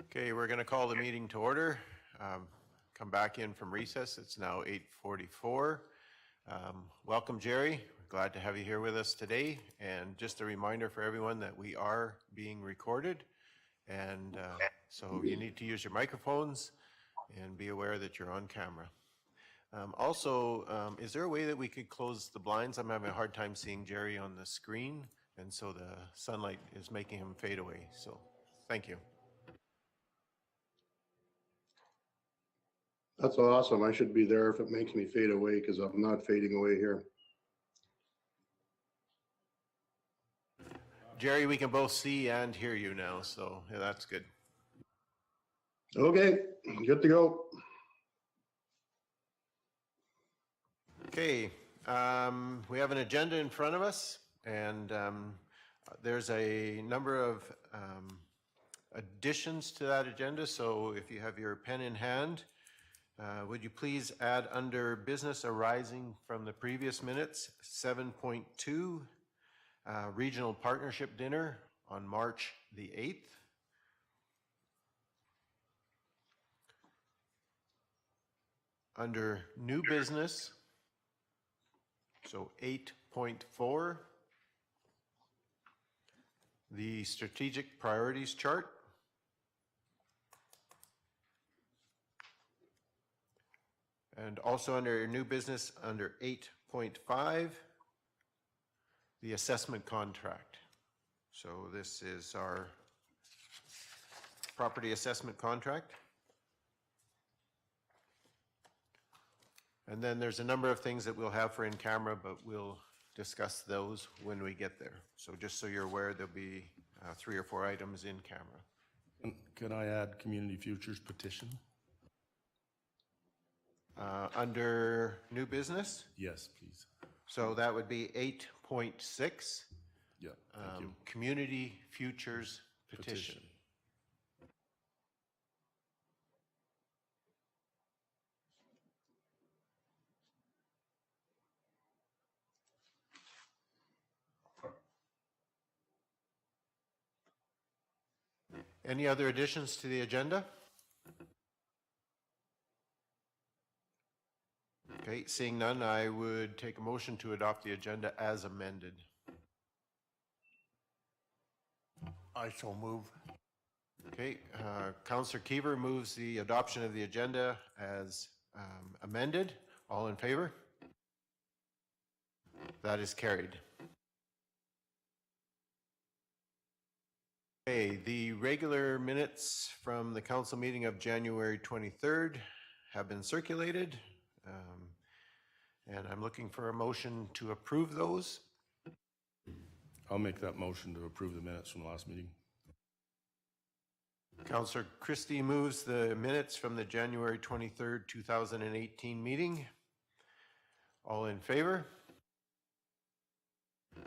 Okay, we're going to call the meeting to order. Come back in from recess. It's now 8:44. Welcome, Jerry. We're glad to have you here with us today. And just a reminder for everyone that we are being recorded. And so you need to use your microphones and be aware that you're on camera. Also, is there a way that we could close the blinds? I'm having a hard time seeing Jerry on the screen, and so the sunlight is making him fade away. So thank you. That's awesome. I should be there if it makes me fade away, because I'm not fading away here. Jerry, we can both see and hear you now, so yeah, that's good. Okay, good to go. Okay, we have an agenda in front of us, and there's a number of additions to that agenda. So if you have your pen in hand, would you please add under business arising from the previous minutes, 7.2, regional partnership dinner on March the 8th. Under new business, so 8.4, the strategic priorities chart. And also under new business, under 8.5, the assessment contract. So this is our property assessment contract. And then there's a number of things that we'll have for in camera, but we'll discuss those when we get there. So just so you're aware, there'll be 3 or 4 items in camera. Can I add community futures petition? Under new business? Yes, please. So that would be 8.6. Yeah, thank you. Community futures petition. Any other additions to the agenda? Okay, seeing none, I would take a motion to adopt the agenda as amended. I so move. Okay, Councillor Keever moves the adoption of the agenda as amended. All in favor? That is carried. Okay, the regular minutes from the council meeting of January 23rd have been circulated. And I'm looking for a motion to approve those. I'll make that motion to approve the minutes from the last meeting. Councillor Christie moves the minutes from the January 23rd, 2018 meeting. All in favor?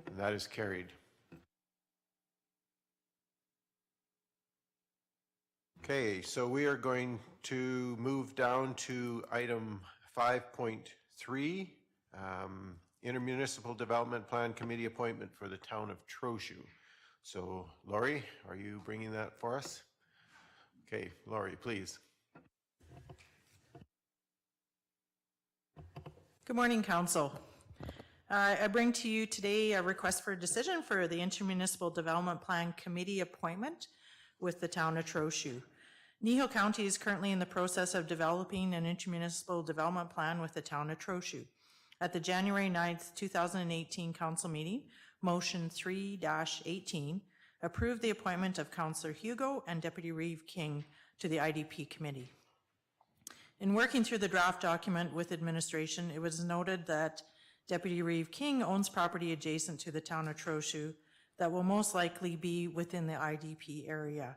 And that is carried. Okay, so we are going to move down to item 5.3, Intermunicipal Development Plan Committee appointment for the town of Trochu. So, Laurie, are you bringing that for us? Okay, Laurie, please. Good morning, Council. I bring to you today a request for a decision for the Intermunicipal Development Plan Committee appointment with the town of Trochu. Kneehill County is currently in the process of developing an intermunicipal development plan with the town of Trochu. At the January 9th, 2018 council meeting, motion 3-18 approved the appointment of Councillor Hugo and Deputy Reeve King to the IDP committee. In working through the draft document with administration, it was noted that Deputy Reeve King owns property adjacent to the town of Trochu that will most likely be within the IDP area.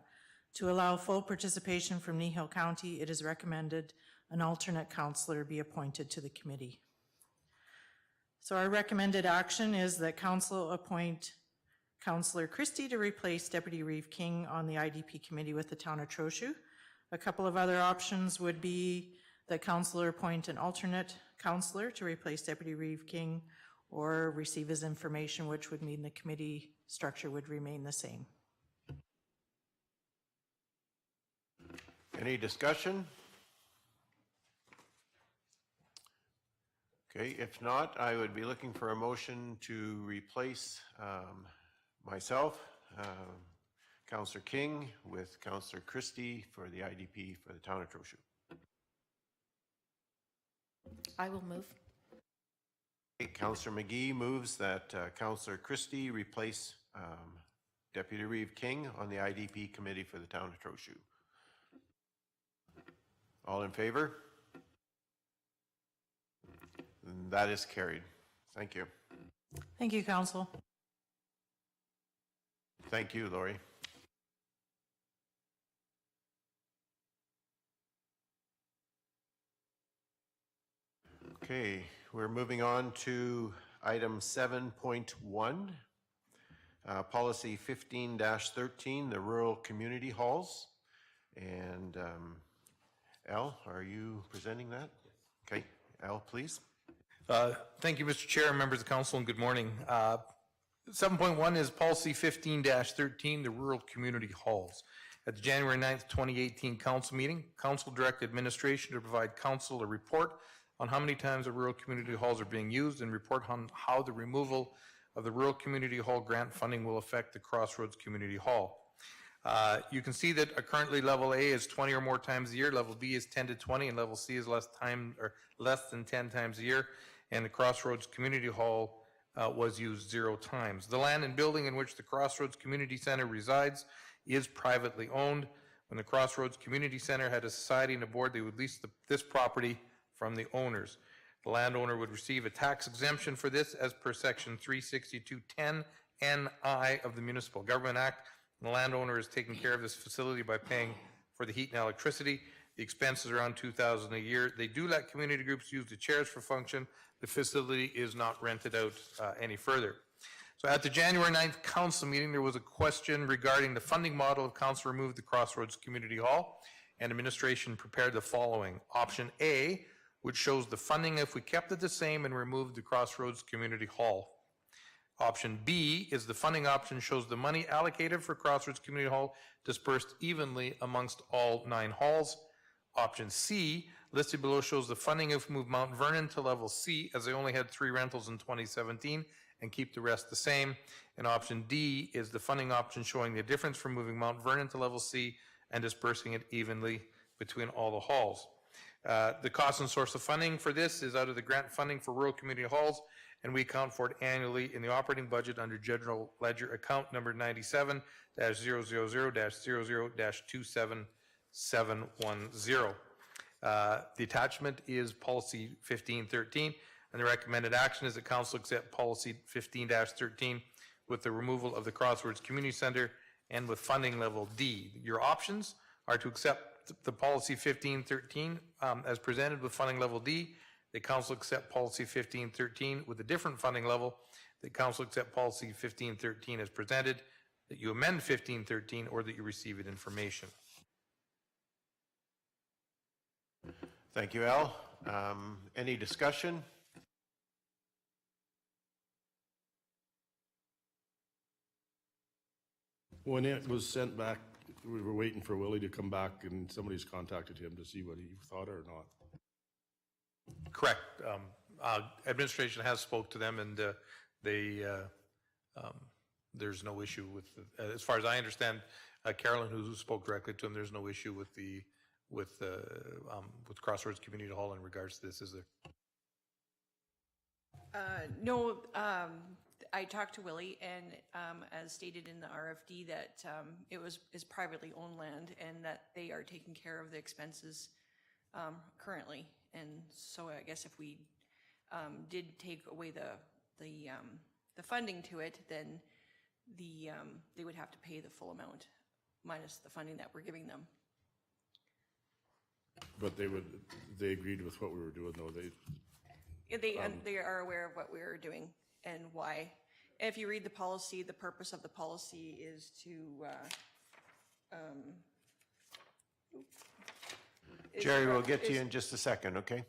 To allow full participation from Kneehill County, it is recommended an alternate councillor be appointed to the committee. So our recommended action is that council appoint Councillor Christie to replace Deputy Reeve King on the IDP committee with the town of Trochu. A couple of other options would be that councillor appoint an alternate councillor to replace Deputy Reeve King, or receive his information, which would mean the committee structure would remain the same. Any discussion? Okay, if not, I would be looking for a motion to replace myself, Councillor King, with Councillor Christie for the IDP for the town of Trochu. I will move. Okay, Councillor McGee moves that Councillor Christie replace Deputy Reeve King on the IDP committee for the town of Trochu. All in favor? And that is carried. Thank you. Thank you, Council. Thank you, Lori. Okay, we're moving on to item 7.1, policy 15-13, the rural community halls. And Al, are you presenting that? Okay, Al, please. Thank you, Mr. Chair, members of council, and good morning. 7.1 is policy 15-13, the rural community halls. At the January 9th, 2018 council meeting, council directed administration to provide council a report on how many times the rural community halls are being used and report on how the removal of the rural community hall grant funding will affect the Crossroads Community Hall. You can see that currently level A is 20 or more times a year, level B is 10 to 20, and level C is less than 10 times a year. And the Crossroads Community Hall was used 0 times. The land and building in which the Crossroads Community Center resides is privately owned. When the Crossroads Community Center had a society and a board, they would lease this property from the owners. The landowner would receive a tax exemption for this as per section 36210 NI of the Municipal Government Act. And the landowner is taking care of this facility by paying for the heat and electricity. The expense is around $2,000 a year. They do let community groups use the chairs for function. The facility is not rented out any further. So at the January 9th council meeting, there was a question regarding the funding model of council removed the Crossroads Community Hall, and administration prepared the following. Option A, which shows the funding if we kept it the same and removed the Crossroads Community Hall. Option B is the funding option, shows the money allocated for Crossroads Community Hall dispersed evenly amongst all 9 halls. Option C, listed below, shows the funding if we move Mount Vernon to level C, as they only had 3 rentals in 2017, and keep the rest the same. And option D is the funding option showing the difference from moving Mount Vernon to level C and dispersing it evenly between all the halls. The cost and source of funding for this is out of the grant funding for rural community halls, and we account for it annually in the operating budget under General Ledger account number 97-000-00-27710. The attachment is policy 1513, and the recommended action is that council accept policy 15-13 with the removal of the Crossroads Community Center and with funding level D. Your options are to accept the policy 1513 as presented with funding level D, the council accept policy 1513 with a different funding level, the council accept policy 1513 as presented, that you amend 1513, or that you receive it information. Thank you, Al. Any discussion? When it was sent back, we were waiting for Willie to come back, and somebody's contacted him to see what he thought or not. Correct. Administration has spoke to them, and there's no issue with, as far as I understand, Carolyn, who spoke directly to him, there's no issue with Crossroads Community Hall in regards to this, is there? No, I talked to Willie, and as stated in the RFD, that is privately owned land, and that they are taking care of the expenses currently. And so I guess if we did take away the funding to it, then they would have to pay the full amount minus the funding that we're giving them. But they agreed with what we were doing, though. They are aware of what we are doing and why. If you read the policy, the purpose of the policy is to Jerry, we'll get to you in just a second, okay?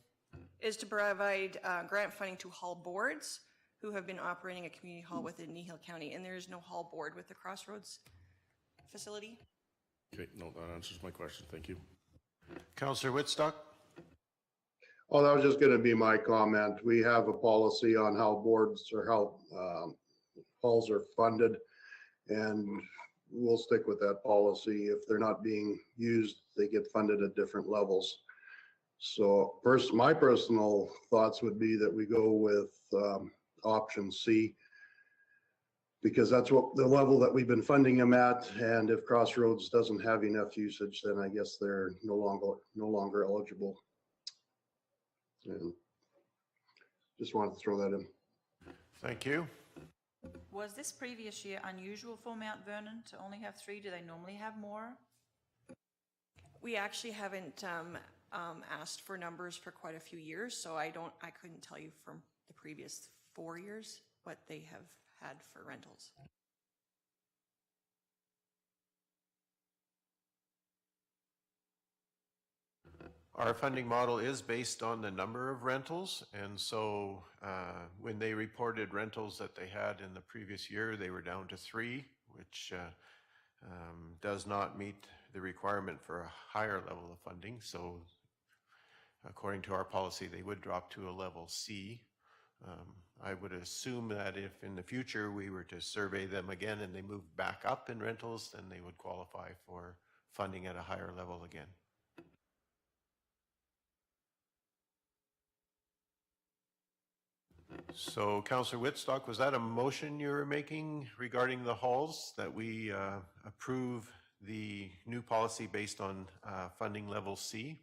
is to provide grant funding to hall boards who have been operating a community hall within Kneehill County, and there is no hall board with the Crossroads facility. Okay, no, that answers my question. Thank you. Counselor Whitstock? Oh, that was just gonna be my comment. We have a policy on how boards or how halls are funded. And we'll stick with that policy. If they're not being used, they get funded at different levels. So first, my personal thoughts would be that we go with option C, because that's what the level that we've been funding them at. And if Crossroads doesn't have enough usage, then I guess they're no longer eligible. And just wanted to throw that in. Thank you. Was this previous year unusual for Mount Vernon to only have 3? Do they normally have more? We actually haven't asked for numbers for quite a few years, so I couldn't tell you from the previous 4 years what they have had for rentals. Our funding model is based on the number of rentals, and so when they reported rentals that they had in the previous year, they were down to 3, which does not meet the requirement for a higher level of funding. So according to our policy, they would drop to a level C. I would assume that if in the future we were to survey them again and they moved back up in rentals, then they would qualify for funding at a higher level again. So Councillor Whitstock, was that a motion you were making regarding the halls, that we approve the new policy based on funding level C?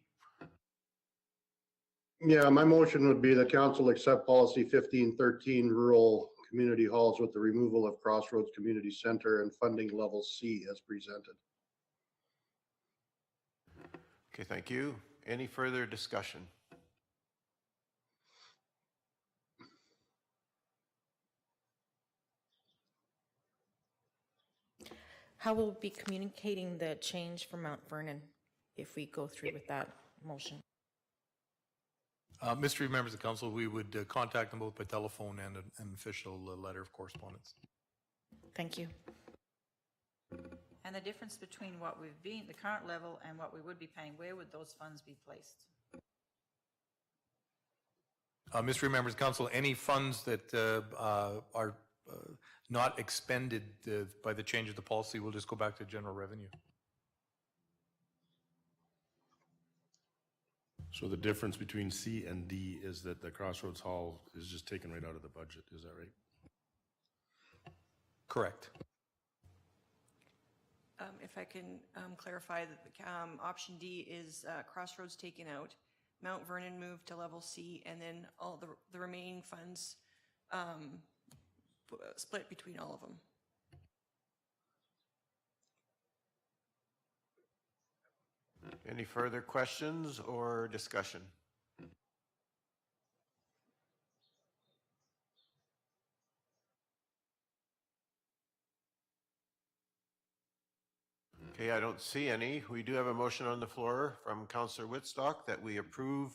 Yeah, my motion would be the council accept policy 1513 rural community halls with the removal of Crossroads Community Center and funding level C as presented. Okay, thank you. Any further discussion? How will we be communicating the change for Mount Vernon if we go through with that motion? Mr. Members of Council, we would contact them both by telephone and an official letter of correspondence. Thank you. And the difference between what we've been, the current level, and what we would be paying, where would those funds be placed? Mr. Members of Council, any funds that are not expended by the change of the policy will just go back to general revenue. So the difference between C and D is that the Crossroads Hall is just taken right out of the budget, is that right? Correct. If I can clarify that option D is Crossroads taken out, Mount Vernon moved to level C, and then all the remaining funds split between all of them. Any further questions or discussion? Okay, I don't see any. We do have a motion on the floor from Councillor Whitstock that we approve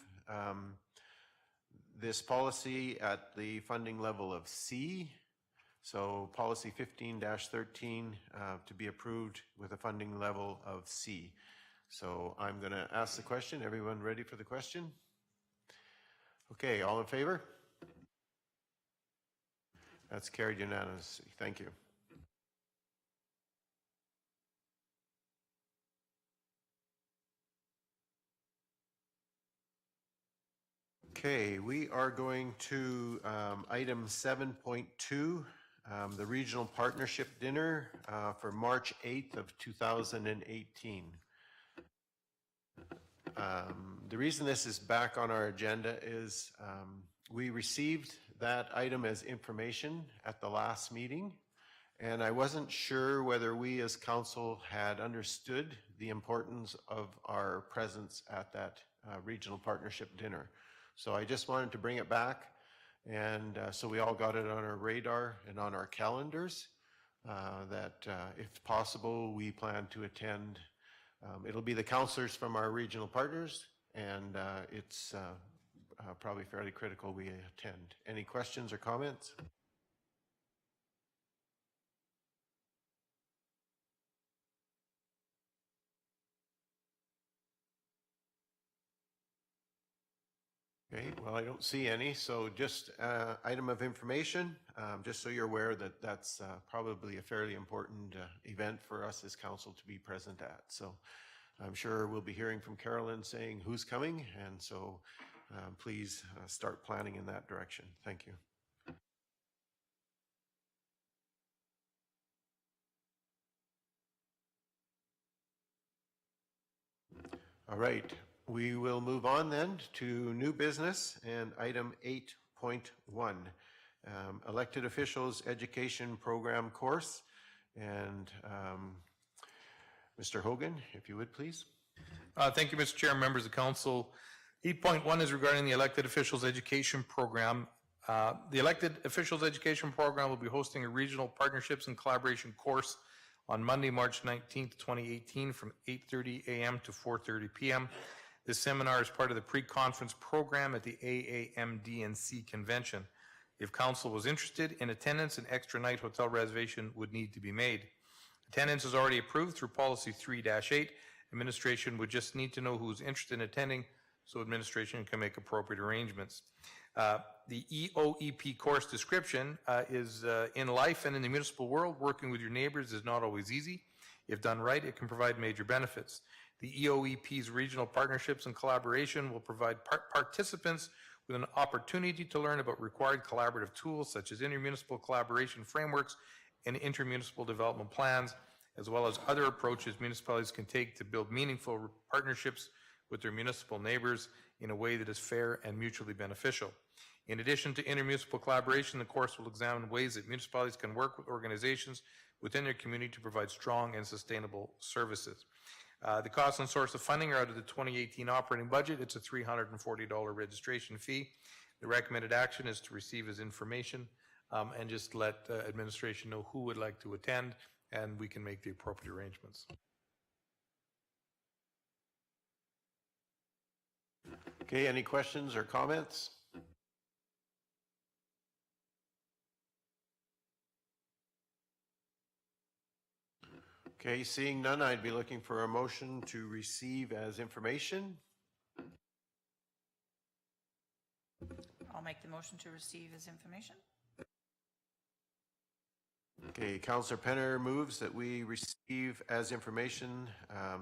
this policy at the funding level of C. So policy 15-13 to be approved with a funding level of C. So I'm going to ask the question. Everyone ready for the question? Okay, all in favor? That's carried unanimously. Thank you. Okay, we are going to item 7.2, the Regional Partnership Dinner for March 8th of 2018. The reason this is back on our agenda is we received that item as information at the last meeting, and I wasn't sure whether we as council had understood the importance of our presence at that Regional Partnership Dinner. So I just wanted to bring it back, and so we all got it on our radar and on our calendars that if possible, we plan to attend. It'll be the councillors from our regional partners, and it's probably fairly critical we attend. Any questions or comments? Okay, well, I don't see any, so just item of information, just so you're aware that that's probably a fairly important event for us as council to be present at. So I'm sure we'll be hearing from Carolyn saying who's coming, and so please start planning in that direction. Thank you. All right, we will move on then to new business and item 8.1, elected officials education program course. And Mr. Hogan, if you would, please. Thank you, Mr. Chair and members of council. 8.1 is regarding the elected officials education program. The elected officials education program will be hosting a regional partnerships and collaboration course on Monday, March 19th, 2018 from 8:30 a.m. to 4:30 p.m. This seminar is part of the pre-conference program at the AAMD&C convention. If council was interested in attendance, an extra night hotel reservation would need to be made. Attendance is already approved through policy 3-8. Administration would just need to know who's interested in attending so administration can make appropriate arrangements. The EOEP course description is in life and in the municipal world, working with your neighbors is not always easy. If done right, it can provide major benefits. The EOEP's regional partnerships and collaboration will provide participants with an opportunity to learn about required collaborative tools such as intermunicipal collaboration frameworks and intermunicipal development plans, as well as other approaches municipalities can take to build meaningful partnerships with their municipal neighbors in a way that is fair and mutually beneficial. In addition to intermunicipal collaboration, the course will examine ways that municipalities can work with organizations within their community to provide strong and sustainable services. The cost and source of funding are out of the 2018 operating budget. It's a $340 registration fee. The recommended action is to receive as information and just let administration know who would like to attend, and we can make the appropriate arrangements. Okay, any questions or comments? Okay, seeing none, I'd be looking for a motion to receive as information. I'll make the motion to receive as information. Okay, Councillor Penner moves that we receive as information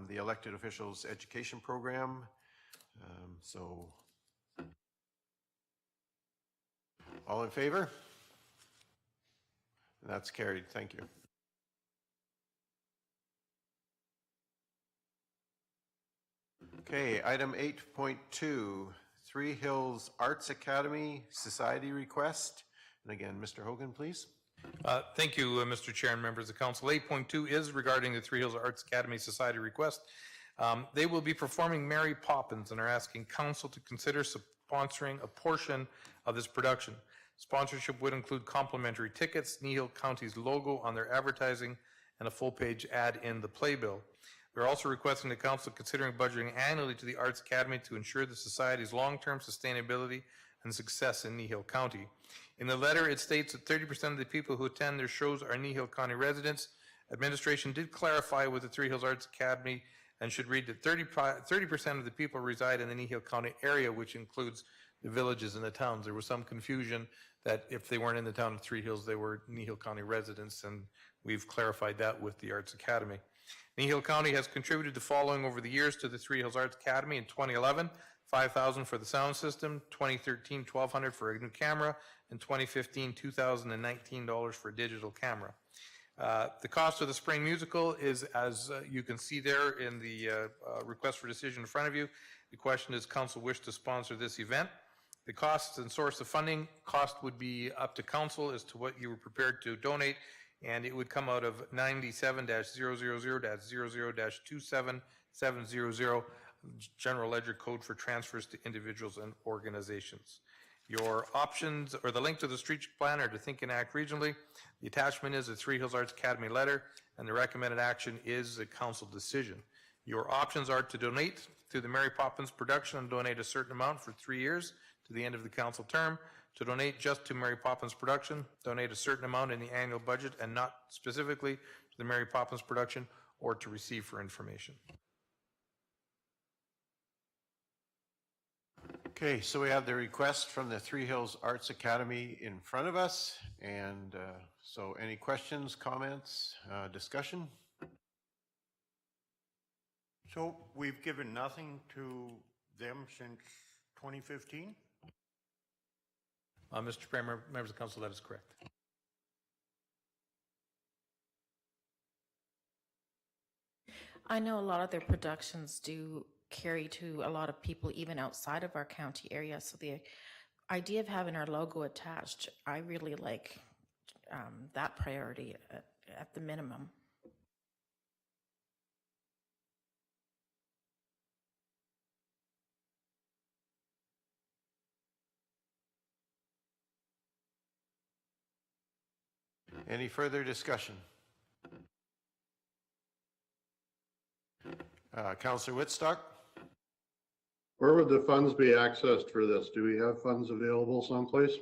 the elected officials education program. So all in favor? That's carried. Thank you. Okay, item 8.2, Three Hills Arts Academy Society request. And again, Mr. Hogan, please. Thank you, Mr. Chair and members of council. 8.2 is regarding the Three Hills Arts Academy Society request. They will be performing Mary Poppins and are asking council to consider sponsoring a portion of this production. Sponsorship would include complimentary tickets, Kneehill County's logo on their advertising, and a full-page ad in the playbill. We're also requesting the council considering budgeting annually to the Arts Academy to ensure the society's long-term sustainability and success in Kneehill County. In the letter, it states that 30% of the people who attend their shows are Kneehill County residents. Administration did clarify with the Three Hills Arts Academy and should read that 30% of the people reside in the Kneehill County area, which includes the villages and the towns. There was some confusion that if they weren't in the town of Three Hills, they were Kneehill County residents, and we've clarified that with the Arts Academy. Kneehill County has contributed the following over the years to the Three Hills Arts Academy. In 2011, $5,000 for the sound system, 2013, $1,200 for a new camera, and 2015, $2,019 for a digital camera. The cost of the spring musical is, as you can see there in the request for decision in front of you. The question is, council wish to sponsor this event? The costs and source of funding, cost would be up to council as to what you were prepared to donate, and it would come out of 97-000-00-27700, General Ledger Code for transfers to individuals and organizations. Your options, or the link to the strategic plan, are to think and act regionally. The attachment is a Three Hills Arts Academy letter, and the recommended action is a council decision. Your options are to donate to the Mary Poppins production and donate a certain amount for 3 years to the end of the council term. To donate just to Mary Poppins production, donate a certain amount in the annual budget and not specifically to the Mary Poppins production, or to receive for information. Okay, so we have the request from the Three Hills Arts Academy in front of us. And so any questions, comments, discussion? So we've given nothing to them since 2015? Mr. Chair, members of council, that is correct. I know a lot of their productions do carry to a lot of people even outside of our county area. So the idea of having our logo attached, I really like that priority at the minimum. Any further discussion? Councillor Whitstock? Where would the funds be accessed for this? Do we have funds available someplace?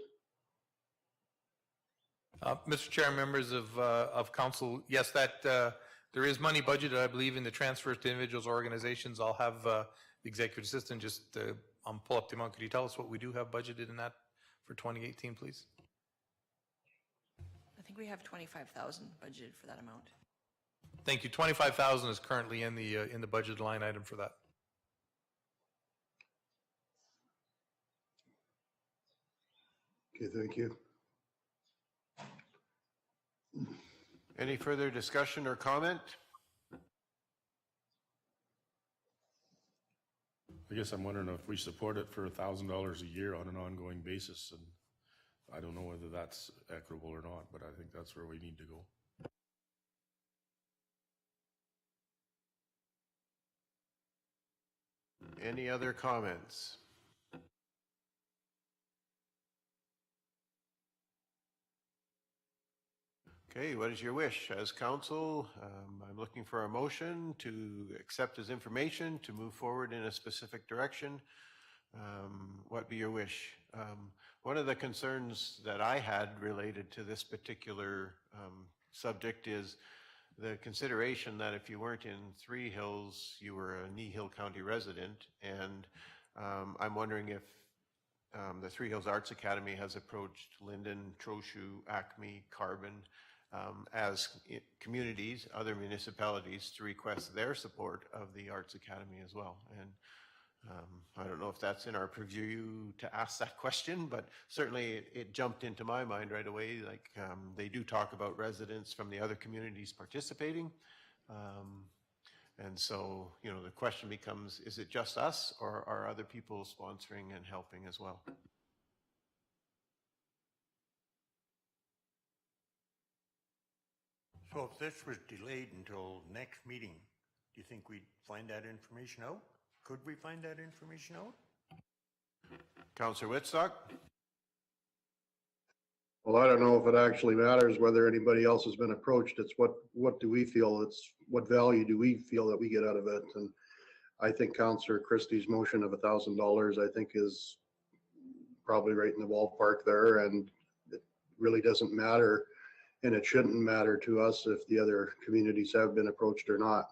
Mr. Chair, members of council, yes, that there is money budgeted, I believe, in the transfers to individuals, organizations. I'll have the executive assistant just pull up the amount. Could you tell us what we do have budgeted in that for 2018, please? I think we have 25,000 budgeted for that amount. Thank you. 25,000 is currently in the budget line item for that. Okay, thank you. Any further discussion or comment? I guess I'm wondering if we support it for $1,000 a year on an ongoing basis, and I don't know whether that's equitable or not, but I think that's where we need to go. Any other comments? Okay, what is your wish? As council, I'm looking for a motion to accept his information, to move forward in a specific direction. What be your wish? One of the concerns that I had related to this particular subject is the consideration that if you weren't in Three Hills, you were a Kneehill County resident. And I'm wondering if the Three Hills Arts Academy has approached Linden, Trochu, Acme, Carbon, as communities, other municipalities, to request their support of the Arts Academy as well. And I don't know if that's in our purview to ask that question, but certainly it jumped into my mind right away. Like they do talk about residents from the other communities participating. And so, you know, the question becomes, is it just us, or are other people sponsoring and helping as well? So if this was delayed until next meeting, do you think we'd find that information out? Could we find that information out? Councillor Whitstock? Well, I don't know if it actually matters whether anybody else has been approached. It's what do we feel, what value do we feel that we get out of it? And I think Councillor Christie's motion of $1,000, I think, is probably right in the ballpark there, and it really doesn't matter, and it shouldn't matter to us if the other communities have been approached or not.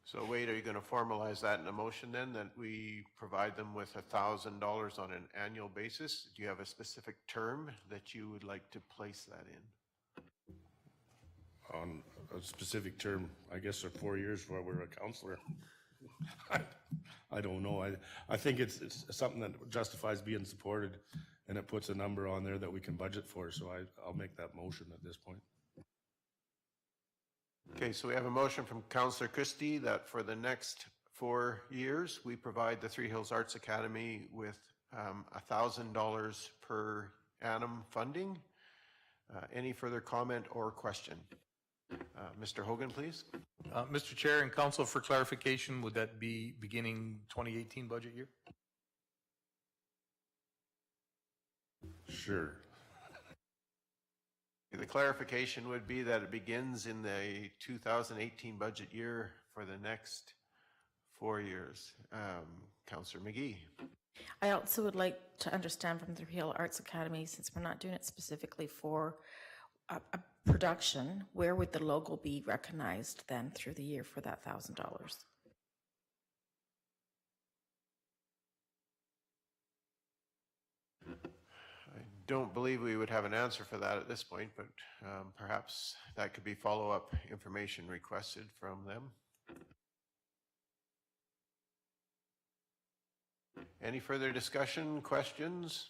So Wade, are you going to formalize that in a motion then, that we provide them with $1,000 on an annual basis? Do you have a specific term that you would like to place that in? On a specific term, I guess, for 4 years while we're a counselor. I don't know. I think it's something that justifies being supported, and it puts a number on there that we can budget for. So I'll make that motion at this point. Okay, so we have a motion from Councillor Christie that for the next 4 years, we provide the Three Hills Arts Academy with $1,000 per annum funding. Any further comment or question? Mr. Hogan, please. Mr. Chair and council, for clarification, would that be beginning 2018 budget year? Sure. The clarification would be that it begins in the 2018 budget year for the next 4 years. Councillor McGee. I also would like to understand from the Real Arts Academy, since we're not doing it specifically for a production, where would the logo be recognized then through the year for that $1,000? don't believe we would have an answer for that at this point, but perhaps that could be follow-up information requested from them. Any further discussion, questions?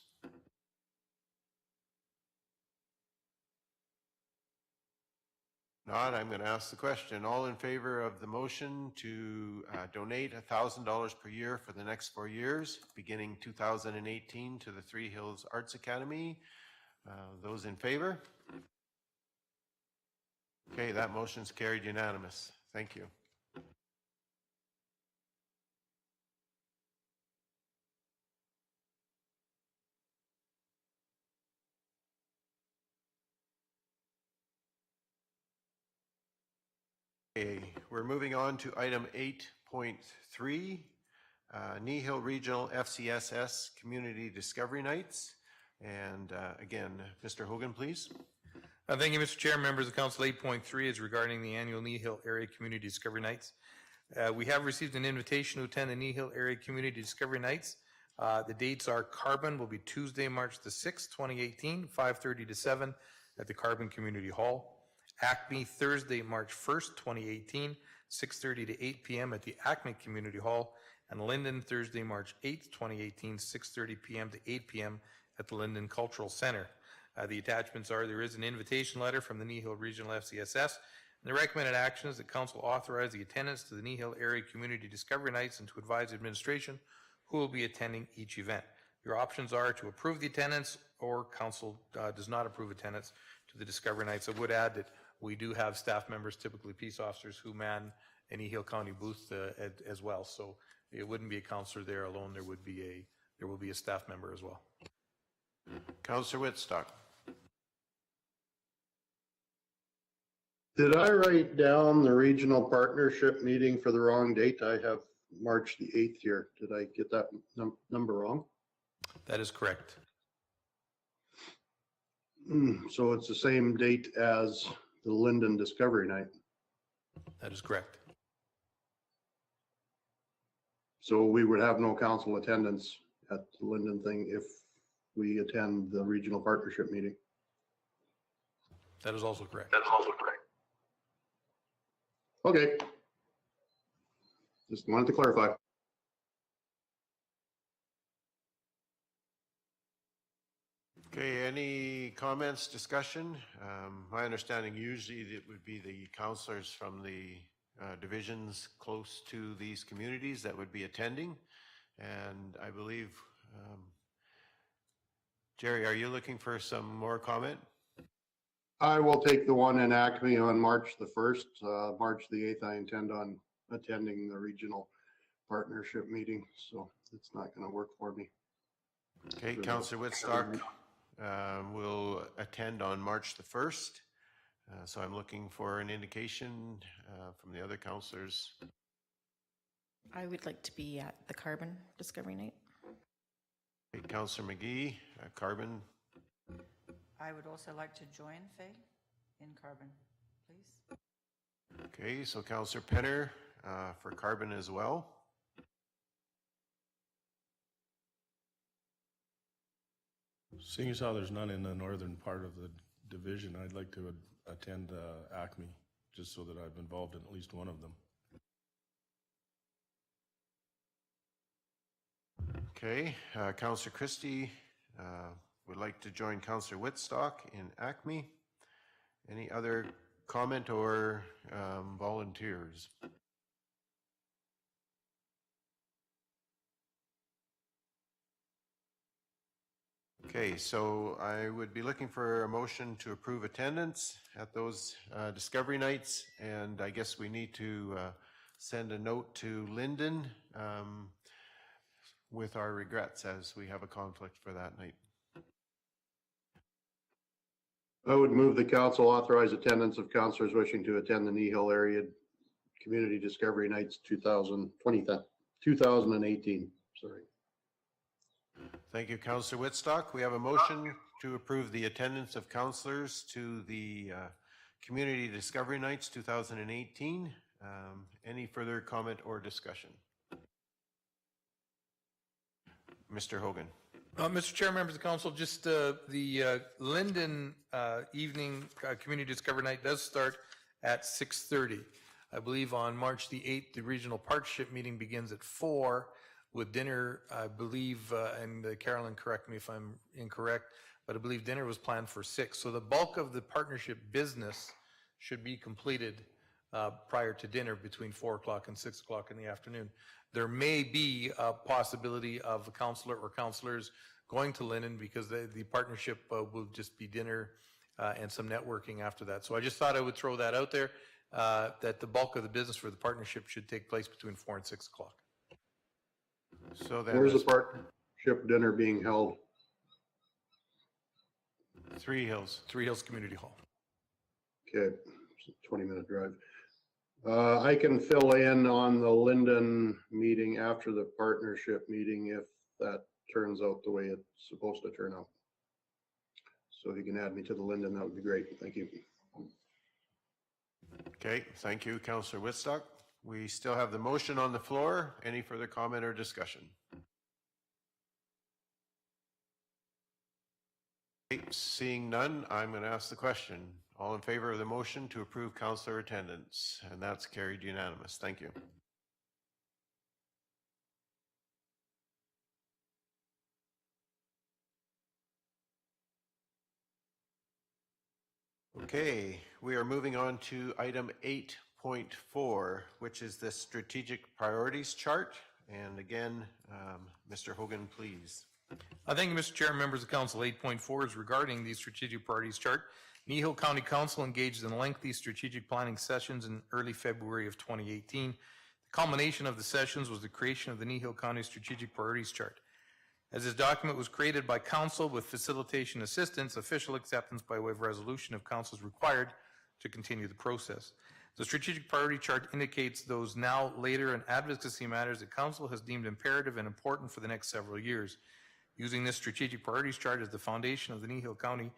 Not, I'm going to ask the question. All in favor of the motion to donate $1,000 per year for the next 4 years, beginning 2018 to the Three Hills Arts Academy? Those in favor? Okay, that motion's carried unanimous. Thank you. Okay, we're moving on to item 8.3, Kneehill Regional FCSS Community Discovery Nights. And again, Mr. Hogan, please. Thank you, Mr. Chair. Members of Council, 8.3 is regarding the annual Kneehill Area Community Discovery Nights. We have received an invitation to attend the Kneehill Area Community Discovery Nights. The dates are Carbon will be Tuesday, March the 6th, 2018, 5:30 to 7 at the Carbon Community Hall. Acme, Thursday, March 1st, 2018, 6:30 to 8 p.m. at the Acme Community Hall. And Linden, Thursday, March 8th, 2018, 6:30 p.m. to 8 p.m. at the Linden Cultural Center. The attachments are, there is an invitation letter from the Kneehill Regional FCSS. And the recommended action is that Council authorize the attendance to the Kneehill Area Community Discovery Nights and to advise administration who will be attending each event. Your options are to approve the attendance or Council does not approve attendance to the Discovery Nights. I would add that we do have staff members, typically peace officers, who man a Kneehill County booth as well. So it wouldn't be a councillor there alone. There will be a staff member as well. Councillor Whitstock. Did I write down the regional partnership meeting for the wrong date? I have March the 8th here. Did I get that number wrong? That is correct. So it's the same date as the Linden Discovery Night. That is correct. So we would have no council attendance at the Linden thing if we attend the regional partnership meeting. That is also correct. Okay. Just wanted to clarify. Okay, any comments, discussion? My understanding usually it would be the councillors from the divisions close to these communities that would be attending. And I believe, Jerry, are you looking for some more comment? I will take the one in Acme on March the 1st. March the 8th, I intend on attending the regional partnership meeting, so it's not going to work for me. Okay, Councillor Whitstock will attend on March the 1st. So I'm looking for an indication from the other councillors. I would like to be at the Carbon Discovery Night. Okay, Councillor McGee, Carbon. I would also like to join Faye in Carbon, please. Okay, so Councillor Penner for Carbon as well. Seeing as how there's none in the northern part of the division, I'd like to attend Acme, just so that I'm involved in at least one of them. Okay, Councillor Christie would like to join Councillor Whitstock in Acme. Any other comment or volunteers? Okay, so I would be looking for a motion to approve attendance at those discovery nights, and I guess we need to send a note to Linden with our regrets as we have a conflict for that night. I would move the council authorize attendance of councillors wishing to attend the Kneehill Area Community Discovery Nights 2018. Sorry. Thank you, Councillor Whitstock. We have a motion to approve the attendance of councillors to the Community Discovery Nights 2018. Any further comment or discussion? Mr. Hogan. Mr. Chair, members of council, just the Linden evening community discovery night does start at 6:30. I believe on March the 8th, the regional partnership meeting begins at 4 with dinner, I believe, and Carolyn, correct me if I'm incorrect, but I believe dinner was planned for 6. So the bulk of the partnership business should be completed prior to dinner between 4 o'clock and 6 o'clock in the afternoon. There may be a possibility of a counselor or counselors going to Linden because the partnership will just be dinner and some networking after that. So I just thought I would throw that out there, that the bulk of the business for the partnership should take place between 4 and 6 o'clock. So then Where's the there's partnership dinner being held? Three Hills. Three Hills Community Hall. Okay, 20-minute drive. I can fill in on the Linden meeting after the partnership meeting if that turns out the way it's supposed to turn out. So if you can add me to the Linden, that would be great. Thank you. Okay, thank you, Councillor Whitstock. We still have the motion on the floor. Any further comment or discussion? Okay, seeing none, I'm going to ask the question. All in favor of the motion to approve councillor attendance? And that's carried unanimous. Thank you. Okay, we are moving on to item 8.4, which is the strategic priorities chart. And again, Mr. Hogan, please. Thank you, Mr. Chair, members of council. 8.4 is regarding the strategic priorities chart. Kneehill County Council engaged in lengthy strategic planning sessions in early February of 2018. The culmination of the sessions was the creation of the Kneehill County Strategic Priorities Chart. As this document was created by council with facilitation assistance, official acceptance by way of resolution of council is required to continue the process. The strategic priority chart indicates those now, later, and advocacy matters that council has deemed imperative and important for the next several years. Using this strategic priorities chart as the foundation of the Kneehill County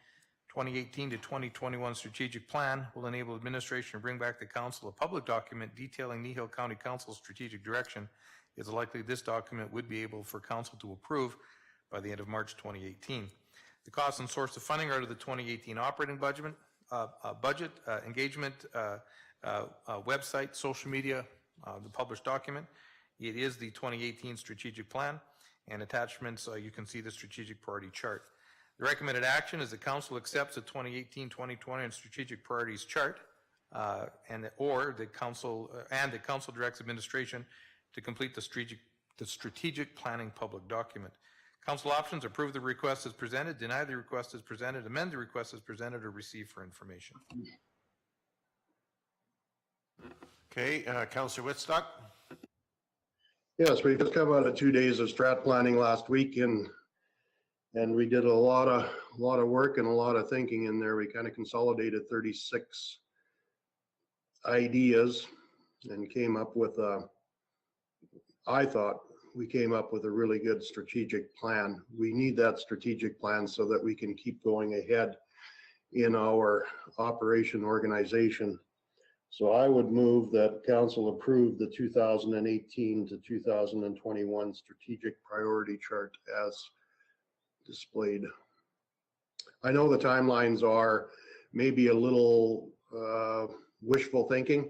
2018 to 2021 strategic plan will enable administration to bring back to council a public document detailing Kneehill County Council's strategic direction. It's likely this document would be able for council to approve by the end of March 2018. The cost and source of funding are out of the 2018 operating budget, engagement, website, social media, the published document. It is the 2018 strategic plan, and attachments, you can see the strategic priority chart. The recommended action is the council accepts the 2018-2020 and strategic priorities chart, and the council directs administration to complete the strategic planning public document. Council options: approve the request as presented, deny the request as presented, amend the request as presented, or receive for information. Okay, Councillor Whitstock. Yes, we just come out of 2 days of strat planning last week, and we did a lot of work and a lot of thinking in there. We kind of consolidated 36 ideas and came up with I thought we came up with a really good strategic plan. We need that strategic plan so that we can keep going ahead in our operation organization. So I would move that council approve the 2018 to 2021 strategic priority chart as displayed. I know the timelines are maybe a little wishful thinking,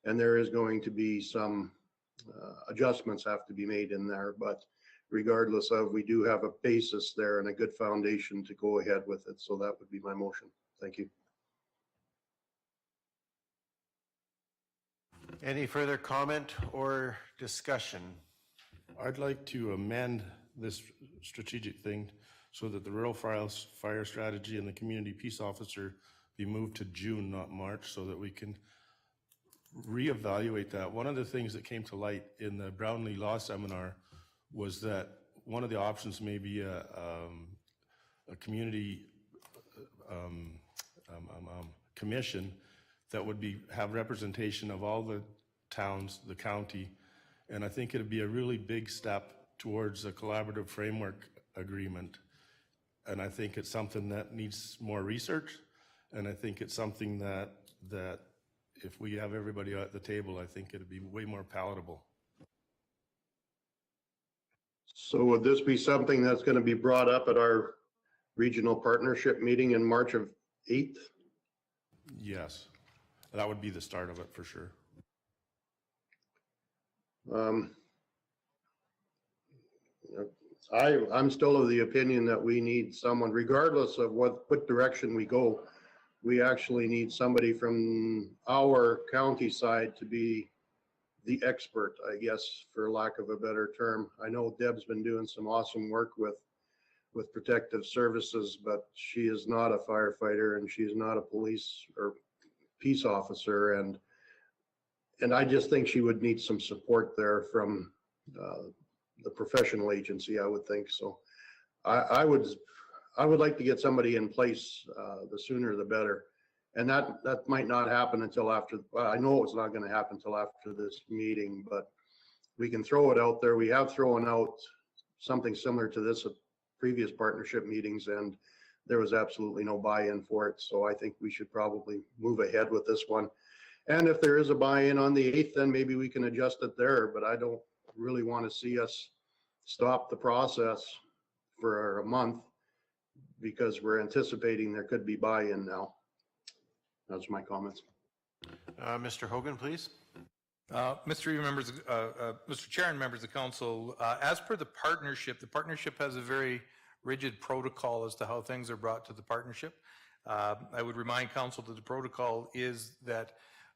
and there is going to be some adjustments have to be made in there, but regardless of, we do have a basis there and a good foundation to go ahead with it. So that would be my motion. Thank you. Any further comment or discussion? I'd like to amend this strategic thing so that the rural fire strategy and the community peace officer be moved to June, not March, so that we can reevaluate that. One of the things that came to light in the Brownlee Law Seminar was that one of the options may be a community commission that would have representation of all the towns, the county, and I think it'd be a really big step towards a collaborative framework agreement. And I think it's something that needs more research, and I think it's something that if we have everybody at the table, I think it'd be way more palatable. So would this be something that's going to be brought up at our regional partnership meeting in March of 8th? Yes, that would be the start of it for sure. I'm still of the opinion that we need someone, regardless of what direction we go, we actually need somebody from our county side to be the expert, I guess, for lack of a better term. I know Deb's been doing some awesome work with protective services, but she is not a firefighter and she's not a police or peace officer. And I just think she would need some support there from the professional agency, I would think. So I would like to get somebody in place, the sooner the better. And that might not happen until after, well, I know it's not going to happen until after this meeting, but we can throw it out there. We have thrown out something similar to this at previous partnership meetings, and there was absolutely no buy-in for it. So I think we should probably move ahead with this one. And if there is a buy-in on the 8th, then maybe we can adjust it there, but I don't really want to see us stop the process for a month because we're anticipating there could be buy-in now. That's my comments. Mr. Hogan, please. Mr. Chair and members of council, as per the partnership has a very rigid protocol as to how things are brought to the partnership. I would remind council that the protocol is that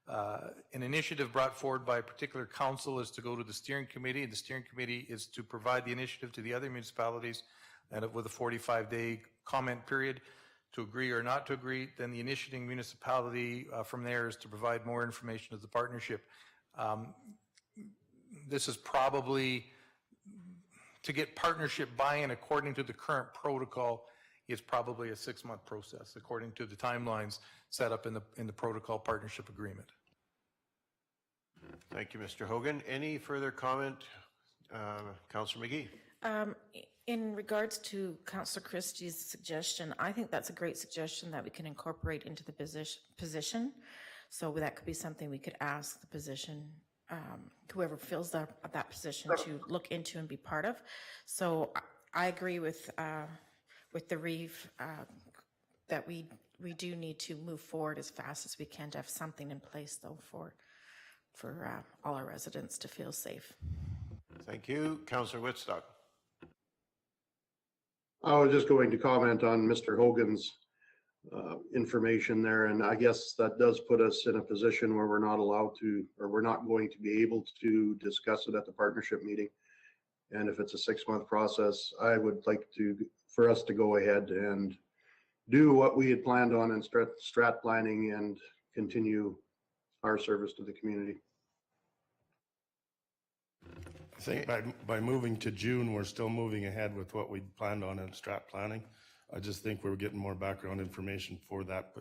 an initiative brought forward by a particular council is to go to the steering committee, and the steering committee is to provide the initiative to the other municipalities, and with a 45-day comment period to agree or not to agree. Then the initiating municipality from there is to provide more information to the partnership. This is probably, to get partnership buy-in according to the current protocol, is probably a 6-month process according to the timelines set up in the protocol partnership agreement. Thank you, Mr. Hogan. Any further comment, Councillor McGee? In regards to Councillor Christie's suggestion, I think that's a great suggestion that we can incorporate into the position. So that could be something we could ask the position, whoever fills that position, to look into and be part of. So I agree with the Reeve that we do need to move forward as fast as we can to have something in place, though, for all our residents to feel safe. Thank you. Councillor Whitstock. I was just going to comment on Mr. Hogan's information there, and I guess that does put us in a position where we're not allowed to, or we're not going to be able to discuss it at the partnership meeting. And if it's a 6-month process, I would like for us to go ahead and do what we had planned on in strat planning and continue our service to the community. I think by moving to June, we're still moving ahead with what we planned on in strat planning. I just think we're getting more background information for that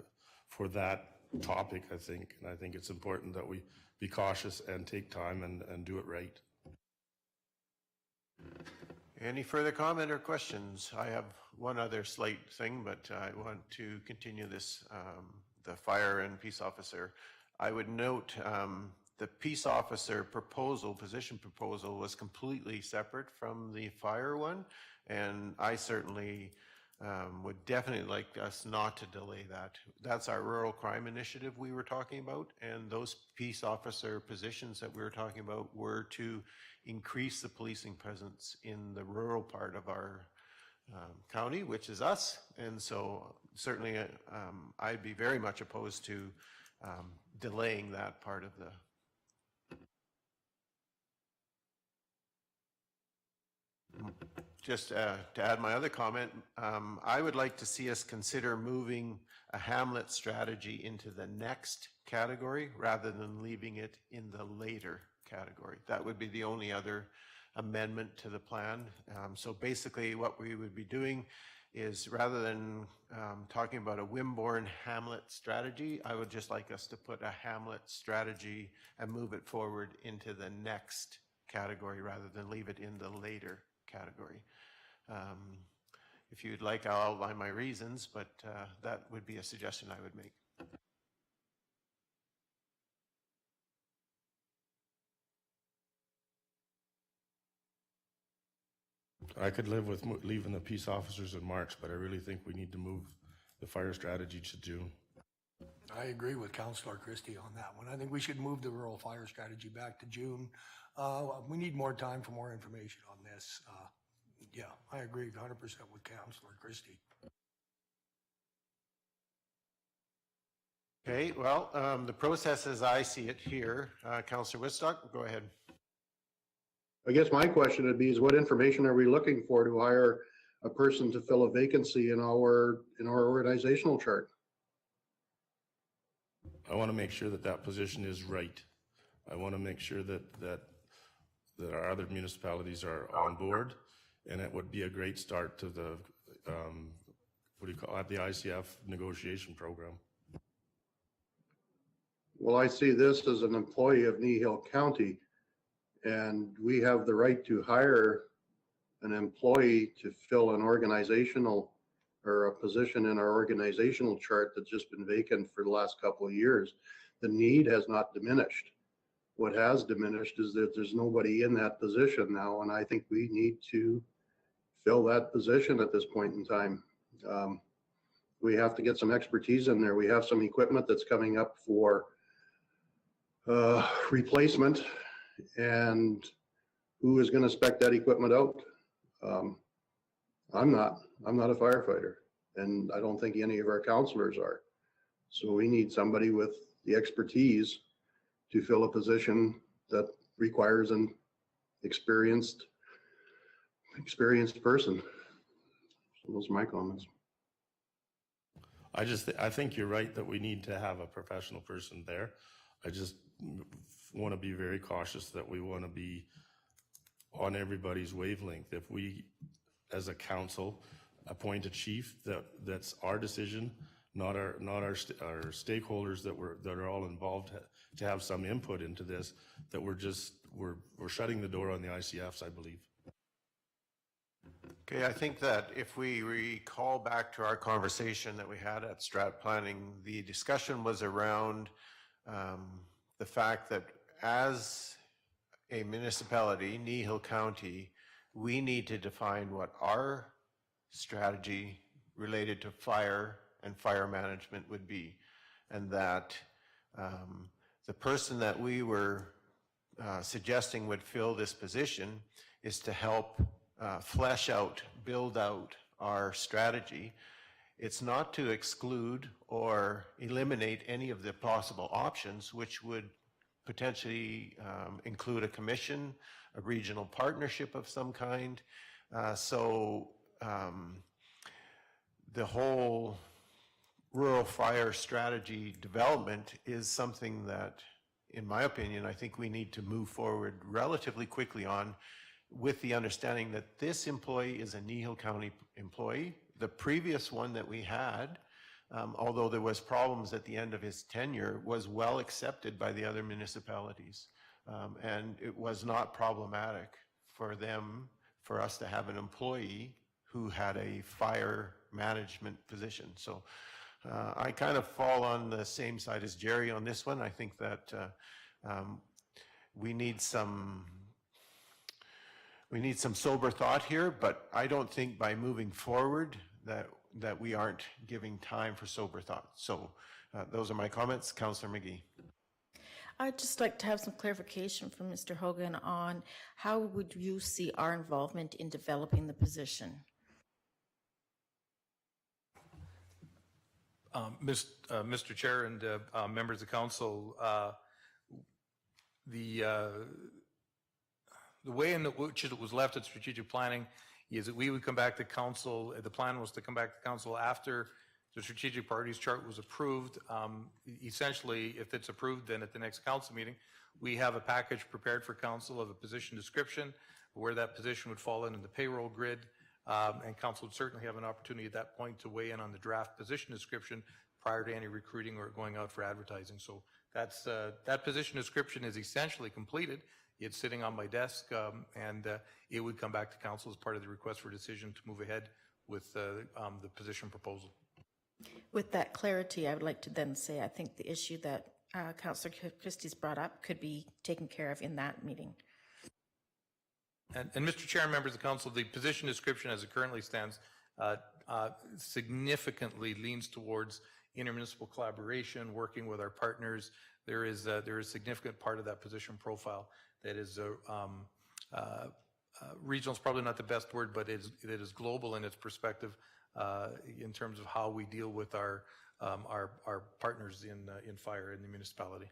topic, I think. And I think it's important that we be cautious and take time and do it right. Any further comment or questions? I have one other slight thing, but I want to continue this, the fire and peace officer. I would note the peace officer position proposal was completely separate from the fire one, and I certainly would definitely like us not to delay that. That's our rural crime initiative we were talking about, and those peace officer positions that we were talking about were to increase the policing presence in the rural part of our county, which is us. And so certainly I'd be very much opposed to delaying that part of the Just to add my other comment, I would like to see us consider moving a hamlet strategy into the next category rather than leaving it in the later category. That would be the only other amendment to the plan. So basically what we would be doing is, rather than talking about a Wimborne hamlet strategy, I would just like us to put a hamlet strategy and move it forward into the next category rather than leave it in the later category. If you'd like, I'll outline my reasons, but that would be a suggestion I would make. I could live with leaving the peace officers in March, but I really think we need to move the fire strategy to June. I agree with Councillor Christie on that one. I think we should move the rural fire strategy back to June. We need more time for more information on this. Yeah, I agree 100% with Councillor Christie. Okay, well, the process as I see it here, Councillor Wistock, go ahead. I guess my question would be is what information are we looking for to hire a person to fill a vacancy in our organizational chart? I want to make sure that that position is right. I want to make sure that our other municipalities are on board, and it would be a great start to the, what do you call it, the ICF negotiation program. Well, I see this as an employee of Kneehill County, and we have the right to hire an employee to fill an organizational or a position in our organizational chart that's just been vacant for the last couple of years. The need has not diminished. What has diminished is that there's nobody in that position now, and I think we need to fill that position at this point in time. We have to get some expertise in there. We have some equipment that's coming up for replacement, and who is going to spec that equipment out? I'm not a firefighter, and I don't think any of our counselors are. So we need somebody with the expertise to fill a position that requires an experienced person. So those are my comments. I think you're right that we need to have a professional person there. I just want to be very cautious that we want to be on everybody's wavelength. If we, as a council, appoint a chief, that's our decision, not our stakeholders that are all involved to have some input into this, that we're shutting the door on the ICFs, I believe. Okay, I think that if we recall back to our conversation that we had at Strat Planning, the discussion was around the fact that as a municipality, Kneehill County, we need to define what our strategy related to fire and fire management would be. And that the person that we were suggesting would fill this position is to help flesh out, build out our strategy. It's not to exclude or eliminate any of the possible options, which would potentially include a commission, a regional partnership of some kind. So the whole rural fire strategy development is something that, in my opinion, I think we need to move forward relatively quickly on, with the understanding that this employee is a Kneehill County employee. The previous one that we had, although there was problems at the end of his tenure, was well accepted by the other municipalities. And it was not problematic for us to have an employee who had a fire management position. So I kind of fall on the same side as Jerry on this one. I think that we need some sober thought here, but I don't think by moving forward that we aren't giving time for sober thought. So those are my comments. Councillor McGee. I'd just like to have some clarification from Mr. Hogan on how would you see our involvement in developing the position? Mr. Chair and members of council, the way in which it was left at strategic planning is that we would come back to council. The plan was to come back to council after the strategic priorities chart was approved. Essentially, if it's approved, then at the next council meeting, we have a package prepared for council of a position description, where that position would fall into the payroll grid, and council would certainly have an opportunity at that point to weigh in on the draft position description prior to any recruiting or going out for advertising. So that's that position description is essentially completed. It's sitting on my desk, and it would come back to council as part of the request for decision to move ahead with the position proposal. With that clarity, I would like to then say I think the issue that Councillor Christie's brought up could be taken care of in that meeting. And Mr. Chair and members of the council, the position description as it currently stands significantly leans towards intermunicipal collaboration, working with our partners. There is a significant part of that position profile that is regional is probably not the best word, but it is global in its perspective in terms of how we deal with our partners in fire in the municipality.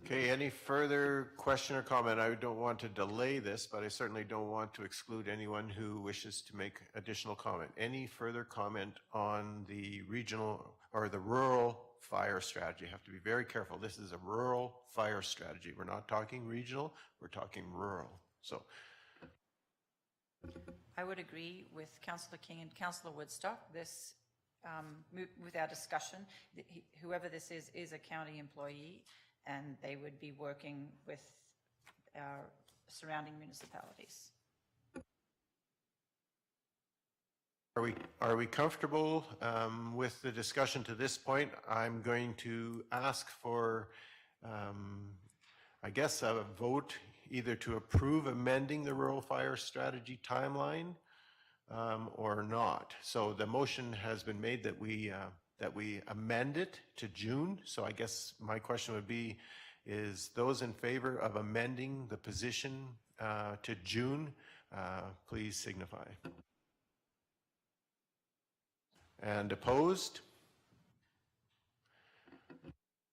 Okay, any further question or comment? I don't want to delay this, but I certainly don't want to exclude anyone who wishes to make additional comment. Any further comment on the regional or the rural fire strategy? You have to be very careful. This is a rural fire strategy. We're not talking regional, we're talking rural. So I would agree with Councillor King and Councillor Woodstock. This, without discussion, whoever this is a county employee, and they would be working with our surrounding municipalities. Are we comfortable with the discussion to this point? I'm going to ask for, I guess, a vote either to approve amending the rural fire strategy timeline or not. So the motion has been made that we amend it to June. So I guess my question would be, is those in favor of amending the position to June, please signify. And opposed?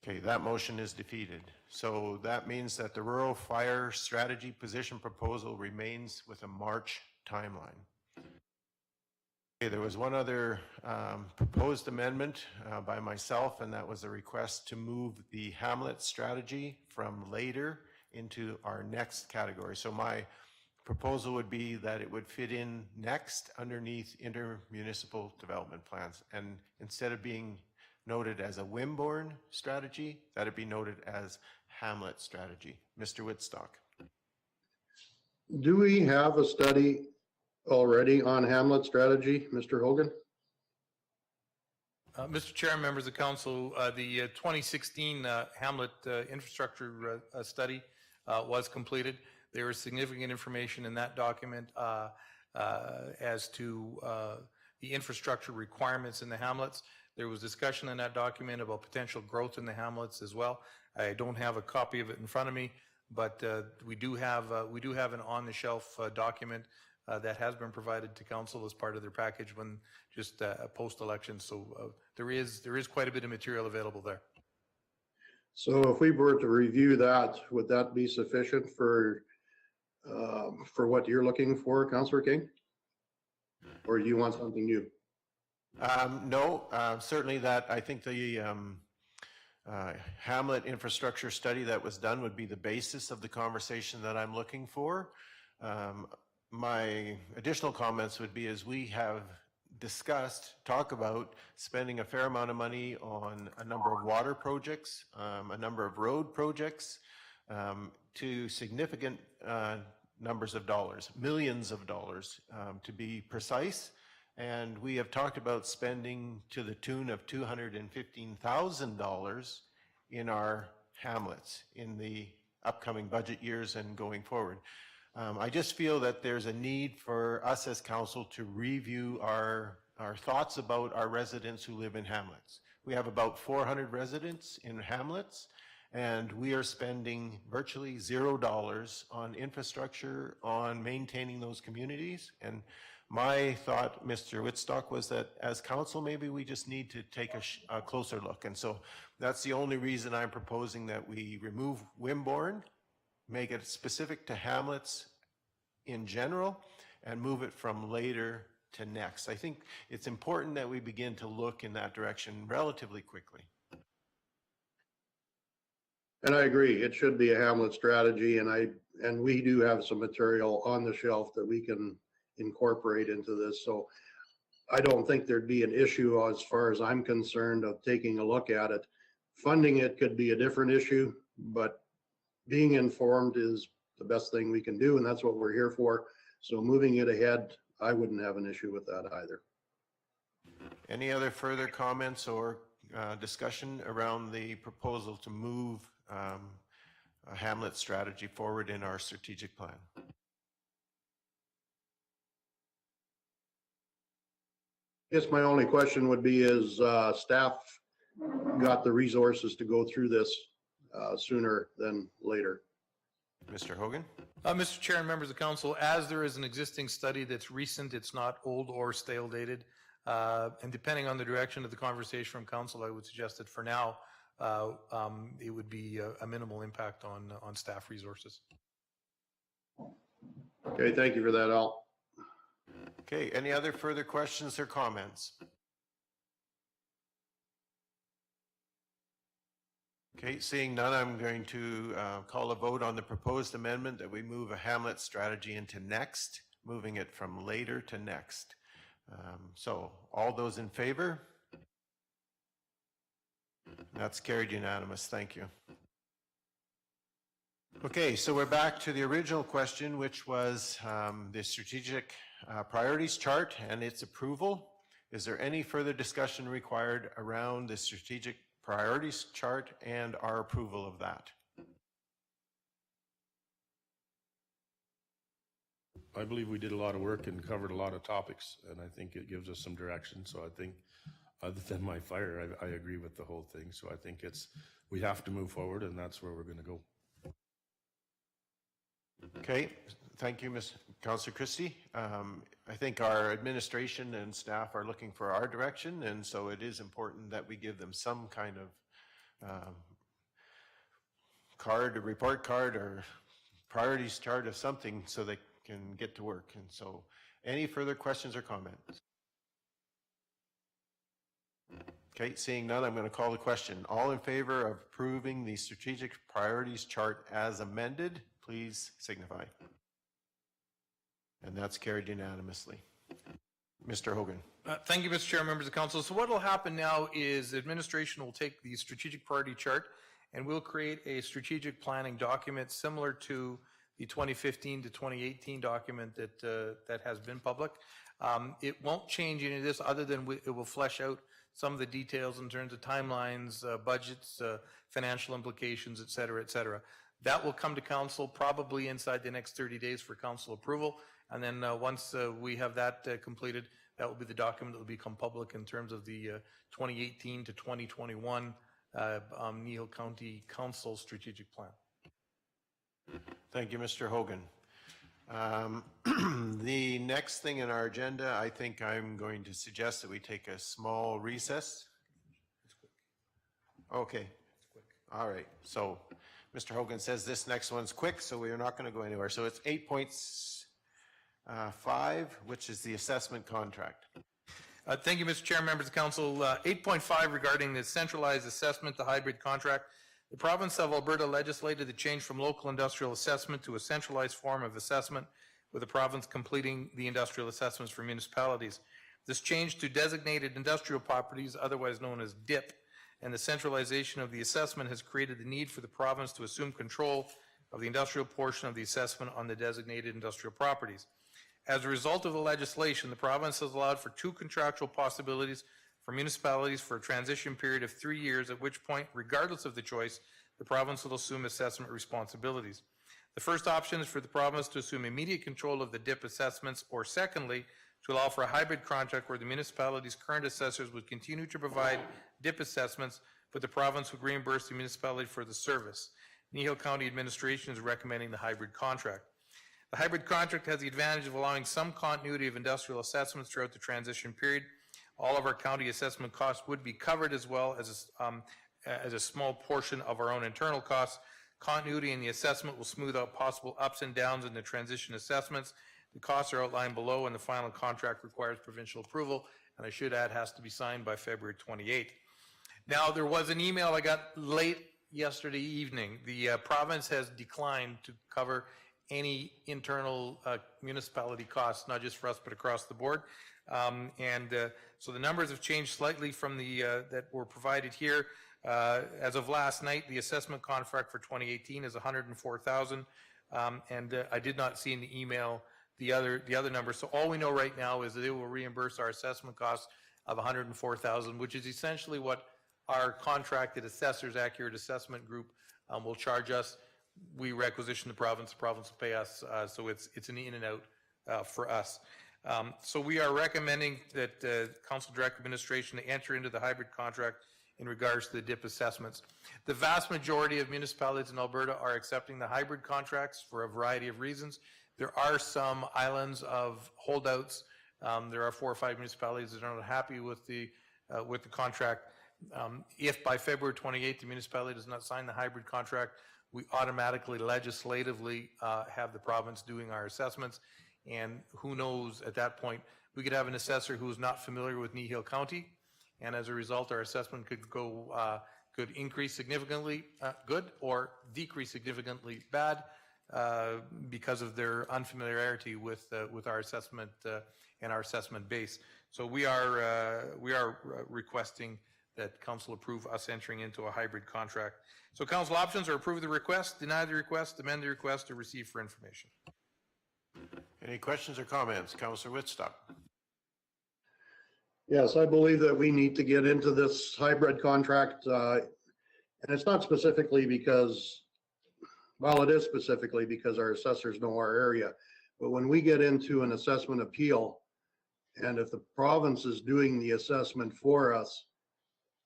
Okay, that motion is defeated. So that means that the rural fire strategy position proposal remains with a March timeline. Okay, there was one other proposed amendment by myself, and that was a request to move the Hamlet strategy from later into our next category. So my proposal would be that it would fit in next underneath intermunicipal development plans. And instead of being noted as a Wimborne strategy, that it be noted as Hamlet strategy. Mr. Whitstock. Do we have a study already on Hamlet strategy, Mr. Hogan? Mr. Chair and members of council, the 2016 Hamlet infrastructure study was completed. There is significant information in that document as to the infrastructure requirements in the hamlets. There was discussion in that document about potential growth in the hamlets as well. I don't have a copy of it in front of me, but we do have an on-the-shelf document that has been provided to council as part of their package when just post-election. So there is quite a bit of material available there. So if we were to review that, would that be sufficient for what you're looking for, Councillor King? Or do you want something new? No, certainly that, I think the Hamlet infrastructure study that was done would be the basis of the conversation that I'm looking for. My additional comments would be, as we have talk about spending a fair amount of money on a number of water projects, a number of road projects, to significant numbers of dollars, millions of dollars to be precise. And we have talked about spending to the tune of $215,000 in our hamlets in the upcoming budget years and going forward. I just feel that there's a need for us as council to review our thoughts about our residents who live in hamlets. We have about 400 residents in hamlets, and we are spending virtually $0 on infrastructure, on maintaining those communities. And my thought, Mr. Whitstock, was that as council, maybe we just need to take a closer look. And so that's the only reason I'm proposing that we remove Wimborne, make it specific to hamlets in general, and move it from later to next. I think it's important that we begin to look in that direction relatively quickly. And I agree, it should be a Hamlet strategy, and we do have some material on the shelf that we can incorporate into this. So I don't think there'd be an issue as far as I'm concerned of taking a look at it. Funding it could be a different issue, but being informed is the best thing we can do, and that's what we're here for. So moving it ahead, I wouldn't have an issue with that either. Any other further comments or discussion around the proposal to move a hamlet strategy forward in our strategic plan. Guess my only question would be is staff got the resources to go through this sooner than later? Mr. Hogan? Mr. Chair and members of council, as there is an existing study that's recent, it's not old or stale dated, and depending on the direction of the conversation from council, I would suggest that for now, it would be a minimal impact on staff resources. Okay, thank you for that, Al. Okay, any other further questions or comments? Okay, seeing none, I'm going to call a vote on the proposed amendment that we move a hamlet strategy into next, moving it from later to next. So all those in favor? That's carried unanimous. Thank you. Okay, so we're back to the original question, which was the strategic priorities chart and its approval. Is there any further discussion required around the strategic priorities chart and our approval of that? I believe we did a lot of work and covered a lot of topics, and I think it gives us some direction. So I think, other than my fire, I agree with the whole thing. So I think we have to move forward, and that's where we're going to go. Okay, thank you, Councillor Christie. I think our administration and staff are looking for our direction, and so it is important that we give them some kind of card, a report card, or priorities chart of something so they can get to work. And so, any further questions or comments? Okay, seeing none, I'm going to call the question. All in favor of approving the strategic priorities chart as amended, please signify. And that's carried unanimously. Mr. Hogan. Thank you, Mr. Chair, members of council. So what will happen now is administration will take the strategic priority chart and we'll create a strategic planning document similar to the 2015 to 2018 document that has been public. It won't change any of this other than it will flesh out some of the details in terms of timelines, budgets, financial implications, et cetera, et cetera. That will come to council probably inside the next 30 days for council approval. And then once we have that completed, that will be the document that will become public in terms of the 2018 to 2021 Kneehill County Council Strategic Plan. Thank you, Mr. Hogan. The next thing in our agenda, I think I'm going to suggest that we take a small recess. Okay. All right. So Mr. Hogan says this next one's quick, so we are not going to go anywhere. So it's 8.5, which is the assessment contract. Thank you, Mr. Chair, members of council. 8.5 regarding the centralized assessment, the hybrid contract. The province of Alberta legislated the change from local industrial assessment to a centralized form of assessment, with the province completing the industrial assessments for municipalities. This change to designated industrial properties, otherwise known as DIP, and the centralization of the assessment has created the need for the province to assume control of the industrial portion of the assessment on the designated industrial properties. As a result of the legislation, the province has allowed for 2 contractual possibilities for municipalities for a transition period of 3 years, at which point, regardless of the choice, the province will assume assessment responsibilities. The first option is for the province to assume immediate control of the DIP assessments, or secondly, to allow for a hybrid contract where the municipality's current assessors would continue to provide DIP assessments, but the province would reimburse the municipality for the service. Kneehill County Administration is recommending the hybrid contract. The hybrid contract has the advantage of allowing some continuity of industrial assessments throughout the transition period. All of our county assessment costs would be covered, as well as a small portion of our own internal costs. Continuity in the assessment will smooth out possible ups and downs in the transition assessments. The costs are outlined below, and the final contract requires provincial approval, and I should add, has to be signed by February 28th. Now, there was an email I got late yesterday evening. The province has declined to cover any internal municipality costs, not just for us, but across the board. So the numbers have changed slightly from the that were provided here. As of last night, the assessment contract for 2018 is $104,000, and I did not see in the email the other numbers. So all we know right now is that they will reimburse our assessment costs of $104,000, which is essentially what our contracted assessors, Accurate Assessment Group, will charge us. we requisition the province will pay us, so it's an in and out for us. So we are recommending that Council Direct Administration enter into the hybrid contract in regards to the DIP assessments. The vast majority of municipalities in Alberta are accepting the hybrid contracts for a variety of reasons. There are some islands of holdouts. There are 4 or 5 municipalities that are not happy with the contract. If by February 28th the municipality does not sign the hybrid contract, we automatically legislatively have the province doing our assessments. And who knows, at that point, we could have an assessor who is not familiar with Kneehill County, and as a result, our assessment could increase significantly good or decrease significantly bad because of their unfamiliarity with our assessment and our assessment base. So we are requesting that council approve us entering into a hybrid contract. So council options are approve the request, deny the request, amend the request, or receive for information. Any questions or comments? Councillor Wittstock. Yes, I believe that we need to get into this hybrid contract. And it's not specifically because, well, it is specifically because our assessors know our area. But when we get into an assessment appeal, and if the province is doing the assessment for us,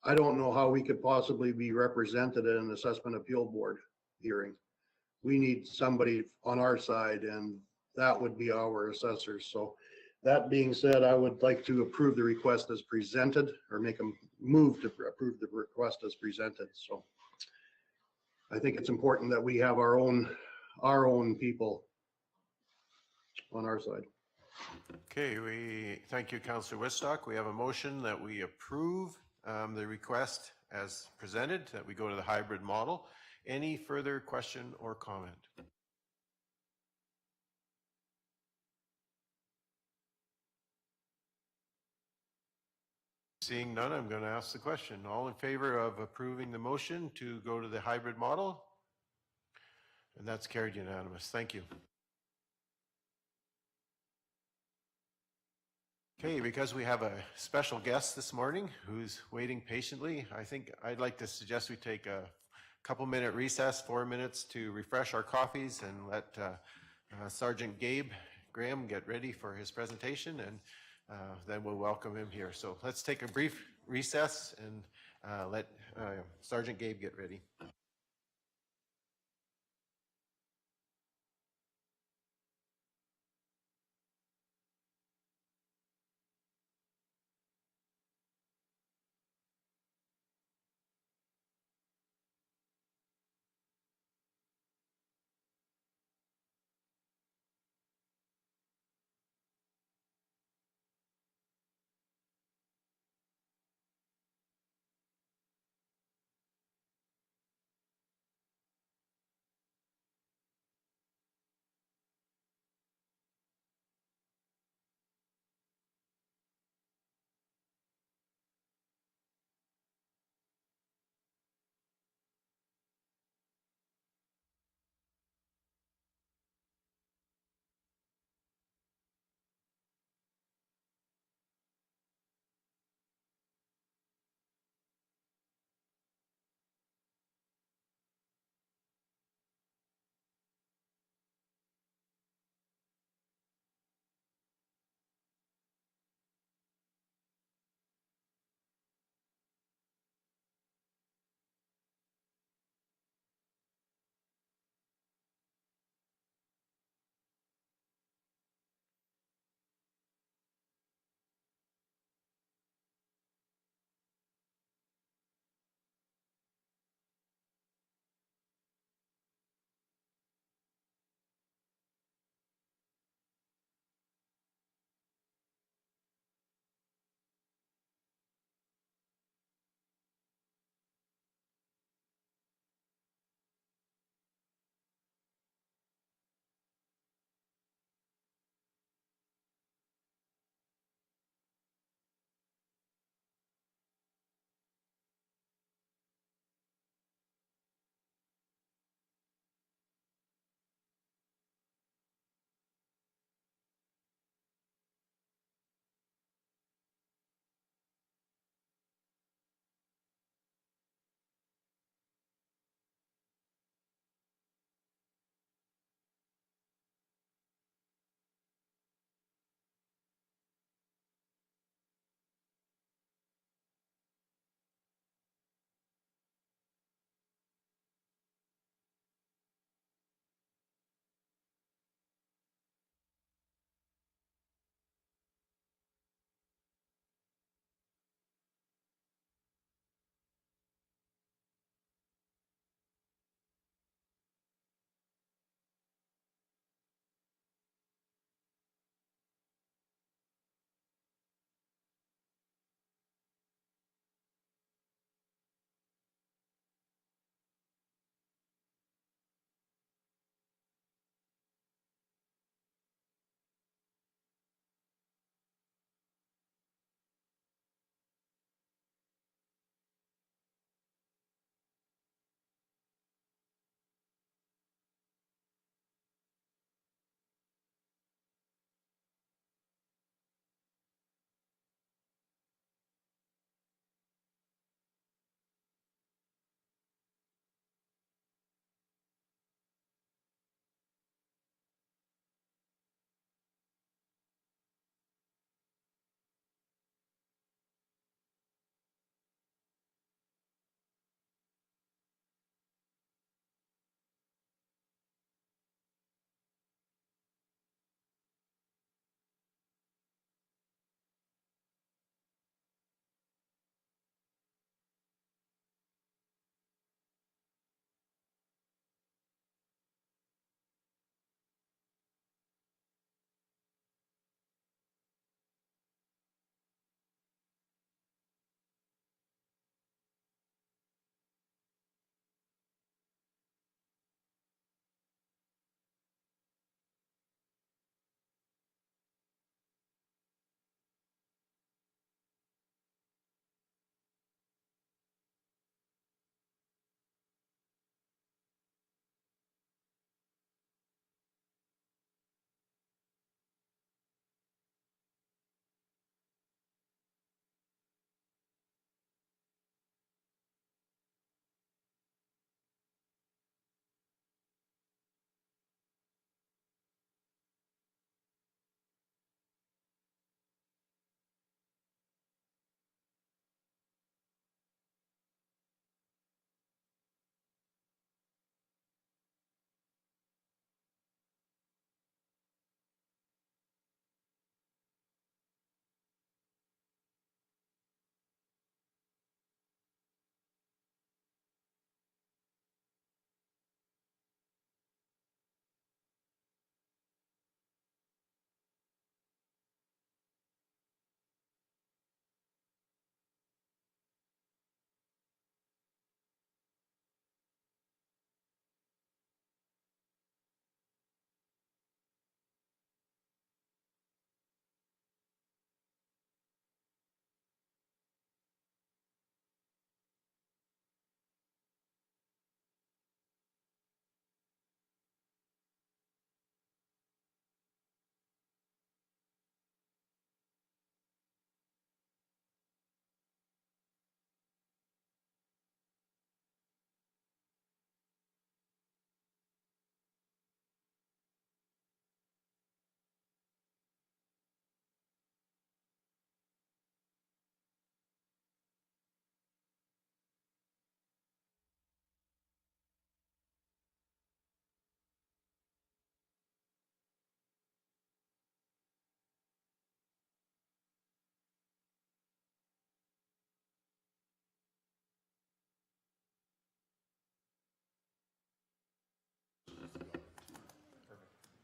I don't know how we could possibly be represented in an assessment appeal board hearing. We need somebody on our side, and that would be our assessors. So that being said, I would like to approve the request as presented, or make a move to approve the request as presented. So I think it's important that we have our own people on our side. Okay, we thank you, Councillor Wittstock. We have a motion that we approve the request as presented, that we go to the hybrid model. Any further question or comment? Seeing none, I'm going to ask the question. All in favor of approving the motion to go to the hybrid model? And that's carried unanimous. Thank you. Okay, because we have a special guest this morning who's waiting patiently, I think I'd like to suggest we take a couple-minute recess, 4 minutes, to refresh our coffees and let Sergeant Gabe Graham get ready for his presentation, and then we'll welcome him here. So let's take a brief recess and let Sergeant Gabe get ready.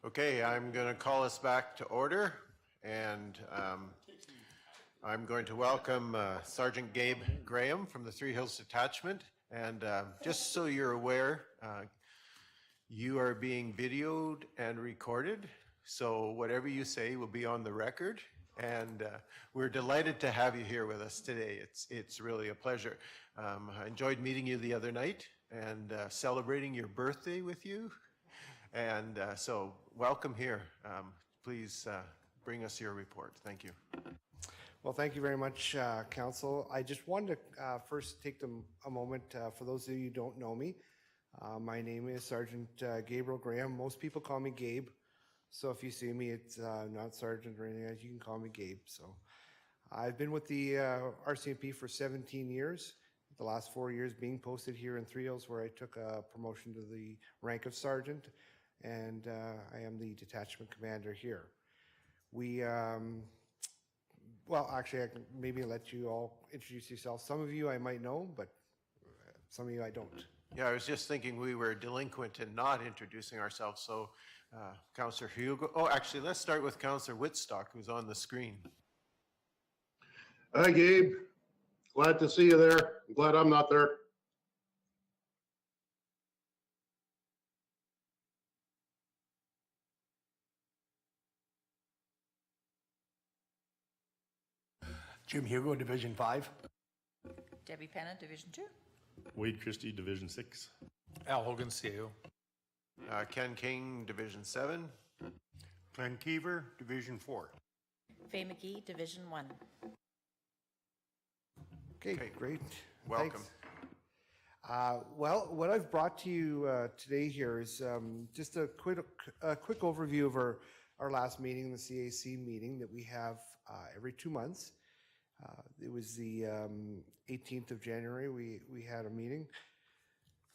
Okay, I'm going to call us back to order, and I'm going to welcome Sergeant Gabe Graham from the Three Hills Detachment. And just so you're aware, you are being videoed and recorded, so whatever you say will be on the record. And we're delighted to have you here with us today. It's really a pleasure. I enjoyed meeting you the other night and celebrating your birthday with you. And so welcome here. Please bring us your report. Thank you. Well, thank you very much, Council. I just wanted to first take a moment, for those of you who don't know me. My name is Sergeant Gabriel Graham. Most people call me Gabe. So if you see me, it's not Sergeant or anything else. You can call me Gabe. So I've been with the RCMP for 17 years. The last 4 years being posted here in Three Hills, where I took a promotion to the rank of sergeant, and I am the detachment commander here. We, well, actually, I can maybe let you all introduce yourselves. Some of you I might know, but some of you I don't. Yeah, I was just thinking we were delinquent in not introducing ourselves. So Councillor Hugo, oh, actually, let's start with Councillor Whitstock, who's on the screen. Hi, Gabe. Glad to see you there. I'm glad I'm not there. Jim Hugo, Division 5. Debbie Penna, Division 2. Wade Christie, Division 6. Al Hogan, CAO. Ken King, Division 7. Glenn Keever, Division 4. Faye McGee, Division 1. Okay, great. Welcome. Thanks. Well, what I've brought to you today here is just a quick overview of our last meeting, the CAC meeting that we have every 2 months. It was the 18th of January, we had a meeting.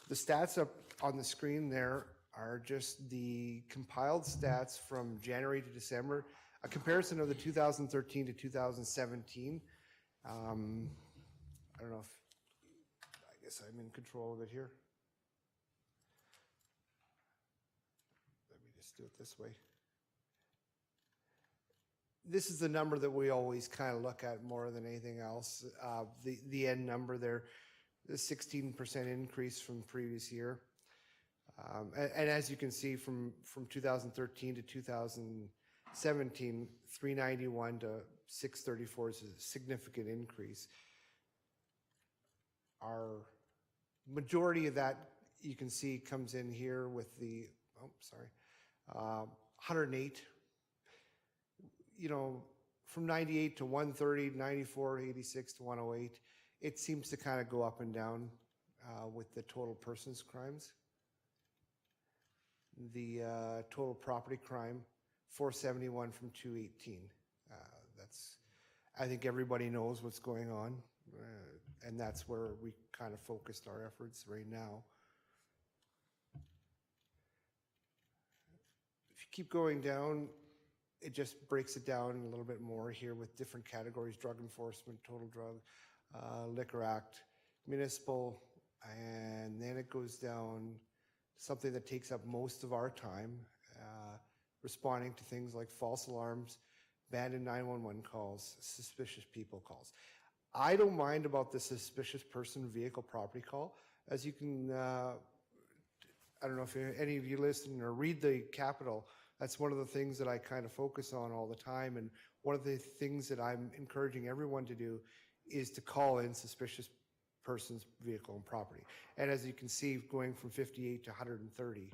The stats up on the screen there are just the compiled stats from January to December, a comparison of the 2013 to 2017. I don't know if, I guess I'm in control of it here. Let me just do it this way. This is the number that we always kind of look at more than anything else. The end number there, the 16% increase from the previous year. And as you can see from 2013 to 2017, 391 to 634 is a significant increase. Our majority of that, you can see, comes in here with the, 108. You know, from 98 to 130, 94, 86 to 108, it seems to kind of go up and down with the total persons crimes. The total property crime, 471 from 218. That's, I think everybody knows what's going on, and that's where we kind of focused our efforts right now. If you keep going down, it just breaks it down a little bit more here with different categories: drug enforcement, total drug, liquor act, municipal, and then it goes down something that takes up most of our time, responding to things like false alarms, abandoned 911 calls, suspicious people calls. I don't mind about the suspicious person vehicle property call. As you can, I don't know if any of you listen or read the Capital, that's one of the things that I kind of focus on all the time. And one of the things that I'm encouraging everyone to do is to call in suspicious person's vehicle and property. And as you can see, going from 58 to 130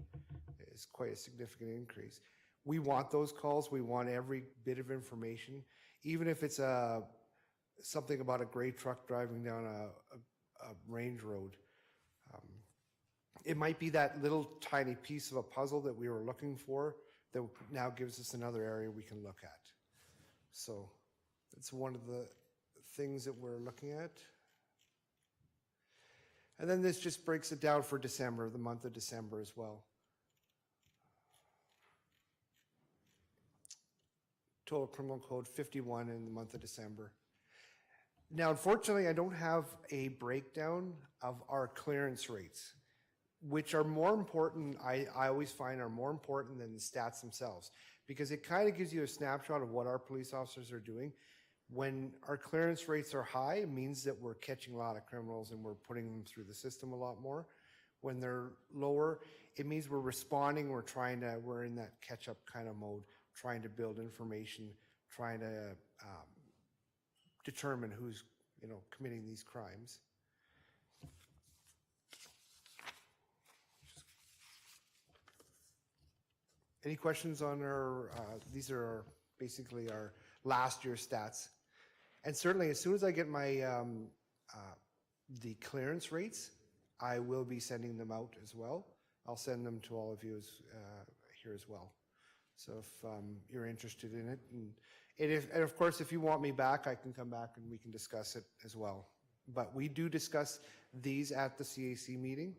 is quite a significant increase. We want those calls. We want every bit of information, even if it's something about a gray truck driving down a range road. It might be that little tiny piece of a puzzle that we were looking for that now gives us another area we can look at. So it's one of the things that we're looking at. And then this just breaks it down for December, the month of December as well. Total criminal code 51 in the month of December. Now, unfortunately, I don't have a breakdown of our clearance rates. which are more important, I always find are more important than the stats themselves, because it kind of gives you a snapshot of what our police officers are doing. When our clearance rates are high, it means that we're catching a lot of criminals and we're putting them through the system a lot more. When they're lower, it means we're responding, we're in that catch-up kind of mode, trying to build information, trying to determine who's, committing these crimes. Any questions on these are basically our last year's stats. And certainly as soon as I get my, the clearance rates, I will be sending them out as well. I'll send them to all of you here as well. So if you're interested in it, and of course, if you want me back, I can come back and we can discuss it as well. But we do discuss these at the CAC meeting,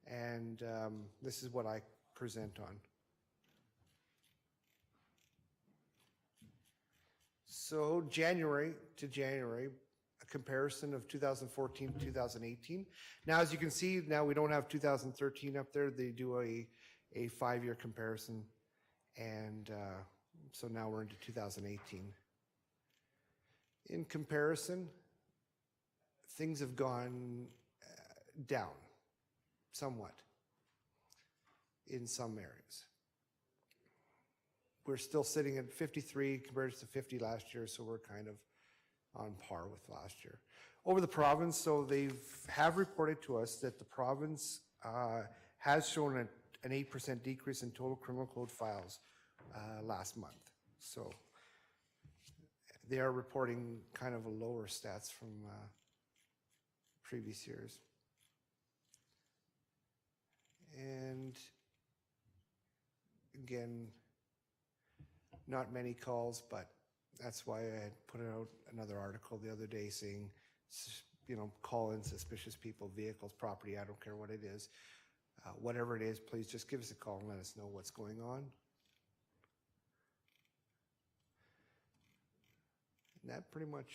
and this is what I present on. So January to January, a comparison of 2014 to 2018. Now, as you can see, now we don't have 2013 up there. They do a 5-year comparison. And so now we're into 2018. In comparison, things have gone down somewhat in some areas. We're still sitting at 53 compared to 50 last year, so we're kind of on par with last year. Over the province, so they have reported to us that the province has shown an 8% decrease in total criminal code files last month. So they are reporting kind of a lower stats from previous years. And again, not many calls, but that's why I had put out another article the other day saying, call in suspicious people, vehicles, property, I don't care what it is. Whatever it is, please just give us a call and let us know what's going on. And that pretty much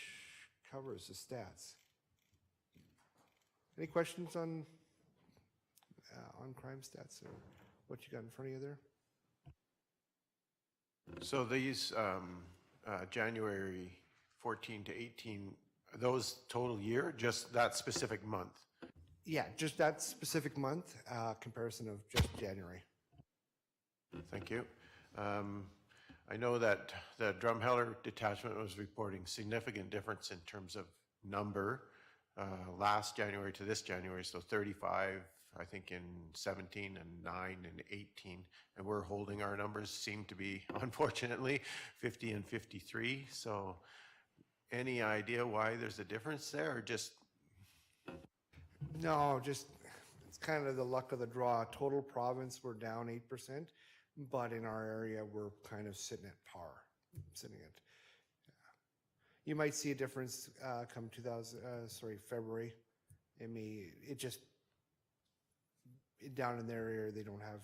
covers the stats. Any questions on crime stats or what you got in front of you there? So these January 14 to 18, are those total year, just that specific month? Yeah, just that specific month, comparison of just January. Thank you. I know that the Drumheller detachment was reporting significant difference in terms of number last January to this January, so 35, I think in 17 and 9 and 18, and we're holding our numbers seem to be, unfortunately, 50 and 53. So any idea why there's a difference there, or just? No, just it's kind of the luck of the draw. Total province, we're down 8%, but in our area, we're kind of sitting at par, You might see a difference come February. Down in their area, they don't have,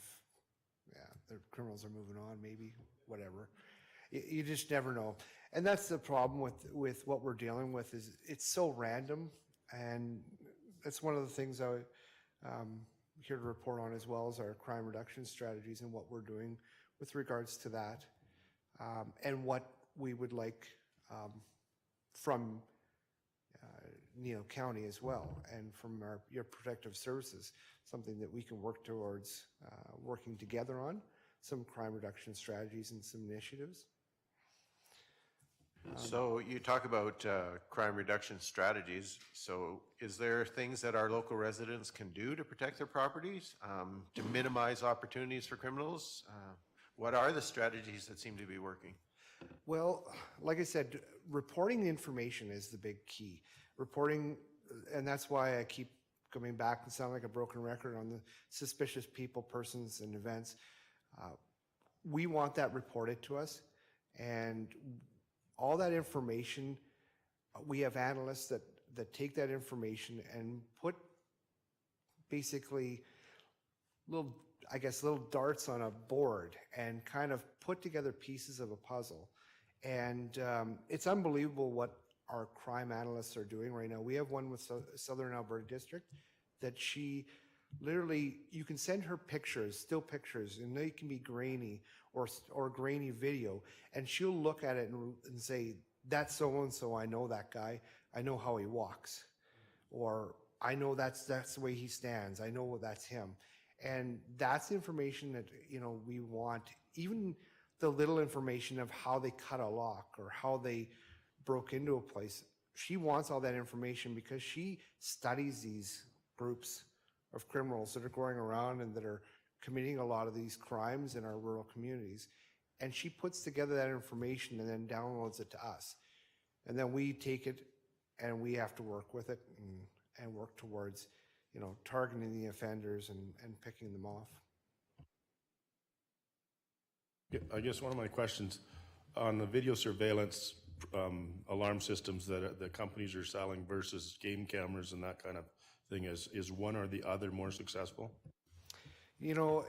their criminals are moving on, maybe, whatever. You just never know. And that's the problem with what we're dealing with, is it's so random, and that's one of the things I'm here to report on, as well as our crime reduction strategies and what we're doing with regards to that, and what we would like from Kneehill County as well, and from your protective services, something that we can work towards working together on, some crime reduction strategies and some initiatives. So you talk about crime reduction strategies. So is there things that our local residents can do to protect their properties, to minimize opportunities for criminals? What are the strategies that seem to be working? Well, like I said, reporting information is the big key. Reporting, and that's why I keep coming back and sound like a broken record on the suspicious people, persons, and events. We want that reported to us, and all that information, we have analysts that take that information and put basically little darts on a board and kind of put together pieces of a puzzle. And it's unbelievable what our crime analysts are doing right now. We have one with Southern Alberta District that she literally, you can send her pictures, still pictures, and they can be grainy or grainy video, and she'll look at it and say, that's so-and-so, I know that guy, I know how he walks, or I know that's the way he stands, I know that's him. And that's the information that, you know, we want, even the little information of how they cut a lock or how they broke into a place. She wants all that information because she studies these groups of criminals that are going around and that are committing a lot of these crimes in our rural communities. And she puts together that information and then downloads it to us. And then we take it and we have to work with it and work towards, you know, targeting the offenders and picking them off. Yeah, I guess one of my questions on the video surveillance alarm systems that the companies are selling versus game cameras and that kind of thing, is one or the other more successful? You know,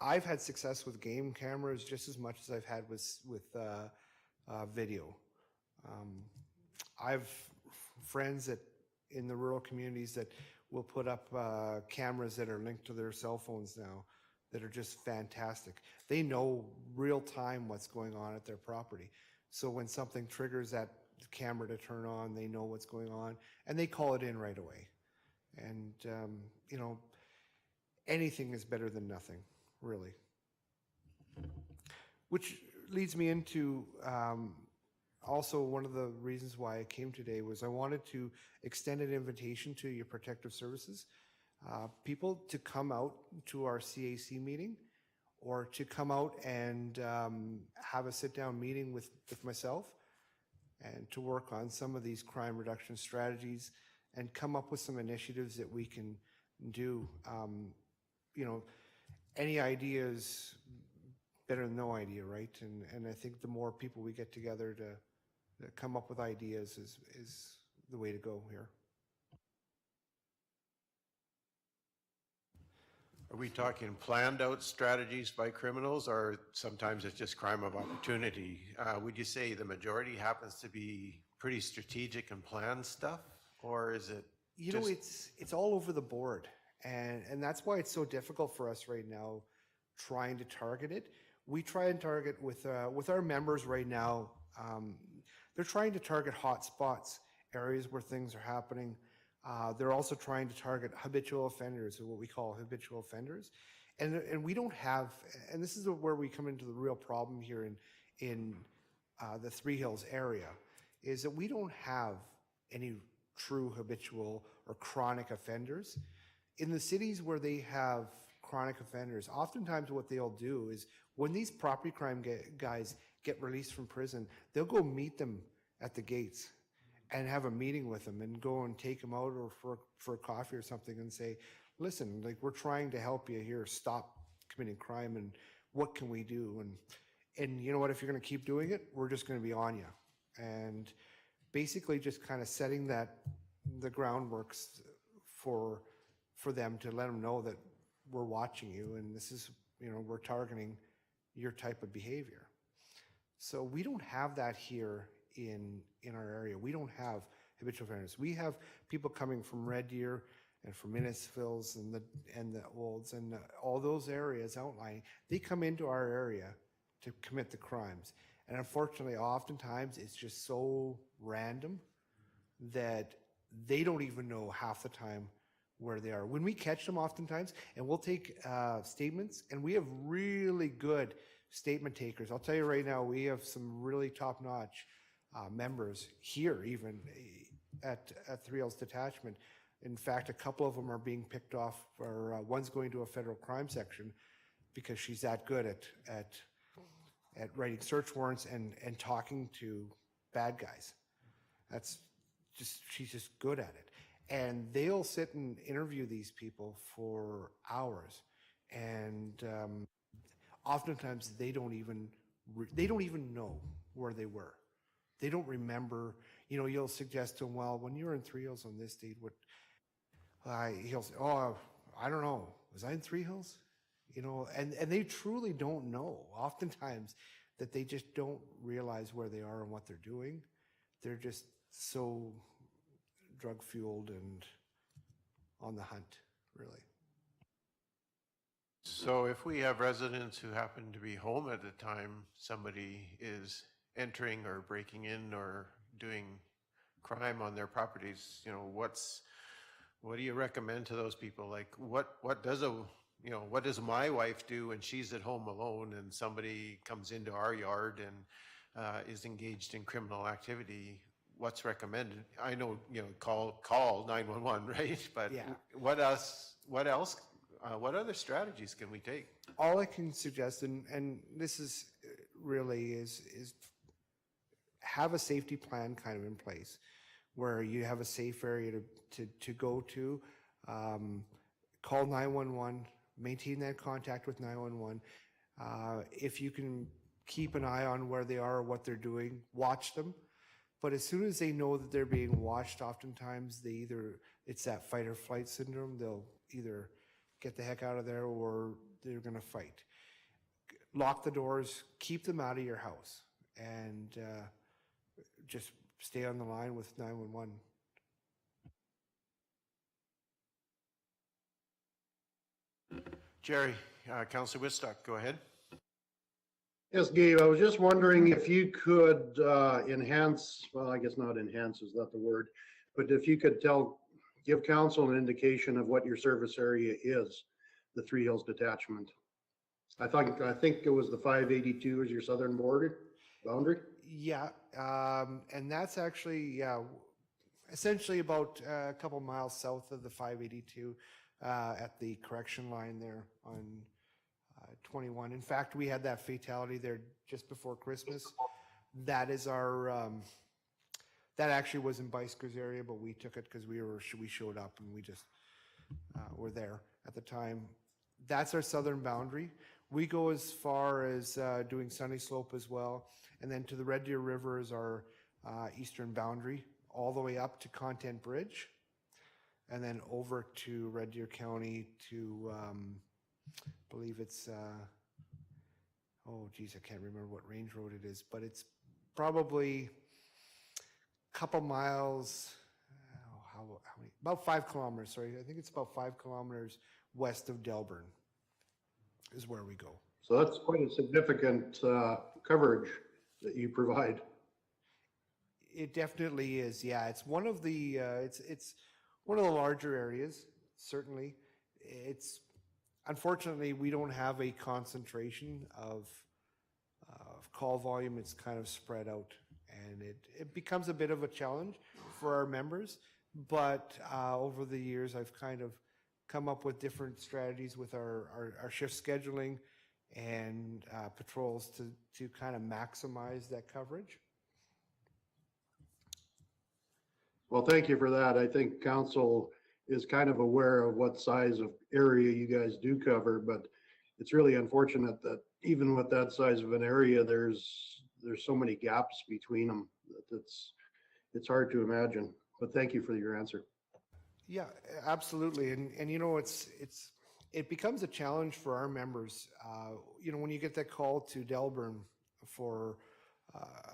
I've had success with game cameras just as much as I've had with video. I've friends that in the rural communities that will put up cameras that are linked to their cell phones now that are just fantastic. They know real time what's going on at their property. So when something triggers that camera to turn on, they know what's going on and they call it in right away. And, you know, anything is better than nothing, really. Which leads me into also one of the reasons why I came today was I wanted to extend an invitation to your protective services, people to come out to our CAC meeting or to come out and have a sit-down meeting with myself and to work on some of these crime reduction strategies and come up with some initiatives that we can do. You know, any idea is better than no idea, right? And I think the more people we get together to come up with ideas is the way to go here. Are we talking planned out strategies by criminals, or sometimes it's just crime of opportunity? Would you say the majority happens to be pretty strategic and planned stuff, or is it? You know, it's all over the board, and that's why it's so difficult for us right now trying to target it. We try and target with our members right now. They're trying to target hot spots, areas where things are happening. They're also trying to target habitual offenders, or what we call habitual offenders. And we don't have, and this is where we come into the real problem here in the Three Hills area, is that we don't have any true habitual or chronic offenders. In the cities where they have chronic offenders, oftentimes what they'll do is when these property crime guys get released from prison, they'll go meet them at the gates and have a meeting with them and go and take them out or for a coffee or something and say, listen, like, we're trying to help you here, stop committing crime, and what can we do? And you know what, if you're going to keep doing it, we're just going to be on you. And basically just kind of setting the groundwork for them to let them know that we're watching you and this is, you know, we're targeting your type of behavior. So we don't have that here in our area. We don't have habitual offenders. We have people coming from Red Deer and from Innisfils and the Olds and all those areas outlying. They come into our area to commit the crimes. And unfortunately, oftentimes it's just so random that they don't even know half the time where they are. When we catch them oftentimes, and we'll take statements, and we have really good statement takers. I'll tell you right now, we have some really top-notch members here, even at Three Hills Detachment. In fact, a couple of them are being picked off, or one's going to a federal crime section because she's that good at writing search warrants and talking to bad guys. She's just good at it. And they'll sit and interview these people for hours. And oftentimes they don't even know where they were. They don't remember. You know, you'll suggest to them, well, when you were in Three Hills on this date, he'll say, oh, I don't know. Was I in Three Hills? You know, and they truly don't know. Oftentimes that they just don't realize where they are and what they're doing. They're just so drug fueled and on the hunt, really. So if we have residents who happen to be home at the time somebody is entering or breaking in or doing crime on their properties, you know, what do you recommend to those people? Like what does my wife do when she's at home alone and somebody comes into our yard and is engaged in criminal activity? What's recommended? I know, you know, call 911, right? But Yeah. what else, what other strategies can we take? All I can suggest, and this is really is have a safety plan kind of in place where you have a safe area to go to, call 911, maintain that contact with 911. If you can keep an eye on where they are or what they're doing, watch them. But as soon as they know that they're being watched, oftentimes it's that fight or flight syndrome. They'll either get the heck out of there or they're going to fight. Lock the doors, keep them out of your house, and just stay on the line with 911. Jerry, Councilor Woodstock, go ahead. Yes, Gabe, I was just wondering if you could enhance, well, I guess not enhance is not the word, but if you could give council an indication of what your service area is, the Three Hills detachment. I think it was the 582 is your southern boundary? Yeah, and that's actually, essentially about a couple miles south of the 582 at the correction line there on 21. In fact, we had that fatality there just before Christmas. That is our, that actually was in Beisker's area, but we took it because we showed up and we just were there at the time. That's our southern boundary. We go as far as doing Sunny Slope as well. And then to the Red Deer River is our eastern boundary, all the way up to Content Bridge. And then over to Red Deer County to, I believe it's, oh geez, I can't remember what range road it is, but it's probably a couple miles, how many, about 5 kilometers, sorry. I think it's about 5 kilometers west of Delburn is where we go. So that's quite a significant coverage that you provide. It definitely is. Yeah, it's one of the it's one of the larger areas. Certainly, it's unfortunately we don't have a concentration of call volume. It's kind of spread out, and it becomes a bit of a challenge for our members. But over the years, I've kind of come up with different strategies with our shift scheduling and patrols to kind of maximize that coverage. Well, thank you for that. I think council is kind of aware of what size of area you guys do cover, but it's really unfortunate that even with that size of an area, there's so many gaps between them that it's hard to imagine. But thank you for your answer. Yeah, absolutely. And you know, it becomes a challenge for our members. You know, when you get that call to Delburn for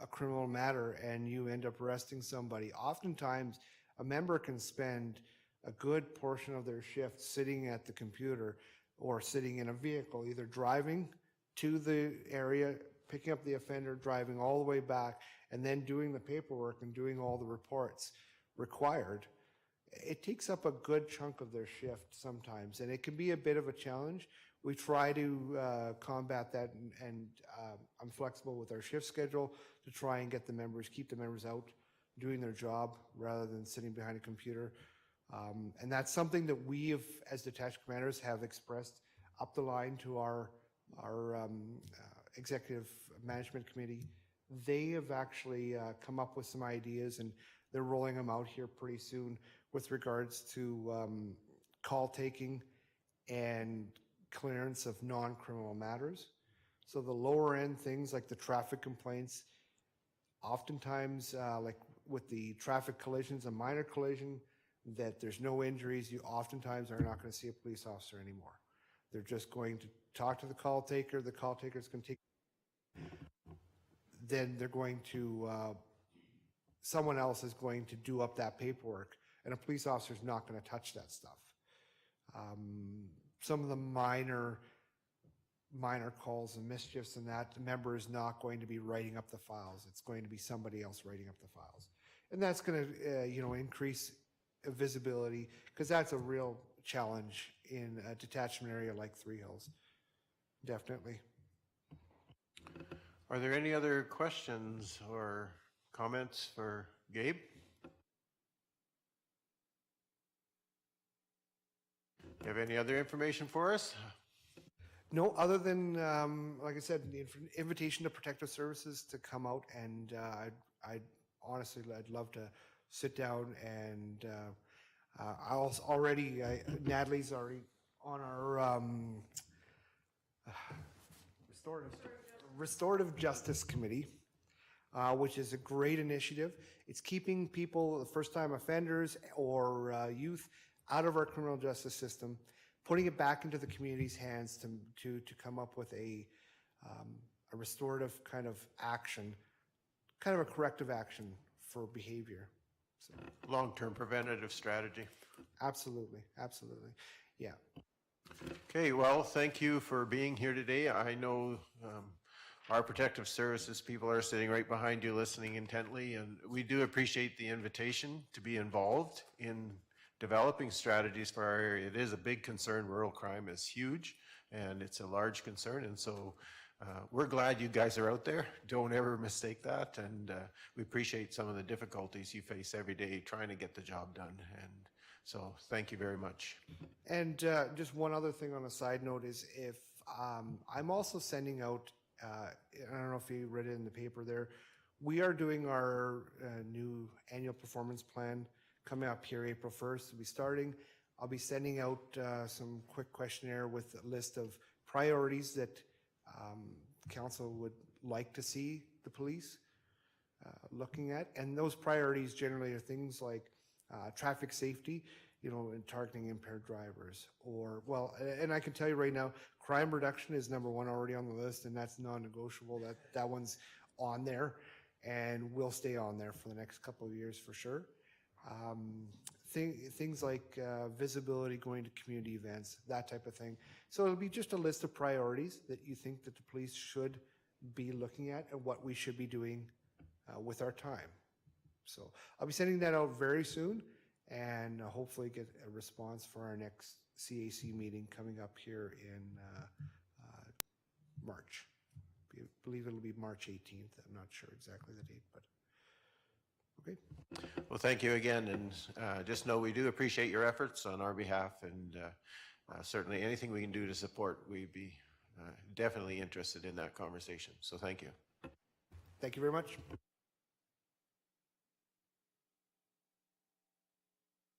a criminal matter and you end up arresting somebody, oftentimes a member can spend a good portion of their shift sitting at the computer or sitting in a vehicle, either driving to the area, picking up the offender, driving all the way back, and then doing the paperwork and doing all the reports required. It takes up a good chunk of their shift sometimes, and it can be a bit of a challenge. We try to combat that, and I'm flexible with our shift schedule to try and get the members, keep the members out doing their job rather than sitting behind a computer. And that's something that we have, as detached commanders, have expressed up the line to our executive management committee. They have actually come up with some ideas, and they're rolling them out here pretty soon with regards to call taking and clearance of non-criminal matters. So the lower end things like the traffic complaints, oftentimes like with the traffic collisions, a minor collision, that there's no injuries, you oftentimes are not going to see a police officer anymore. They're just going to talk to the call taker is going to take, then they're going to, someone else is going to do up that paperwork, and a police officer is not going to touch that stuff. some of the minor calls and mischiefs and that, the member is not going to be writing up the files. It's going to be somebody else writing up the files. And that's going to, increase visibility, because that's a real challenge in a detachment area like Three Hills. Definitely. Are there any other questions or comments for Gabe? You have any other information for us? No, other than, like I said, the invitation to Protective Services to come out, and I'd honestly, I'd love to sit down and Natalie's already on our Restorative Justice Committee, which is a great initiative. It's keeping people, first-time offenders or youth, out of our criminal justice system, putting it back into the community's hands to come up with a restorative kind of action, kind of a corrective action for behavior. So, Long-term preventative strategy. absolutely, absolutely, yeah. Okay, well, thank you for being here today. I know our Protective Services people are sitting right behind you listening intently, and we do appreciate the invitation to be involved in developing strategies for our area. It is a big concern. Rural crime is huge, and it's a large concern, and so we're glad you guys are out there. Don't ever mistake that, and we appreciate some of the difficulties you face every day trying to get the job done, and so thank you very much. And just one other thing on a side note is, if I'm also sending out, I don't know if you read it in the paper there, we are doing our new annual performance plan coming up here April 1st. We'll be starting. I'll be sending out some quick questionnaire with a list of priorities that council would like to see the police looking at. And those priorities generally are things like traffic safety, and targeting impaired drivers, or, well, and I can tell you right now, crime reduction is number one already on the list, and that's non-negotiable. That one's on there and will stay on there for the next couple of years for sure. Things like visibility, going to community events, that type of thing. So it'll be just a list of priorities that you think that the police should be looking at and what we should be doing with our time. So I'll be sending that out very soon, and hopefully get a response for our next CAC meeting coming up here in March. I believe it'll be March 18th. I'm not sure exactly the date, but okay. Well, thank you again, and just know we do appreciate your efforts on our behalf, and certainly anything we can do to support, we'd be definitely interested in that conversation. So thank you. Thank you very much.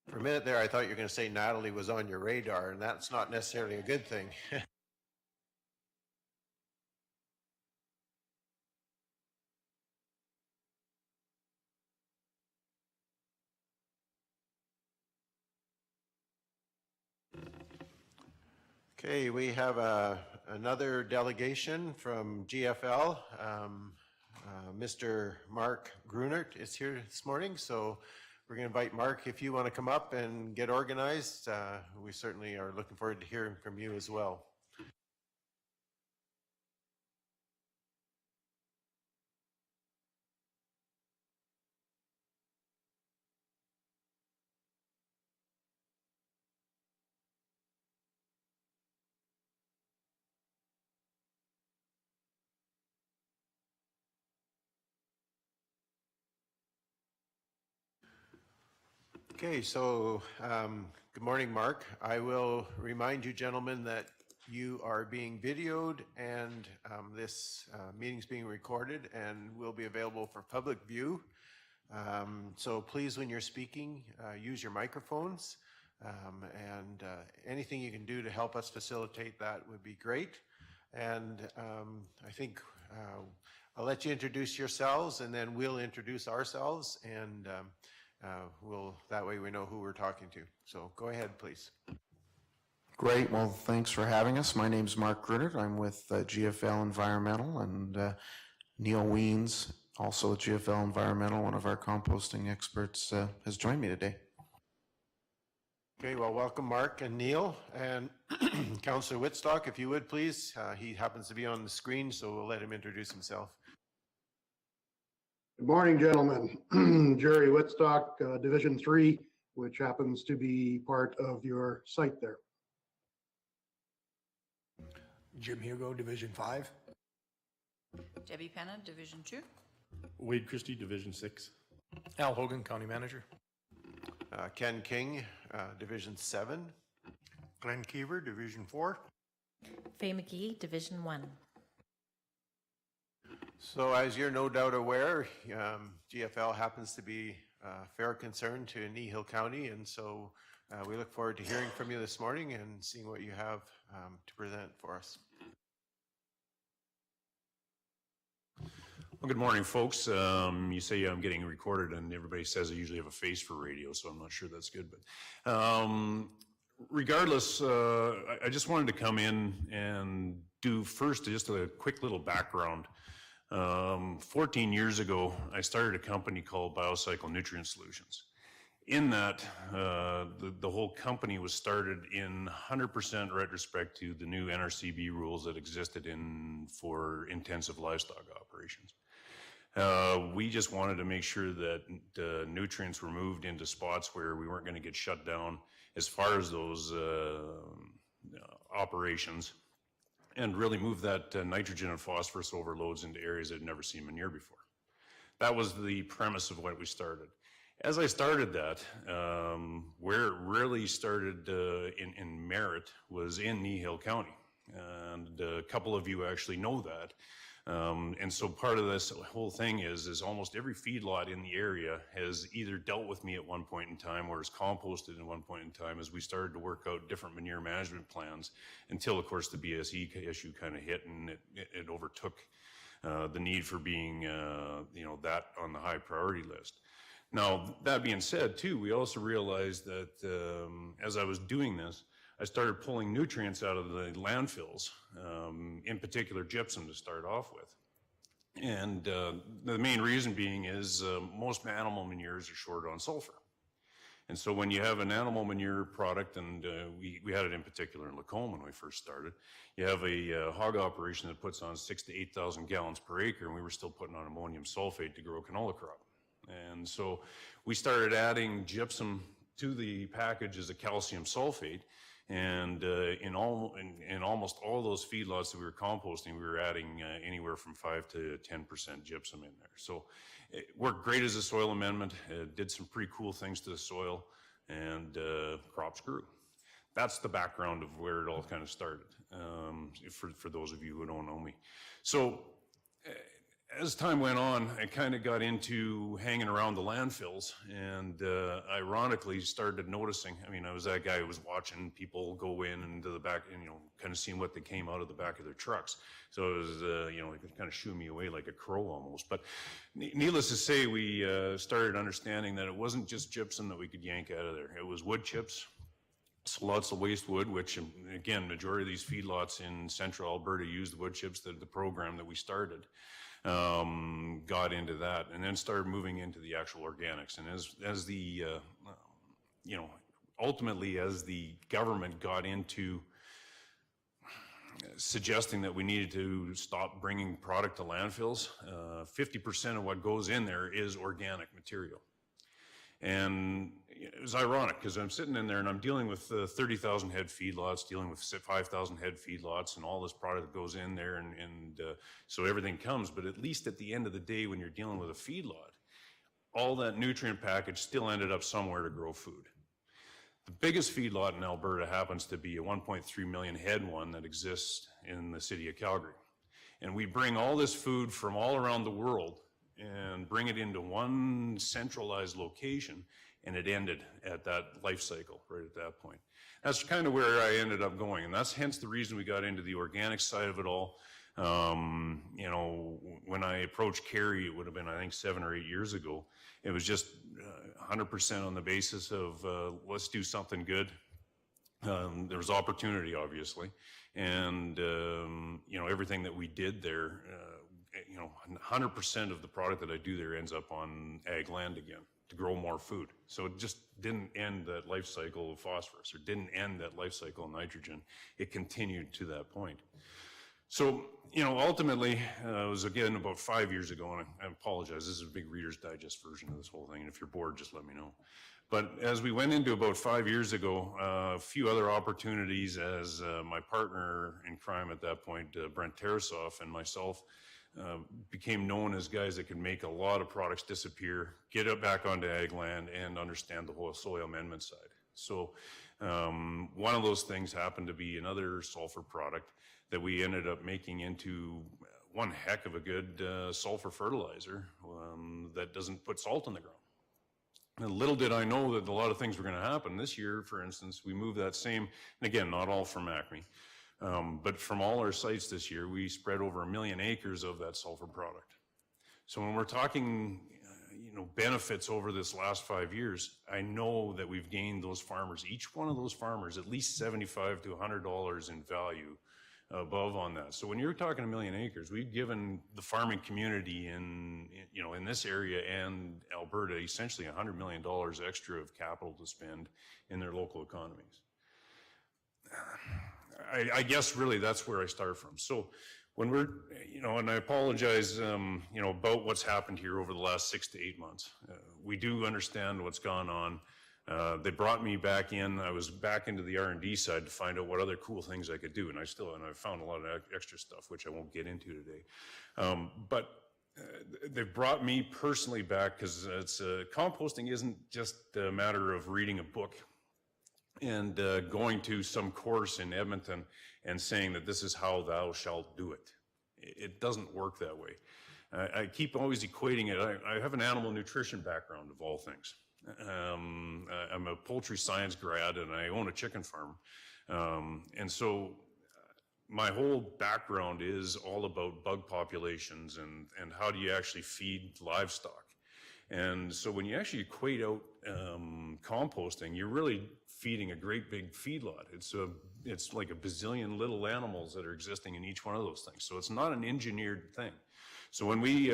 For a minute there, I thought you were going to say Natalie was on your radar, and that's not necessarily a good thing. Okay, we have another delegation from GFL. Mr. Mark Grunert is here this morning, so we're going to invite Mark if you want to come up and get organized. We certainly are looking forward to hearing from you as well. Okay, so good morning, Mark. I will remind you, gentlemen, that you are being videoed, and this meeting's being recorded and will be available for public view. So please, when you're speaking, use your microphones, and anything you can do to help us facilitate that would be great. And I think I'll let you introduce yourselves, and then we'll introduce ourselves, and that way we know who we're talking to. So go ahead, please. Great. Well, thanks for having us. My name's Mark Grunert. I'm with GFL Environmental, and Neil Weens, also GFL Environmental, one of our composting experts, has joined me today. Okay, well, welcome Mark and Neil, and Councillor Whitstock, if you would please. He happens to be on the screen, so we'll let him introduce himself. Good morning, gentlemen. Jerry Whitstock, Division 3, which happens to be part of your site there. Jim Hugo, Division 5. Debbie Penna, Division 2. Wade Christie, Division 6. Al Hogan, County Manager. Ken King, Division 7. Glenn Keever, Division 4. Faye McGee, Division 1. So as you're no doubt aware, GFL happens to be a fair concern to Kneehill County, and so we look forward to hearing from you this morning and seeing what you have to present for us. Well, good morning, folks. You say I'm getting recorded, and everybody says I usually have a face for radio, so I'm not sure that's good. But regardless, I just wanted to come in and do first just a quick little background. 14 years ago, I started a company called Biocycle Nutrient Solutions. In that, the whole company was started in 100% retrospect to the new NRCB rules that existed for intensive livestock operations. We just wanted to make sure that nutrients were moved into spots where we weren't going to get shut down as far as those operations, and really move that nitrogen and phosphorus overloads into areas that had never seen manure before. That was the premise of what we started. As I started that, where it really started in merit was in Kneehill County. And a couple of you actually know that. And so part of this whole thing is almost every feedlot in the area has either dealt with me at one point in time or is composted at one point in time as we started to work out different manure management plans until, of course, the BSE issue kind of hit and it overtook the need for being, that on the high priority list. Now, that being said, too, we also realized that as I was doing this, I started pulling nutrients out of the landfills, in particular gypsum to start off with. And the main reason being is most animal manures are short on sulfur. And so when you have an animal manure product, and we had it in particular in Lacombe when we first started, you have a hog operation that puts on 6,000 to 8,000 gallons per acre, and we were still putting on ammonium sulfate to grow a canola crop. And so we started adding gypsum to the package as a calcium sulfate. And in almost all those feedlots that we were composting, we were adding anywhere from 5 to 10% gypsum in there. So it worked great as a soil amendment. It did some pretty cool things to the soil, and crops grew. That's the background of where it all kind of started, for those of you who don't know me. So as time went on, I kind of got into hanging around the landfills, and ironically started noticing, I was that guy who was watching people go in into the back and, kind of seeing what they came out of the back of their trucks. So it was, it could kind of shoo me away like a crow almost. But needless to say, we started understanding that it wasn't just gypsum that we could yank out of there. It was wood chips. So lots of waste wood, which again, majority of these feedlots in central Alberta used wood chips, the program that we started. Got into that, and then started moving into the actual organics. And as the, ultimately as the government got into suggesting that we needed to stop bringing product to landfills, 50% of what goes in there is organic material. And it was ironic because I'm sitting in there and I'm dealing with 30,000 head feedlots, dealing with 5,000 head feedlots, and all this product that goes in there, and so everything comes. But at least at the end of the day, when you're dealing with a feedlot, all that nutrient package still ended up somewhere to grow food. The biggest feedlot in Alberta happens to be a 1.3 million head one that exists in the city of Calgary. And we bring all this food from all around the world and bring it into one centralized location, and it ended at that life cycle right at that point. That's kind of where I ended up going, and that's hence the reason we got into the organic side of it all. When I approached Kerry, it would have been, I think, 7 or 8 years ago. It was just 100% on the basis of let's do something good. There was opportunity, obviously, and everything that we did there, 100% of the product that I do there ends up on ag land again, to grow more food. So it just didn't end that life cycle of phosphorus, or didn't end that life cycle of nitrogen. It continued to that point. So, you know, ultimately, it was again about 5 years ago, and I apologize, this is a big Reader's Digest version of this whole thing, and if you're bored, just let me know. But as we went into about 5 years ago, a few other opportunities as my partner in crime at that point, Brent Tarasoff, and myself became known as guys that could make a lot of products disappear, get it back onto ag land, and understand the whole soil amendment side. So one of those things happened to be another sulfur product that we ended up making into one heck of a good sulfur fertilizer that doesn't put salt in the ground. And little did I know that a lot of things were going to happen. This year, for instance, we moved that same, and again, not all from Acme, but from all our sites this year, we spread over 1 million acres of that sulfur product. So when we're talking, you know, benefits over this last 5 years, I know that we've gained those farmers, each one of those farmers, at least $75 to $100 in value above on that. So when you're talking 1 million acres, we've given the farming community in this area and Alberta essentially $100 million extra of capital to spend in their local economies. I guess really that's where I start from. So when we're, you know, and I apologize, you know, about what's happened here over the last 6 to 8 months. We do understand what's gone on. They brought me back in. I was back into the R&D side to find out what other cool things I could do, and I found a lot of extra stuff, which I won't get into today. But they brought me personally back because composting isn't just a matter of reading a book and going to some course in Edmonton and saying that this is how thou shalt do it. It doesn't work that way. I keep always equating it. I have an animal nutrition background of all things. I'm a poultry science grad and I own a chicken farm. And so my whole background is all about bug populations and how do you actually feed livestock. And so when you actually equate out composting, you're really feeding a great big feedlot. It's like a bazillion little animals that are existing in each one of those things. So it's not an engineered thing. So when we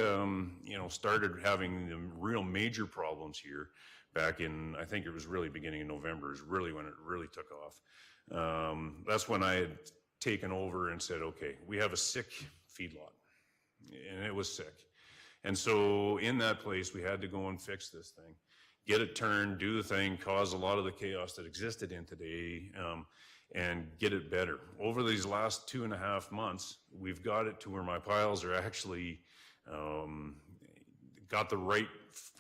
started having the real major problems here back in, I think it was really beginning of November is really when it really took off. That's when I had taken over and said, okay, we have a sick feedlot, and it was sick. And so in that place, we had to go and fix this thing, get it turned, do the thing, cause a lot of the chaos that existed in today, and get it better. Over these last 2.5 months, we've got it to where my piles are actually got the right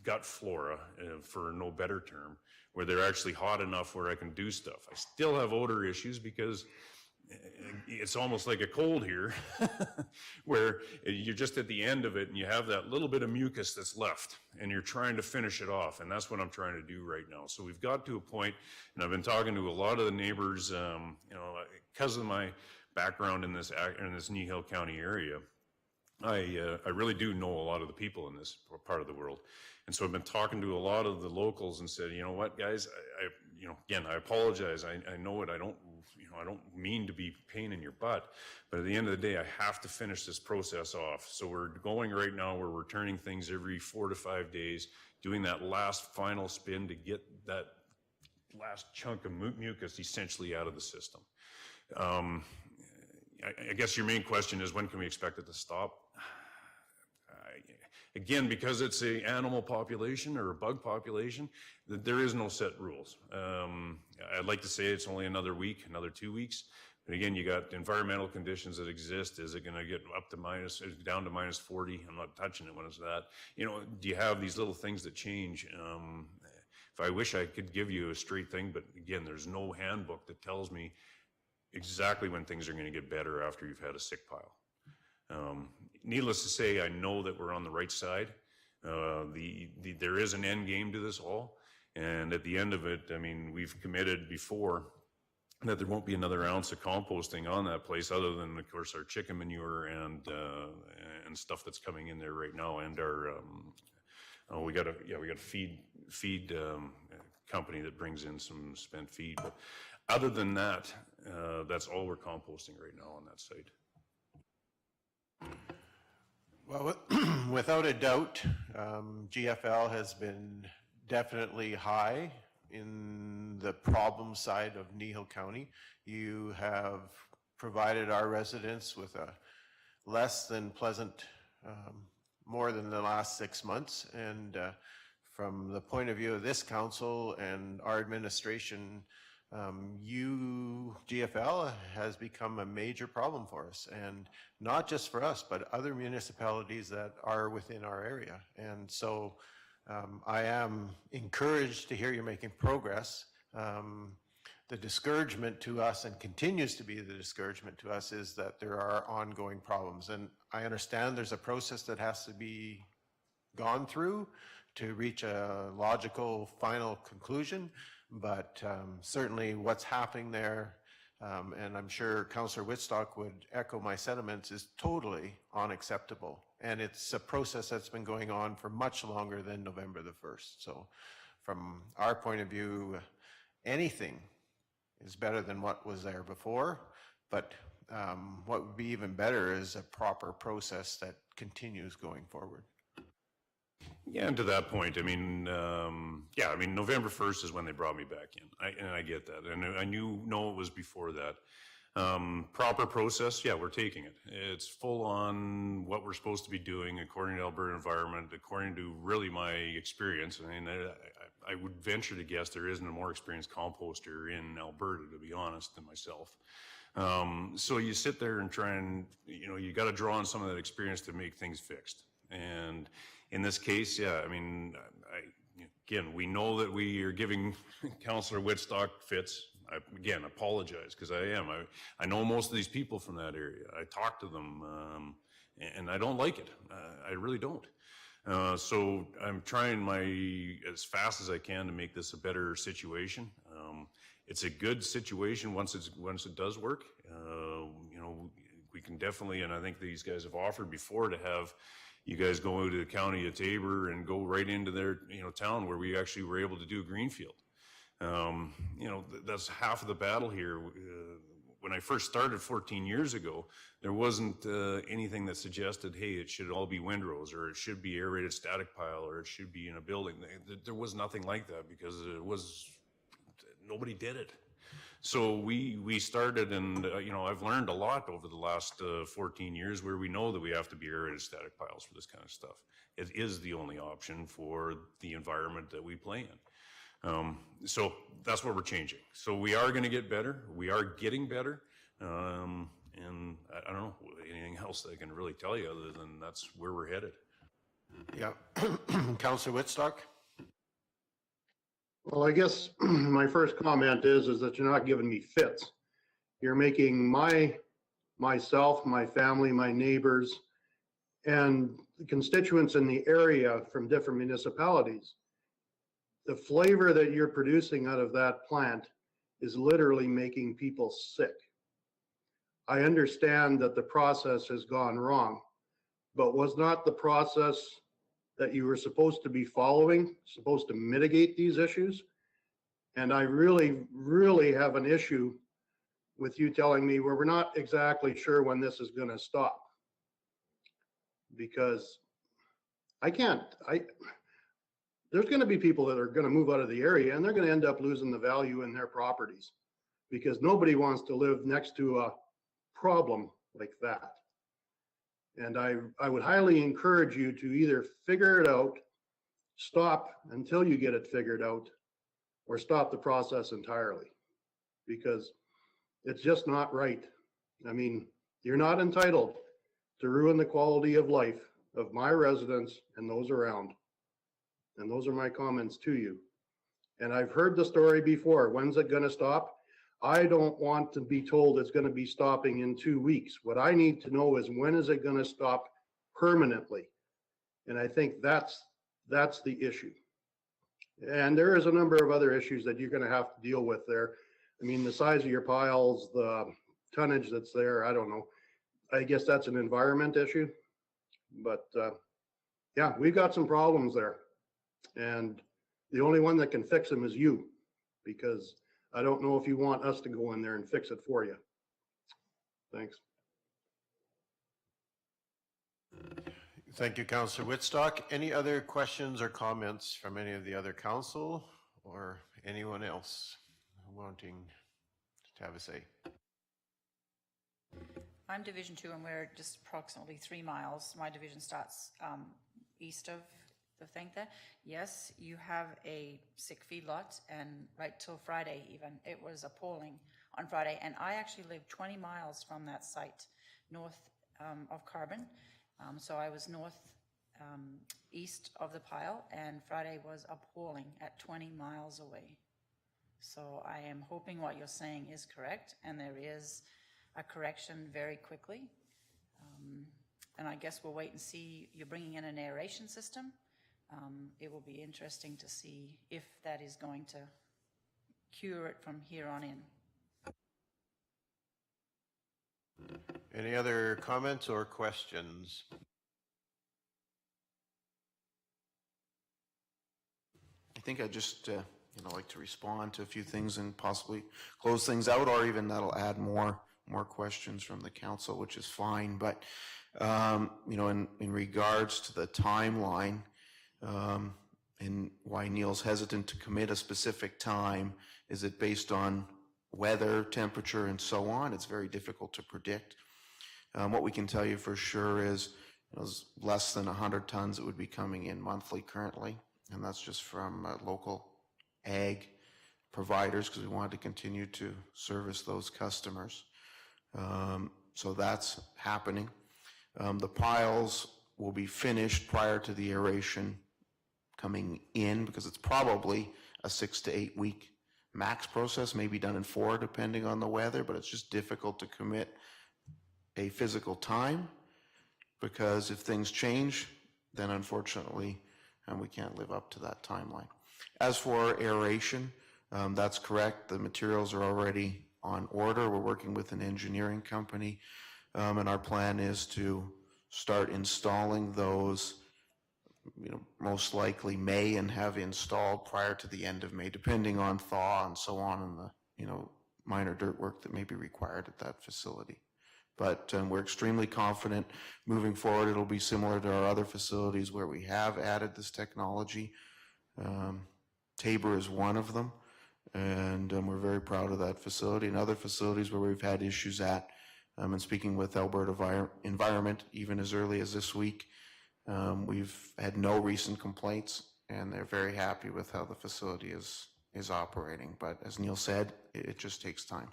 gut flora, for no better term, where they're actually hot enough where I can do stuff. I still have odor issues because it's almost like a cold here where you're just at the end of it and you have that little bit of mucus that's left and you're trying to finish it off, and that's what I'm trying to do right now. So we've got to a point, and I've been talking to a lot of the neighbors, because of my background in this Kneehill County area. I really do know a lot of the people in this part of the world. And so I've been talking to a lot of the locals and said, you know what, guys, I apologize. I know it. I don't mean to be a pain in your butt, but at the end of the day, I have to finish this process off. So we're going right now where we're turning things every 4 to 5 days, doing that last final spin to get that last chunk of mucus essentially out of the system. I guess your main question is, when can we expect it to stop? Again, because it's an animal population or a bug population, there is no set rules. I'd like to say it's only another week, another 2 weeks. But again, you got environmental conditions that exist. Is it going to get up to down to minus 40? I'm not touching it when it's that. Do you have these little things that change? If I wish I could give you a straight thing, but again, there's no handbook that tells me exactly when things are going to get better after you've had a sick pile. Needless to say, I know that we're on the right side. There is an end game to this all, and at the end of it, I mean, we've committed before that there won't be another ounce of composting on that place, other than, of course, our chicken manure and stuff that's coming in there right now, and our we got a feed company that brings in some spent feed. But other than that, that's all we're composting right now on that site. Well, without a doubt, GFL has been definitely high in the problem side of Kneehill County. You have provided our residents with a less than pleasant, more than the last 6 months. And from the point of view of this council and our administration, GFL has become a major problem for us, and not just for us, but other municipalities that are within our area. And so I am encouraged to hear you're making progress. The discouragement to us, and continues to be the discouragement to us, is that there are ongoing problems. And I understand there's a process that has to be gone through to reach a logical final conclusion, but certainly what's happening there, and I'm sure Councillor Whitstock would echo my sentiments, is totally unacceptable. And it's a process that's been going on for much longer than November the 1st. So from our point of view, anything is better than what was there before, but what would be even better is a proper process that continues going forward. Yeah, and to that point, I mean, November 1st is when they brought me back in, and I get that, and I know it was before that. Proper process, yeah, we're taking it. It's full on what we're supposed to be doing according to Alberta environment, according to really my experience. I mean, I would venture to guess there isn't a more experienced composter in Alberta, to be honest, than myself. So you sit there and try and, you got to draw on some of that experience to make things fixed. And in this case, yeah, I mean, again, we know that we are giving Councillor Whitstock fits. I, again, apologize, because I know most of these people from that area. I talk to them, and I don't like it. I really don't. So I'm trying as fast as I can to make this a better situation. It's a good situation once it does work. We can definitely, and I think these guys have offered before, to have you guys go to the county of Tabor and go right into their town, where we actually were able to do greenfield. That's half of the battle here. When I first started 14 years ago, there wasn't anything that suggested, hey, it should all be windrows, or it should be aerated static pile, or it should be in a building. There was nothing like that, because nobody did it. So we started, and I've learned a lot over the last 14 years, where we know that we have to be aerated static piles for this kind of stuff. It is the only option for the environment that we play in. So that's what we're changing. So we are going to get better. We are getting better. And I don't know anything else that I can really tell you other than that's where we're headed. Yeah. Councillor Whitstock? Well, I guess my first comment is that you're not giving me fits. You're making myself, my family, my neighbors, and the constituents in the area from different municipalities, the flavor that you're producing out of that plant is literally making people sick. I understand that the process has gone wrong, but was not the process that you were supposed to be following supposed to mitigate these issues? And I really, really have an issue with you telling me, well, we're not exactly sure when this is going to stop. Because there's going to be people that are going to move out of the area, and they're going to end up losing the value in their properties, because nobody wants to live next to a problem like that. And I would highly encourage you to either figure it out, stop until you get it figured out, or stop the process entirely, because it's just not right. I mean, you're not entitled to ruin the quality of life of my residents and those around. And those are my comments to you. And I've heard the story before. When's it going to stop? I don't want to be told it's going to be stopping in 2 weeks. What I need to know is, when is it going to stop permanently? And I think that's the issue. And there is a number of other issues that you're going to have to deal with there. I mean, the size of your piles, the tonnage that's there, I don't know. I guess that's an environment issue. But yeah, we've got some problems there. And the only one that can fix them is you, because I don't know if you want us to go in there and fix it for you. Thanks. Thank you, Councillor Whitstock. Any other questions or comments from any of the other council or anyone else wanting to have a say? I'm Division 2 and we're just approximately 3 miles. My division starts east of the thing there. Yes, you have a sick feedlot, and right till Friday even, it was appalling on Friday. And I actually live 20 miles from that site, north of Carbon. So I was east of the pile, and Friday was appalling at 20 miles away. So I am hoping what you're saying is correct, and there is a correction very quickly. And I guess we'll wait and see. You're bringing in an aeration system. It will be interesting to see if that is going to cure it from here on in. Any other comments or questions? I think I just, like to respond to a few things and possibly close things out, or even that'll add more questions from the council, which is fine. But, in regards to the timeline, and why Neil's hesitant to commit a specific time, is it based on weather, temperature, and so on? It's very difficult to predict. What we can tell you for sure is less than 100 tons that would be coming in monthly currently, and that's just from local ag providers, because we wanted to continue to service those customers. So that's happening. The piles will be finished prior to the aeration coming in, because it's probably a 6 to 8 week max process, maybe done in 4 depending on the weather, but it's just difficult to commit a physical time, because if things change, then unfortunately we can't live up to that timeline. As for aeration, that's correct. The materials are already on order. We're working with an engineering company, and our plan is to start installing those, most likely May, and have installed prior to the end of May, depending on thaw and so on, and the, minor dirt work that may be required at that facility. But we're extremely confident moving forward. It'll be similar to our other facilities where we have added this technology. Tabor is one of them, and we're very proud of that facility. And other facilities where we've had issues at, and speaking with Alberta Environment, even as early as this week, we've had no recent complaints, and they're very happy with how the facility is operating. But as Neil said, it just takes time.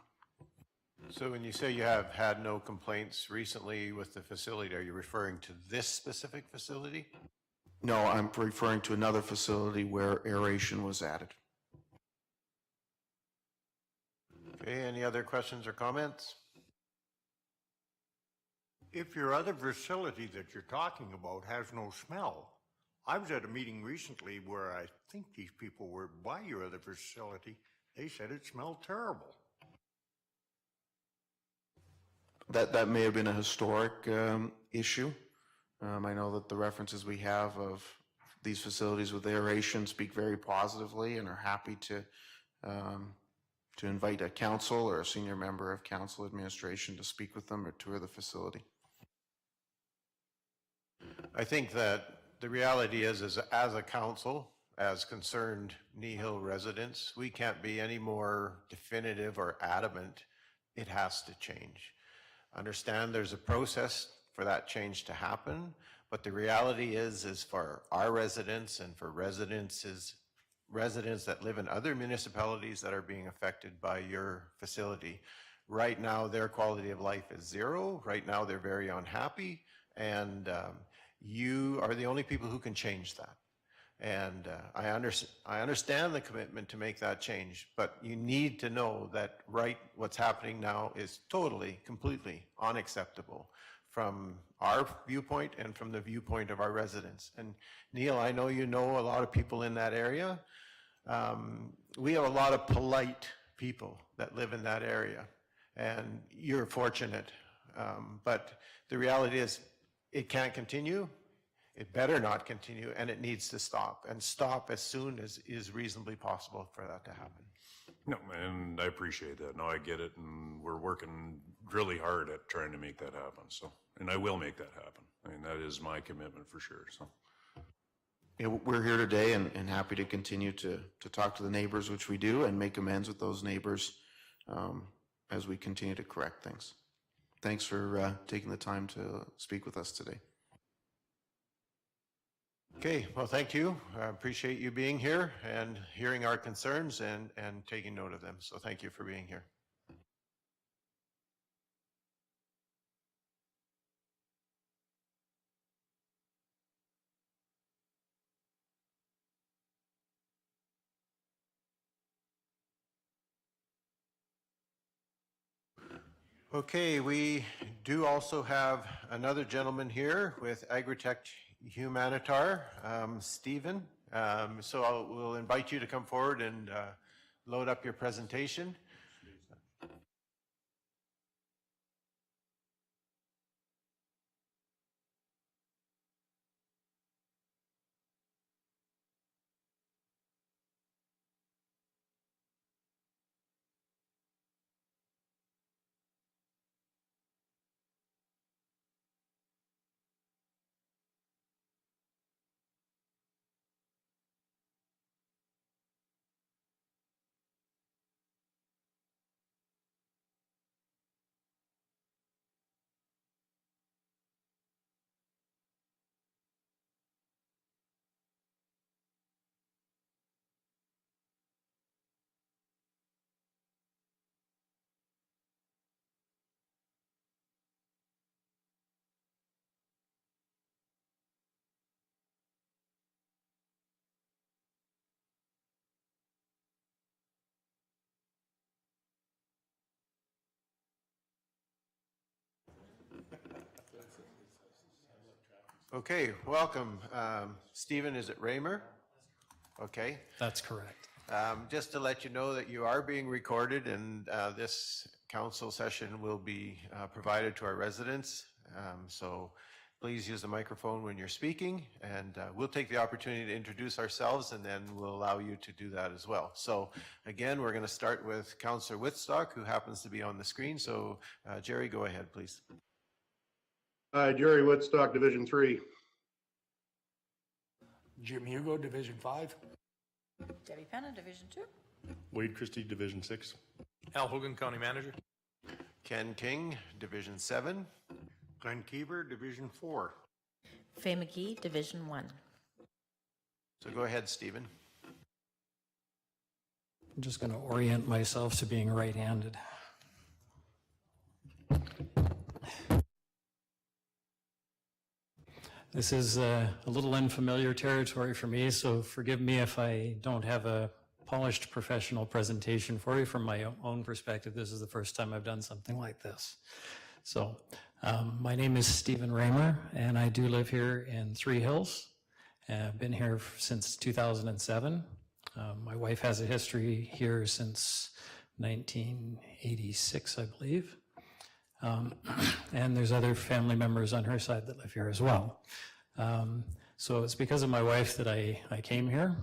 So when you say you have had no complaints recently with the facility, are you referring to this specific facility? No, I'm referring to another facility where aeration was added. Okay, any other questions or comments? If your other facility that you're talking about has no smell, I was at a meeting recently where I think these people were by your other facility. They said it smelled terrible. That may have been a historic issue. I know that the references we have of these facilities with aeration speak very positively, and are happy to invite a council or a senior member of council administration to speak with them or tour the facility. I think that the reality is as a council, as concerned Kneehill residents, we can't be any more definitive or adamant it has to change. Understand there's a process for that change to happen, but the reality is for our residents and for residents that live in other municipalities that are being affected by your facility, right now their quality of life is zero. Right now they're very unhappy, and you are the only people who can change that. And I understand the commitment to make that change, but you need to know that what's happening now is totally, completely unacceptable from our viewpoint and from the viewpoint of our residents. And Neil, I know you know a lot of people in that area. We have a lot of polite people that live in that area, and you're fortunate. But the reality is it can't continue. It better not continue, and it needs to stop, and stop as soon as is reasonably possible for that to happen. No, and I appreciate that. No, I get it, and we're working really hard at trying to make that happen. So, and I will make that happen. I mean, that is my commitment for sure, so. Yeah, we're here today and happy to continue to talk to the neighbors, which we do, and make amends with those neighbors as we continue to correct things. Thanks for taking the time to speak with us today. Okay, well, thank you. I appreciate you being here and hearing our concerns and taking note of them. So thank you for being here. Okay, we do also have another gentleman here with AgriTek Humanitar, Stephen. So we'll invite you to come forward and load up your presentation. Okay, welcome. Stephen, is it Raymer? Okay. That's correct. Just to let you know that you are being recorded and this council session will be provided to our residents. So please use the microphone when you're speaking, and we'll take the opportunity to introduce ourselves and then we'll allow you to do that as well. So again, we're going to start with Councillor Whitstock, who happens to be on the screen. So Jerry, go ahead, please. Hi, Jerry Woodstock, Division 3. Jim Hugo, Division 5. Debbie Penna, Division 2. Wade Christie, Division 6. Al Hogan, County Manager. Ken King, Division 7. Glenn Keever, Division 4. Faye McGee, Division 1. So go ahead, Stephen. I'm just going to orient myself to being right-handed. This is a little unfamiliar territory for me, so forgive me if I don't have a polished professional presentation for you. From my own perspective, this is the first time I've done something like this. So my name is Stephen Raymer, and I do live here in Three Hills. I've been here since 2007. My wife has a history here since 1986, I believe. And there's other family members on her side that live here as well. So it's because of my wife that I came here,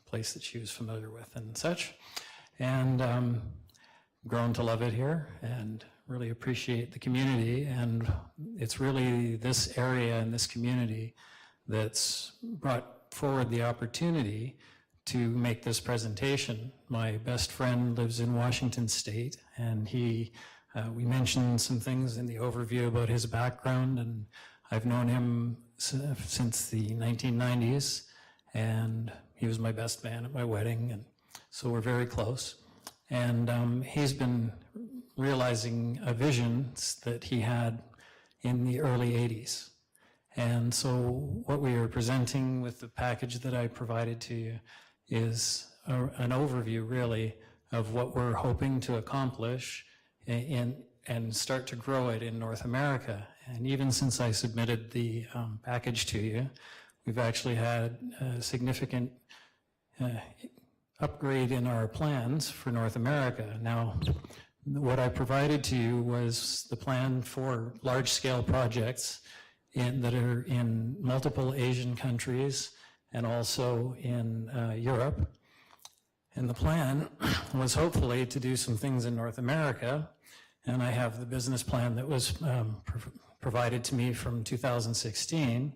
place that she was familiar with and such, and grown to love it here and really appreciate the community. And it's really this area and this community that's brought forward the opportunity to make this presentation. My best friend lives in Washington State, and we mentioned some things in the overview about his background, and I've known him since the 1990s, and he was my best man at my wedding, and so we're very close. And he's been realizing a vision that he had in the early 80s. And so what we are presenting with the package that I provided to you is an overview, really, of what we're hoping to accomplish and start to grow it in North America. And even since I submitted the package to you, we've actually had a significant upgrade in our plans for North America. Now, what I provided to you was the plan for large-scale projects that are in multiple Asian countries and also in Europe. And the plan was hopefully to do some things in North America. And I have the business plan that was provided to me from 2016.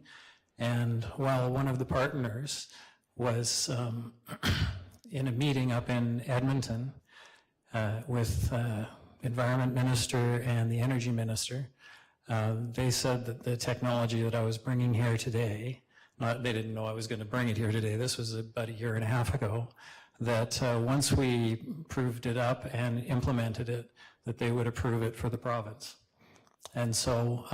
And while one of the partners was in a meeting up in Edmonton with Environment Minister and the Energy Minister, they said that the technology that I was bringing here today, they didn't know I was going to bring it here today, this was about a year and a half ago, that once we proved it up and implemented it, that they would approve it for the province. And so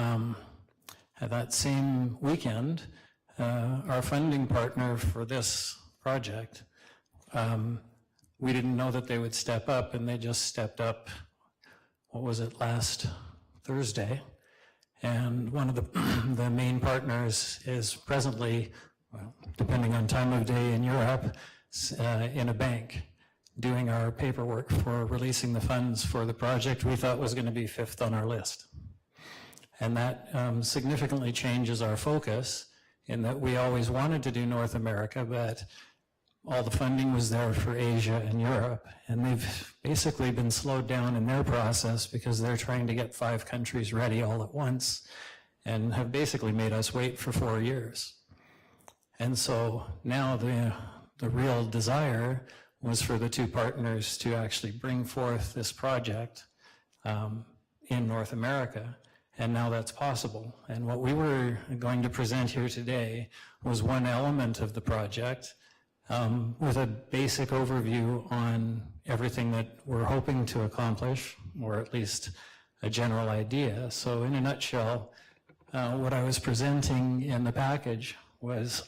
that same weekend, our funding partner for this project, we didn't know that they would step up, and they just stepped up, what was it, last Thursday. And one of the main partners is presently, well, depending on time of day in Europe, in a bank doing our paperwork for releasing the funds for the project we thought was going to be 5th on our list. And that significantly changes our focus in that we always wanted to do North America, but all the funding was there for Asia and Europe, and they've basically been slowed down in their process because they're trying to get 5 countries ready all at once and have basically made us wait for 4 years. And so now the real desire was for the 2 partners to actually bring forth this project in North America, and now that's possible. And what we were going to present here today was one element of the project, with a basic overview on everything that we're hoping to accomplish, or at least a general idea. So in a nutshell, what I was presenting in the package was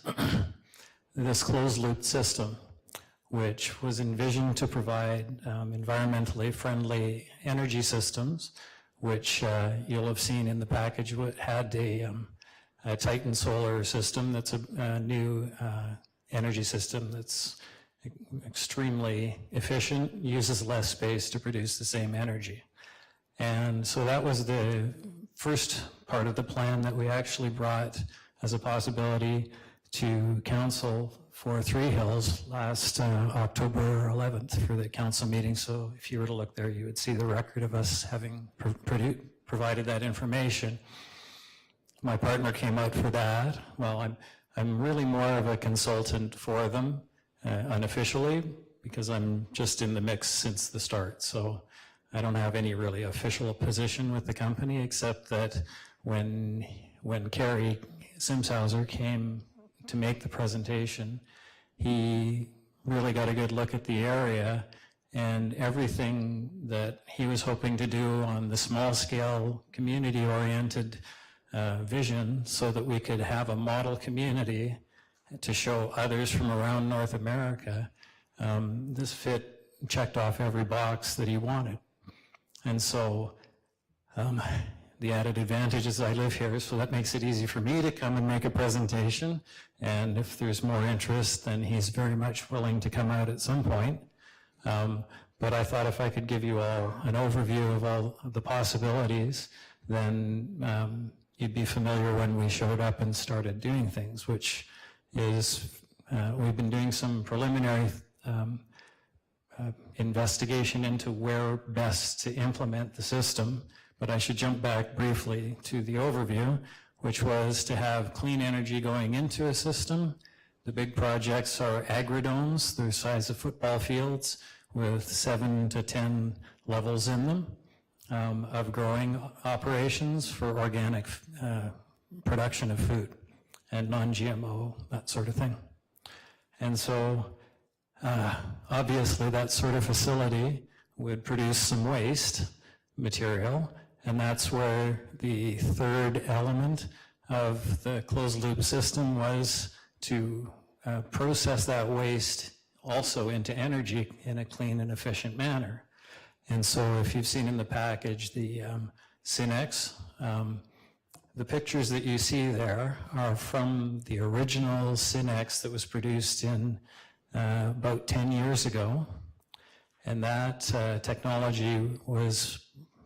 this closed-loop system, which was envisioned to provide environmentally friendly energy systems, which you'll have seen in the package had a Titan solar system that's a new energy system that's extremely efficient, uses less space to produce the same energy. And so that was the first part of the plan that we actually brought as a possibility to council for Three Hills last October 11th for the council meeting. So if you were to look there, you would see the record of us having provided that information. My partner came out for that. Well, I'm really more of a consultant for them unofficially, because I'm just in the mix since the start. So I don't have any really official position with the company, except that when Kerry Simshauser came to make the presentation, he really got a good look at the area, and everything that he was hoping to do on the small scale community-oriented vision, so that we could have a model community to show others from around North America. This checked off every box that he wanted. And so the added advantage is I live here, so that makes it easy for me to come and make a presentation. And if there's more interest, then he's very much willing to come out at some point. But I thought if I could give you all an overview of all of the possibilities, then you'd be familiar when we showed up and started doing things, which is, we've been doing some preliminary investigation into where best to implement the system. But I should jump back briefly to the overview, which was to have clean energy going into a system. The big projects are agridomes, they're the size of football fields with 7 to 10 levels in them. Of growing operations for organic production of food and non-GMO, that sort of thing. And so obviously that sort of facility would produce some waste material, and that's where the third element of the closed loop system was to process that waste also into energy in a clean and efficient manner. And so if you've seen in the package the Synex, the pictures that you see there are from the original Synex that was produced in about 10 years ago. And that technology was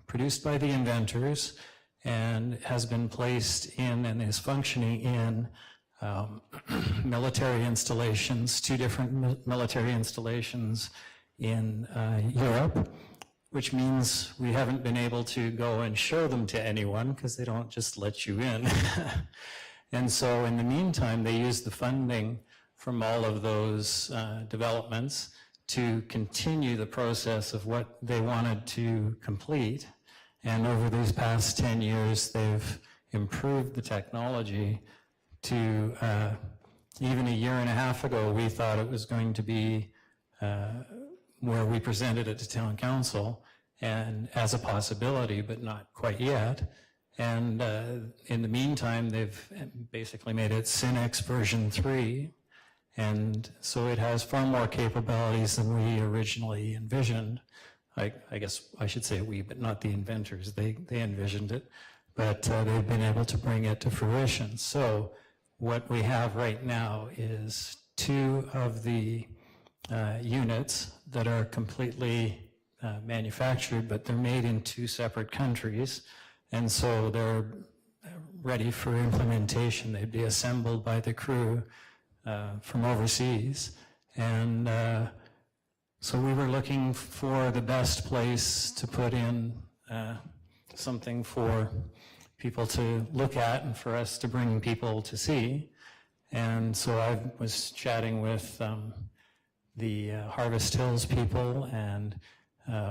produced by the inventors and has been placed in and is functioning in military installations, 2 different military installations in Europe, which means we haven't been able to go and show them to anyone because they don't just let you in. And so in the meantime, they used the funding from all of those developments to continue the process of what they wanted to complete. And over these past 10 years, they've improved the technology to, even a year and a half ago, we thought it was going to be where we presented it to town council and as a possibility, but not quite yet. And in the meantime, they've basically made it Synex version 3. And so it has far more capabilities than we originally envisioned. I guess I should say we, but not the inventors. They envisioned it, but they've been able to bring it to fruition. So what we have right now is 2 of the units that are completely manufactured, but they're made in 2 separate countries. And so they're ready for implementation. They'd be assembled by the crew from overseas. And so we were looking for the best place to put in something for people to look at and for us to bring people to see. And so I was chatting with the Harvest Hills people and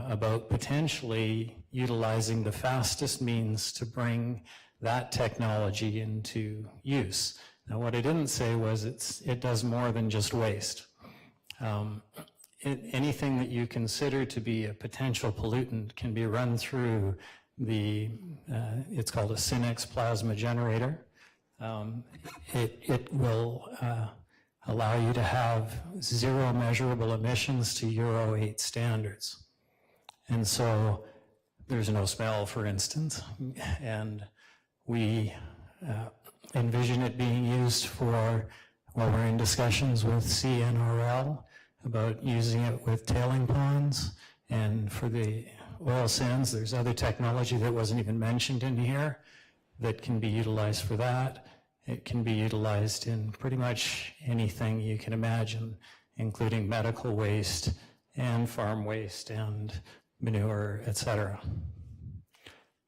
about potentially utilizing the fastest means to bring that technology into use. Now, what I didn't say was it does more than just waste. Anything that you consider to be a potential pollutant can be run through it's called a Synex plasma generator. It will allow you to have 0 measurable emissions to Euro 8 standards. And so there's no smell, for instance, and we envision it being used for, well, we're in discussions with CNRL about using it with tailing ponds, and for the oil sands, there's other technology that wasn't even mentioned in here that can be utilized for that. It can be utilized in pretty much anything you can imagine, including medical waste and farm waste and manure, etc.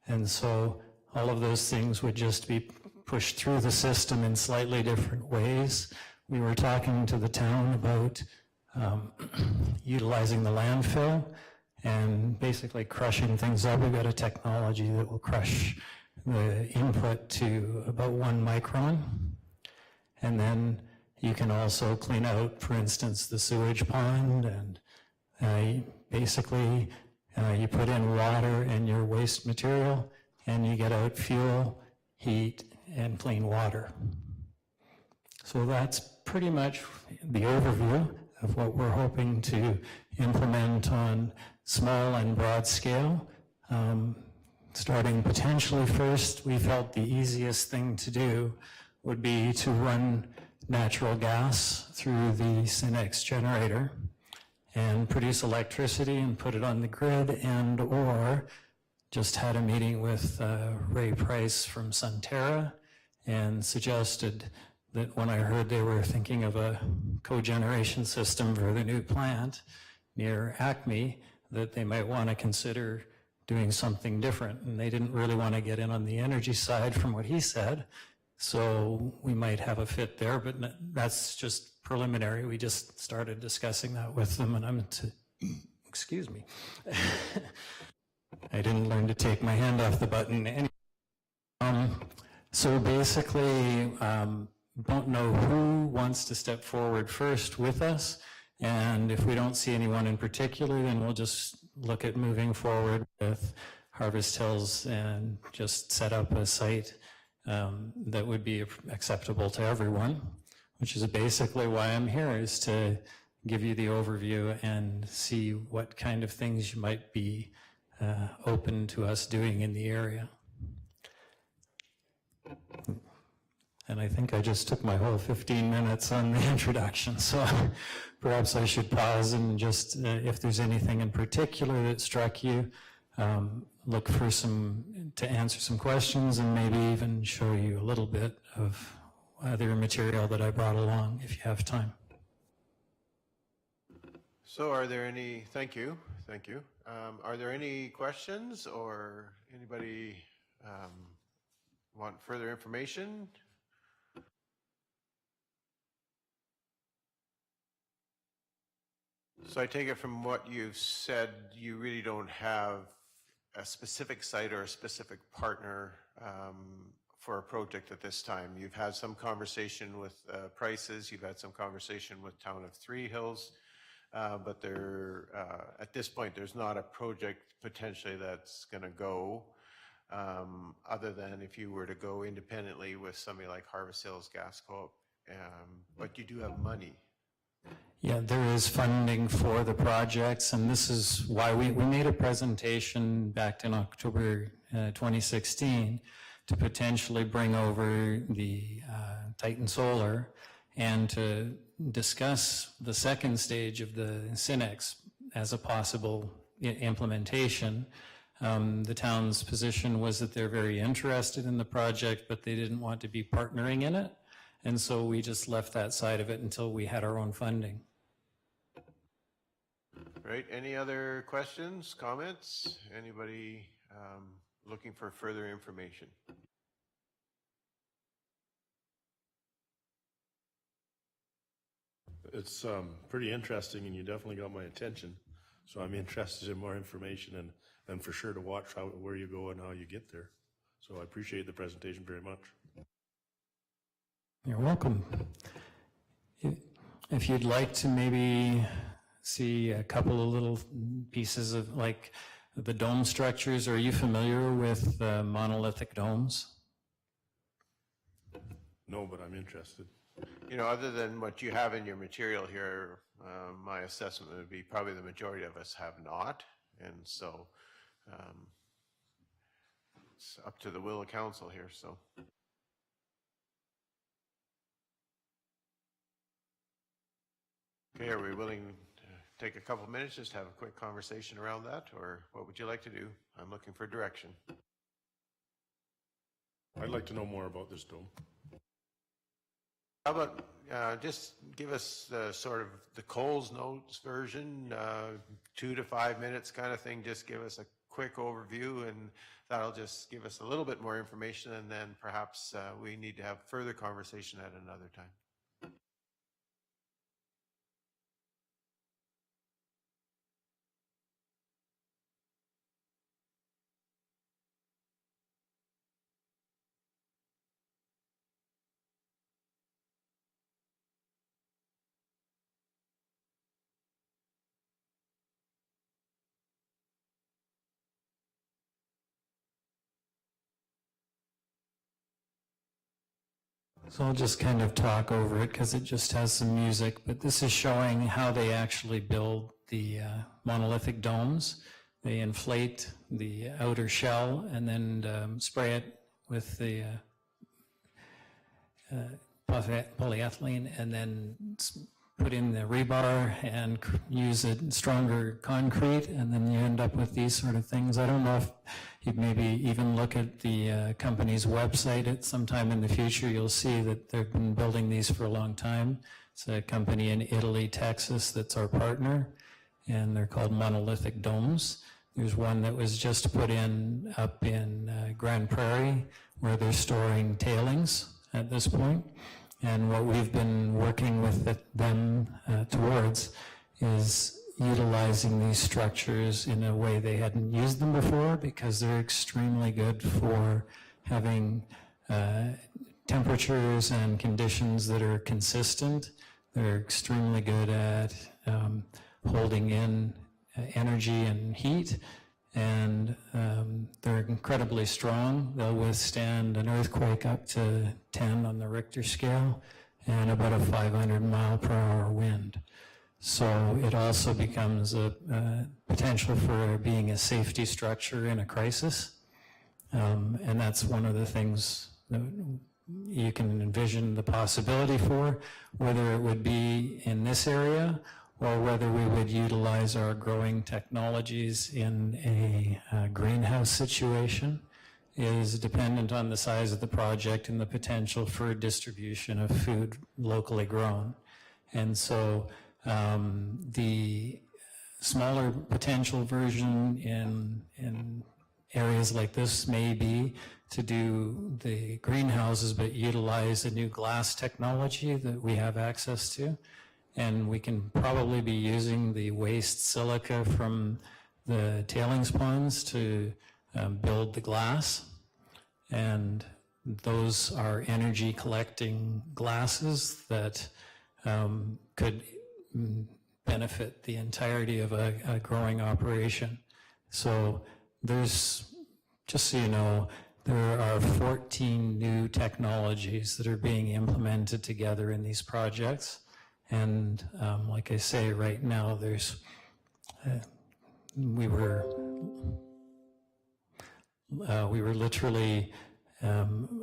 And so all of those things would just be pushed through the system in slightly different ways. We were talking to the town about utilizing the landfill and basically crushing things up. We've got a technology that will crush the input to about 1 micron. And then you can also clean out, for instance, the sewage pond, and basically you put in water and your waste material, and you get out fuel, heat, and clean water. So that's pretty much the overview of what we're hoping to implement on small and broad scale. Starting potentially first, we felt the easiest thing to do would be to run natural gas through the Synex generator and produce electricity and put it on the grid, and or just had a meeting with Ray Price from Sunterra and suggested that when I heard they were thinking of a cogeneration system for the new plant near Acme, that they might want to consider doing something different. And they didn't really want to get in on the energy side from what he said. So we might have a fit there, but that's just preliminary. We just started discussing that with them, and excuse me. I didn't learn to take my hand off the button. So basically, don't know who wants to step forward first with us. And if we don't see anyone in particular, then we'll just look at moving forward with Harvest Hills and just set up a site that would be acceptable to everyone, which is basically why I'm here, is to give you the overview and see what kind of things you might be open to us doing in the area. And I think I just took my whole 15 minutes on the introduction, so perhaps I should pause and just, if there's anything in particular that struck you, look for to answer some questions and maybe even show you a little bit of other material that I brought along if you have time. So are there any, thank you. Are there any questions or anybody want further information? So I take it from what you've said, you really don't have a specific site or a specific partner for a project at this time. You've had some conversation with prices, you've had some conversation with Town of Three Hills, but there, at this point, there's not a project potentially that's going to go, other than if you were to go independently with somebody like Harvest Hills Gas Co-op, but you do have money. Yeah, there is funding for the projects, and this is why we made a presentation back in October 2016 to potentially bring over the Titan Solar and to discuss the second stage of the Synex as a possible implementation. The town's position was that they're very interested in the project, but they didn't want to be partnering in it. And so we just left that side of it until we had our own funding. Right, any other questions, comments? Anybody looking for further information? It's pretty interesting, and you definitely got my attention. So I'm interested in more information and for sure to watch where you go and how you get there. So I appreciate the presentation very much. You're welcome. If you'd like to maybe see a couple of little pieces of like the dome structures, are you familiar with monolithic domes? No, but I'm interested. You know, other than what you have in your material here, my assessment would be probably the majority of us have not. And so it's up to the will of council here, so. Okay, are we willing to take a couple of minutes, just have a quick conversation around that, or what would you like to do? I'm looking for direction. I'd like to know more about this dome. How about just give us the sort of the Coles Notes version, 2 to 5 minutes kind of thing. Just give us a quick overview, and that'll just give us a little bit more information, and then perhaps we need to have further conversation at another time. So I'll just kind of talk over it because it just has some music, but this is showing how they actually build the monolithic domes. They inflate the outer shell and then spray it with the polyethylene and then put in the rebar and use a stronger concrete, and then you end up with these sort of things. I don't know if you'd maybe even look at the company's website at some time in the future. You'll see that they've been building these for a long time. It's a company in Italy, Texas, that's our partner, and they're called monolithic domes. There's one that was just put in up in Grand Prairie, where they're storing tailings at this point. And what we've been working with them towards is utilizing these structures in a way they hadn't used them before, because they're extremely good for having temperatures and conditions that are consistent. They're extremely good at holding in energy and heat, and they're incredibly strong. They'll withstand an earthquake up to 10 on the Richter scale and about a 500-mile-per-hour wind. So it also becomes a potential for being a safety structure in a crisis. And that's one of the things that you can envision the possibility for, whether it would be in this area or whether we would utilize our growing technologies in a greenhouse situation, is dependent on the size of the project and the potential for distribution of food locally grown. And so the smaller potential version in areas like this may be to do the greenhouses, but utilize the new glass technology that we have access to. And we can probably be using the waste silica from the tailings ponds to build the glass. And those are energy collecting glasses that could benefit the entirety of a growing operation. So there's, just so you know, there are 14 new technologies that are being implemented together in these projects. And like I say, right now there's, we were literally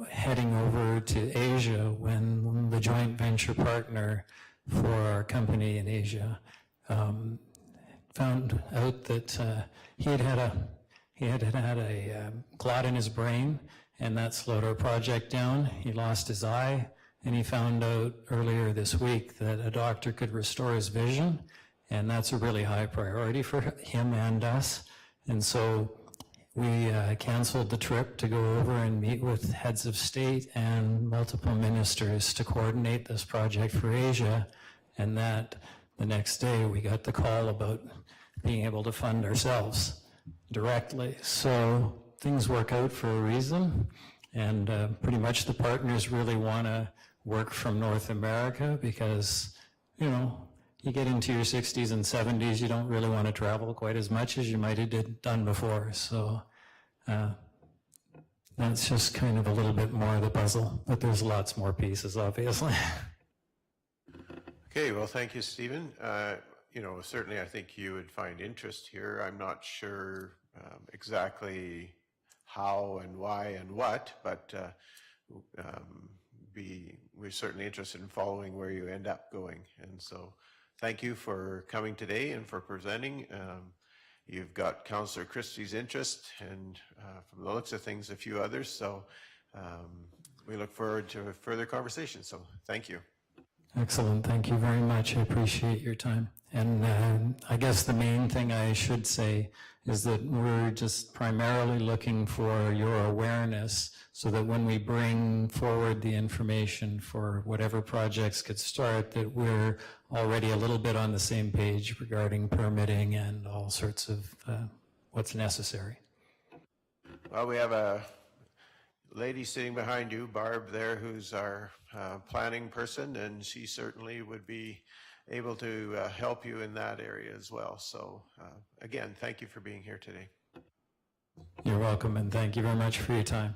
heading over to Asia when the joint venture partner for our company in Asia found out that he had had a clot in his brain, and that slowed our project down. He lost his eye, and he found out earlier this week that a doctor could restore his vision, and that's a really high priority for him and us. And so we canceled the trip to go over and meet with heads of state and multiple ministers to coordinate this project for Asia, and that the next day we got the call about being able to fund ourselves directly. So things work out for a reason, and pretty much the partners really want to work from North America because, you know, you get into your 60s and 70s, you don't really want to travel quite as much as you might have done before. So that's just kind of a little bit more of the puzzle, but there's lots more pieces, obviously. Okay, well, thank you, Stephen. You know, certainly I think you would find interest here. I'm not sure exactly how and why and what, but we're certainly interested in following where you end up going. And so thank you for coming today and for presenting. You've got Councillor Christie's interest and from the looks of things, a few others. So we look forward to a further conversation. So thank you. Excellent. Thank you very much. I appreciate your time. And I guess the main thing I should say is that we're just primarily looking for your awareness so that when we bring forward the information for whatever projects could start, that we're already a little bit on the same page regarding permitting and all sorts of what's necessary. Well, we have a lady sitting behind you, Barb, there, who's our planning person, and she certainly would be able to help you in that area as well. So again, thank you for being here today. You're welcome, and thank you very much for your time.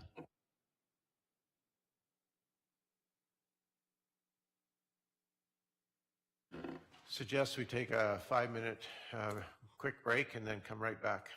Suggest we take a 5-minute quick break and then come right back.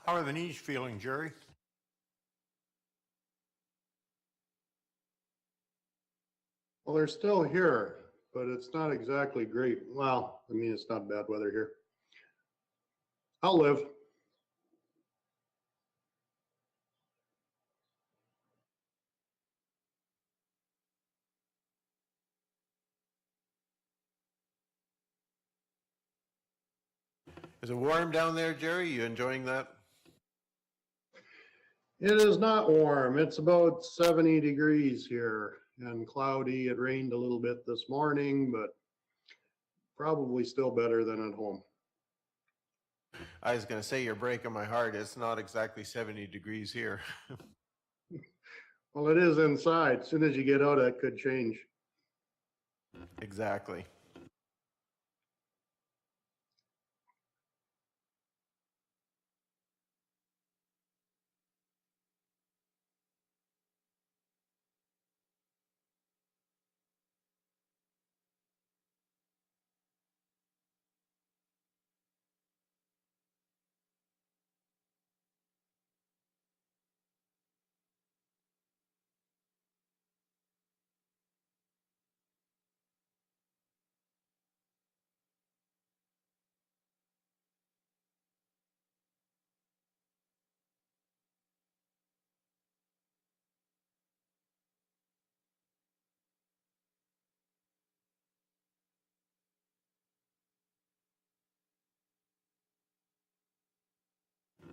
How are the knees feeling, Jerry? Well, they're still here, but it's not exactly great. Well, I mean, it's not bad weather here. I'll live. Is it warm down there, Jerry? You enjoying that? It is not warm. It's about 70 degrees here and cloudy. It rained a little bit this morning, but probably still better than at home. I was going to say, you're breaking my heart. It's not exactly 70 degrees here. Well, it is inside. As soon as you get out, that could change. Exactly.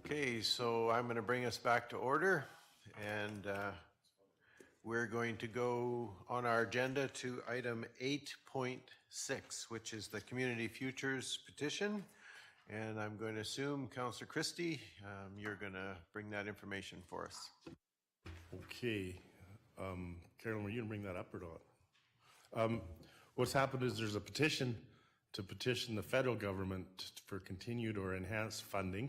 Okay, so I'm going to bring us back to order, and we're going to go on our agenda to item 8.6, which is the Community Futures Petition. And I'm going to assume, Councillor Christie, you're going to bring that information for us. Okay. Carolyn, were you going to bring that up or not? What's happened is there's a petition to petition the federal government for continued or enhanced funding.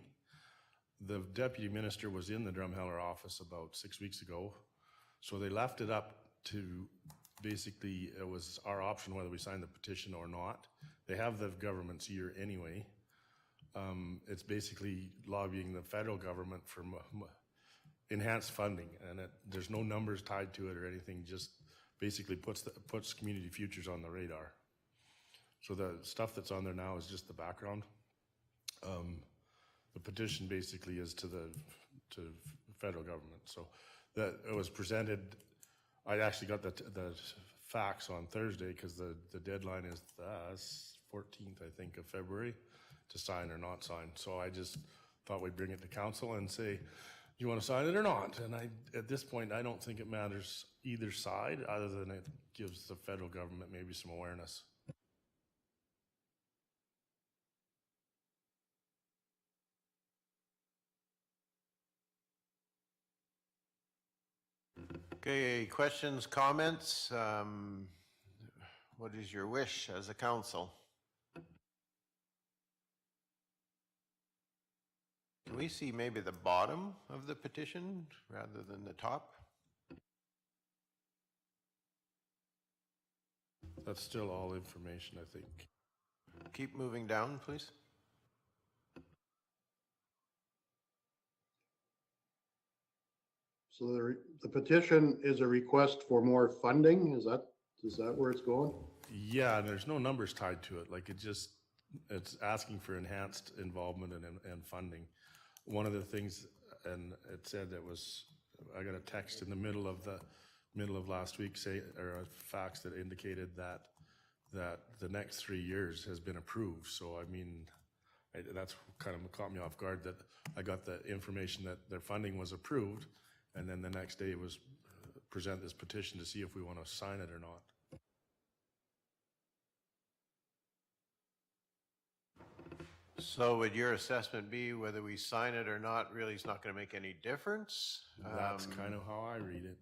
The deputy minister was in the Drumheller office about 6 weeks ago. So they left it up to, basically, it was our option whether we signed the petition or not. They have the government's ear anyway. It's basically lobbying the federal government for enhanced funding, and there's no numbers tied to it or anything, just basically puts community futures on the radar. So the stuff that's on there now is just the background. The petition basically is to the federal government. So that it was presented. I actually got the facts on Thursday because the deadline is the 14th, I think, of February to sign or not sign. So I just thought we'd bring it to council and say, do you want to sign it or not? And at this point, I don't think it matters either side, other than it gives the federal government maybe some awareness. Okay, questions, comments? What is your wish as a council? Can we see maybe the bottom of the petition rather than the top? That's still all information, I think. Keep moving down, please. So the petition is a request for more funding. Is that where it's going? Yeah, and there's no numbers tied to it. Like it's asking for enhanced involvement and funding. One of the things, and it said that I got a text in the middle of last week or a fax that indicated that the next 3 years has been approved. So I mean, that's kind of caught me off guard that I got the information that their funding was approved, and then the next day was present this petition to see if we want to sign it or not. So would your assessment be whether we sign it or not really is not going to make any difference? That's kind of how I read it.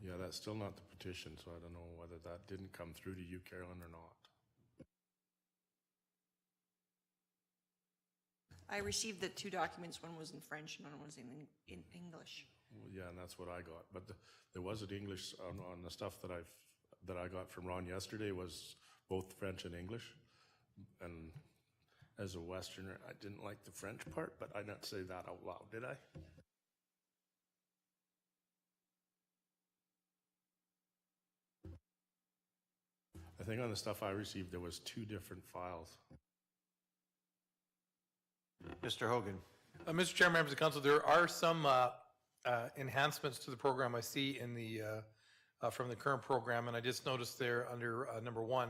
Yeah, that's still not the petition, so I don't know whether that didn't come through to you, Carolyn, or not. I received the two documents. One was in French and one was in English. Well, yeah, and that's what I got. But there wasn't English on the stuff that I got from Ron yesterday was both French and English, and as a Westerner, I didn't like the French part, but I didn't say that out loud, did I? I think on the stuff I received, there was 2 different files. Mr. Hogan. Mr. Chair, members of council, there are some enhancements to the program I see in the from the current program, and I just noticed there under number 1.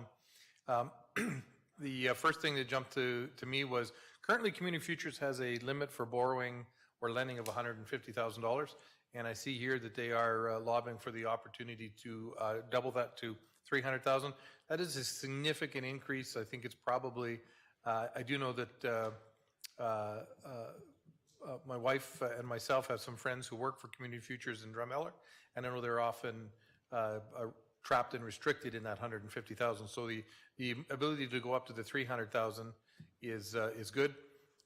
The first thing that jumped to me was currently Community Futures has a limit for borrowing or lending of $150,000, and I see here that they are lobbying for the opportunity to double that to $300,000. That is a significant increase. I think it's probably, I do know that my wife and myself have some friends who work for Community Futures in Drumheller, and I know they're often trapped and restricted in that $150,000. So the ability to go up to the $300,000 is good.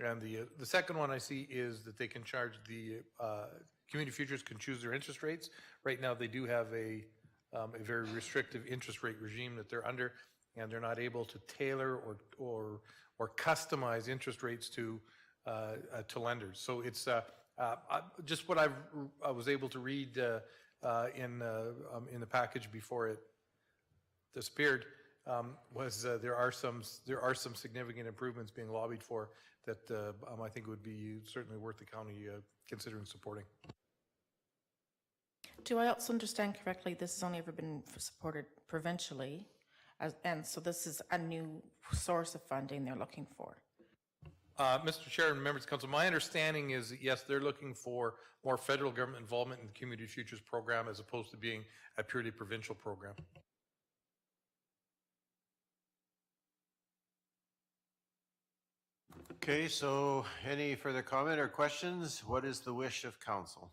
And the second one I see is that they can charge the Community Futures can choose their interest rates. Right now they do have a very restrictive interest rate regime that they're under, and they're not able to tailor or customize interest rates to lenders. So it's just what I was able to read in the package before it disappeared was there are some significant improvements being lobbied for that I think would be certainly worth the county considering supporting. Do I also understand correctly, this has only ever been supported provincially, and so this is a new source of funding they're looking for? Mr. Chair and members of council, my understanding is that yes, they're looking for more federal government involvement in the Community Futures program as opposed to being a purely provincial program. Okay, so any further comment or questions? What is the wish of council?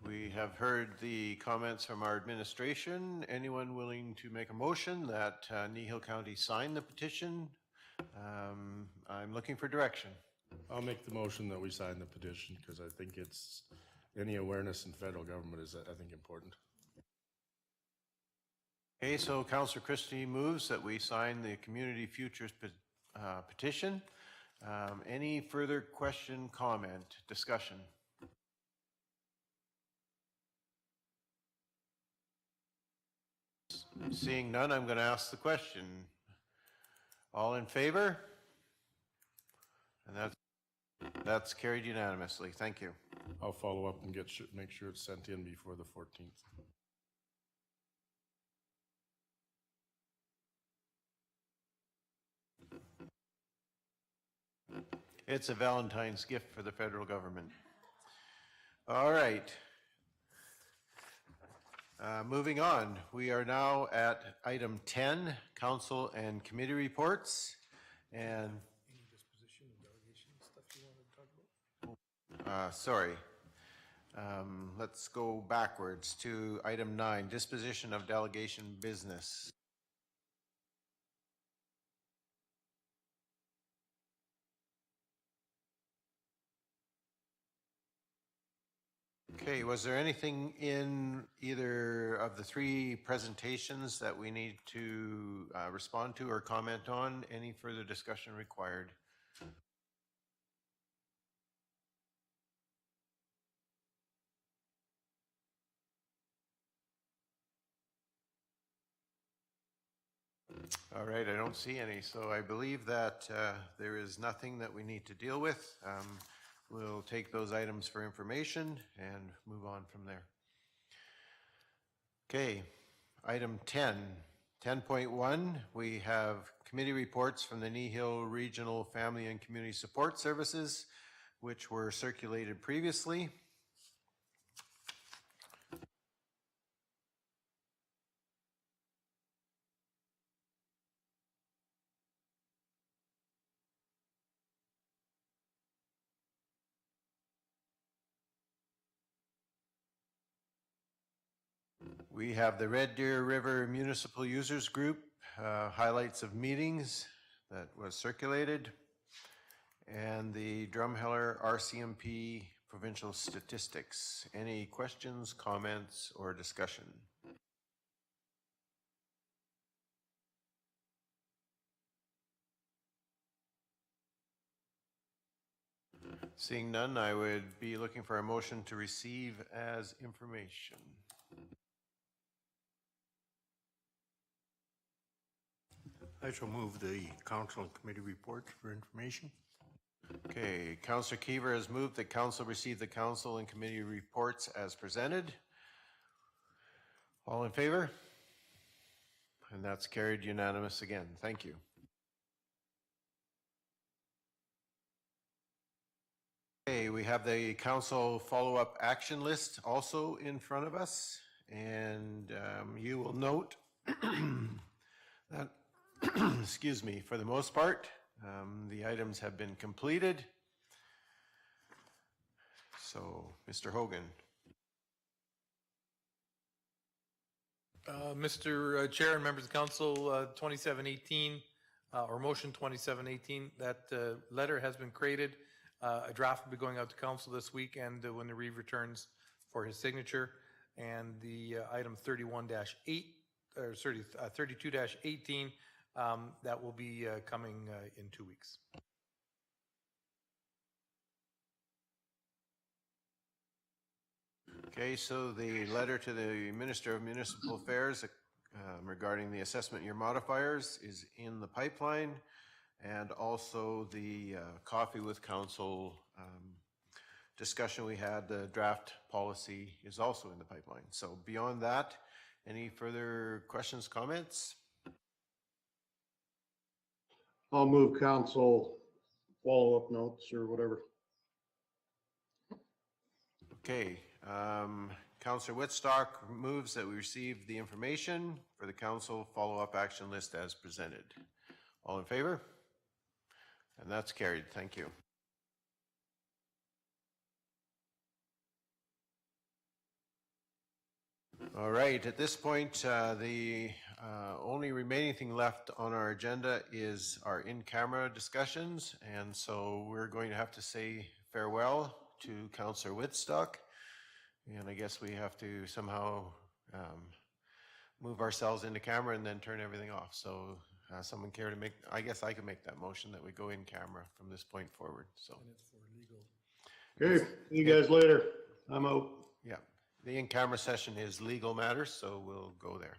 We have heard the comments from our administration. Anyone willing to make a motion that Kneehill County sign the petition? I'm looking for direction. I'll make the motion that we sign the petition because I think it's, any awareness in federal government is, I think, important. Okay, so Councillor Christie moves that we sign the Community Futures petition. Any further question, comment, discussion? Seeing none, I'm going to ask the question. All in favor? And that's carried unanimously. Thank you. I'll follow up and make sure it's sent in before the 14th. It's a Valentine's gift for the federal government. All right. Moving on, we are now at item 10, council and committee reports. And Any disposition and delegation stuff you want to talk about? sorry. Let's go backwards to item 9, disposition of delegation business. Okay, was there anything in either of the 3 presentations that we need to respond to or comment on? Any further discussion required? All right, I don't see any, so I believe that there is nothing that we need to deal with. We'll take those items for information and move on from there. Okay, item 10. 10.1, we have committee reports from the Kneehill Regional Family and Community Support Services, which were circulated previously. We have the Red Deer River Municipal Users Group, highlights of meetings that was circulated, and the Drumheller RCMP provincial statistics. Any questions, comments, or discussion? Seeing none, I would be looking for a motion to receive as information. I shall move the council and committee reports for information. Okay, Councillor Keever has moved that council receive the council and committee reports as presented. All in favor? And that's carried unanimous again. Thank you. Okay, we have the council follow-up action list also in front of us. And you will note that, excuse me, for the most part, the items have been completed. So, Mr. Hogan. Mr. Chair and members of council, 2718, or motion 2718, that letter has been created. A draft will be going out to council this week, and when the Reeve returns for his signature, and the item 31-8, or 32-18, that will be coming in 2 weeks. Okay, so the letter to the Minister of Municipal Affairs regarding the assessment year modifiers is in the pipeline, and also the coffee with council discussion we had, the draft policy is also in the pipeline. So beyond that, any further questions, comments? I'll move council follow-up notes or whatever. Okay, Councillor Whitstock moves that we receive the information for the council follow-up action list as presented. All in favor? And that's carried. Thank you. All right, at this point, the only remaining thing left on our agenda is our in-camera discussions, and so we're going to have to say farewell to Councillor Whitstock, and I guess we have to somehow move ourselves into camera and then turn everything off. So someone care to make, I guess I can make that motion that we go in camera from this point forward, so. Okay, see you guys later. I'm out. Yeah, the in-camera session is legal matters, so we'll go there.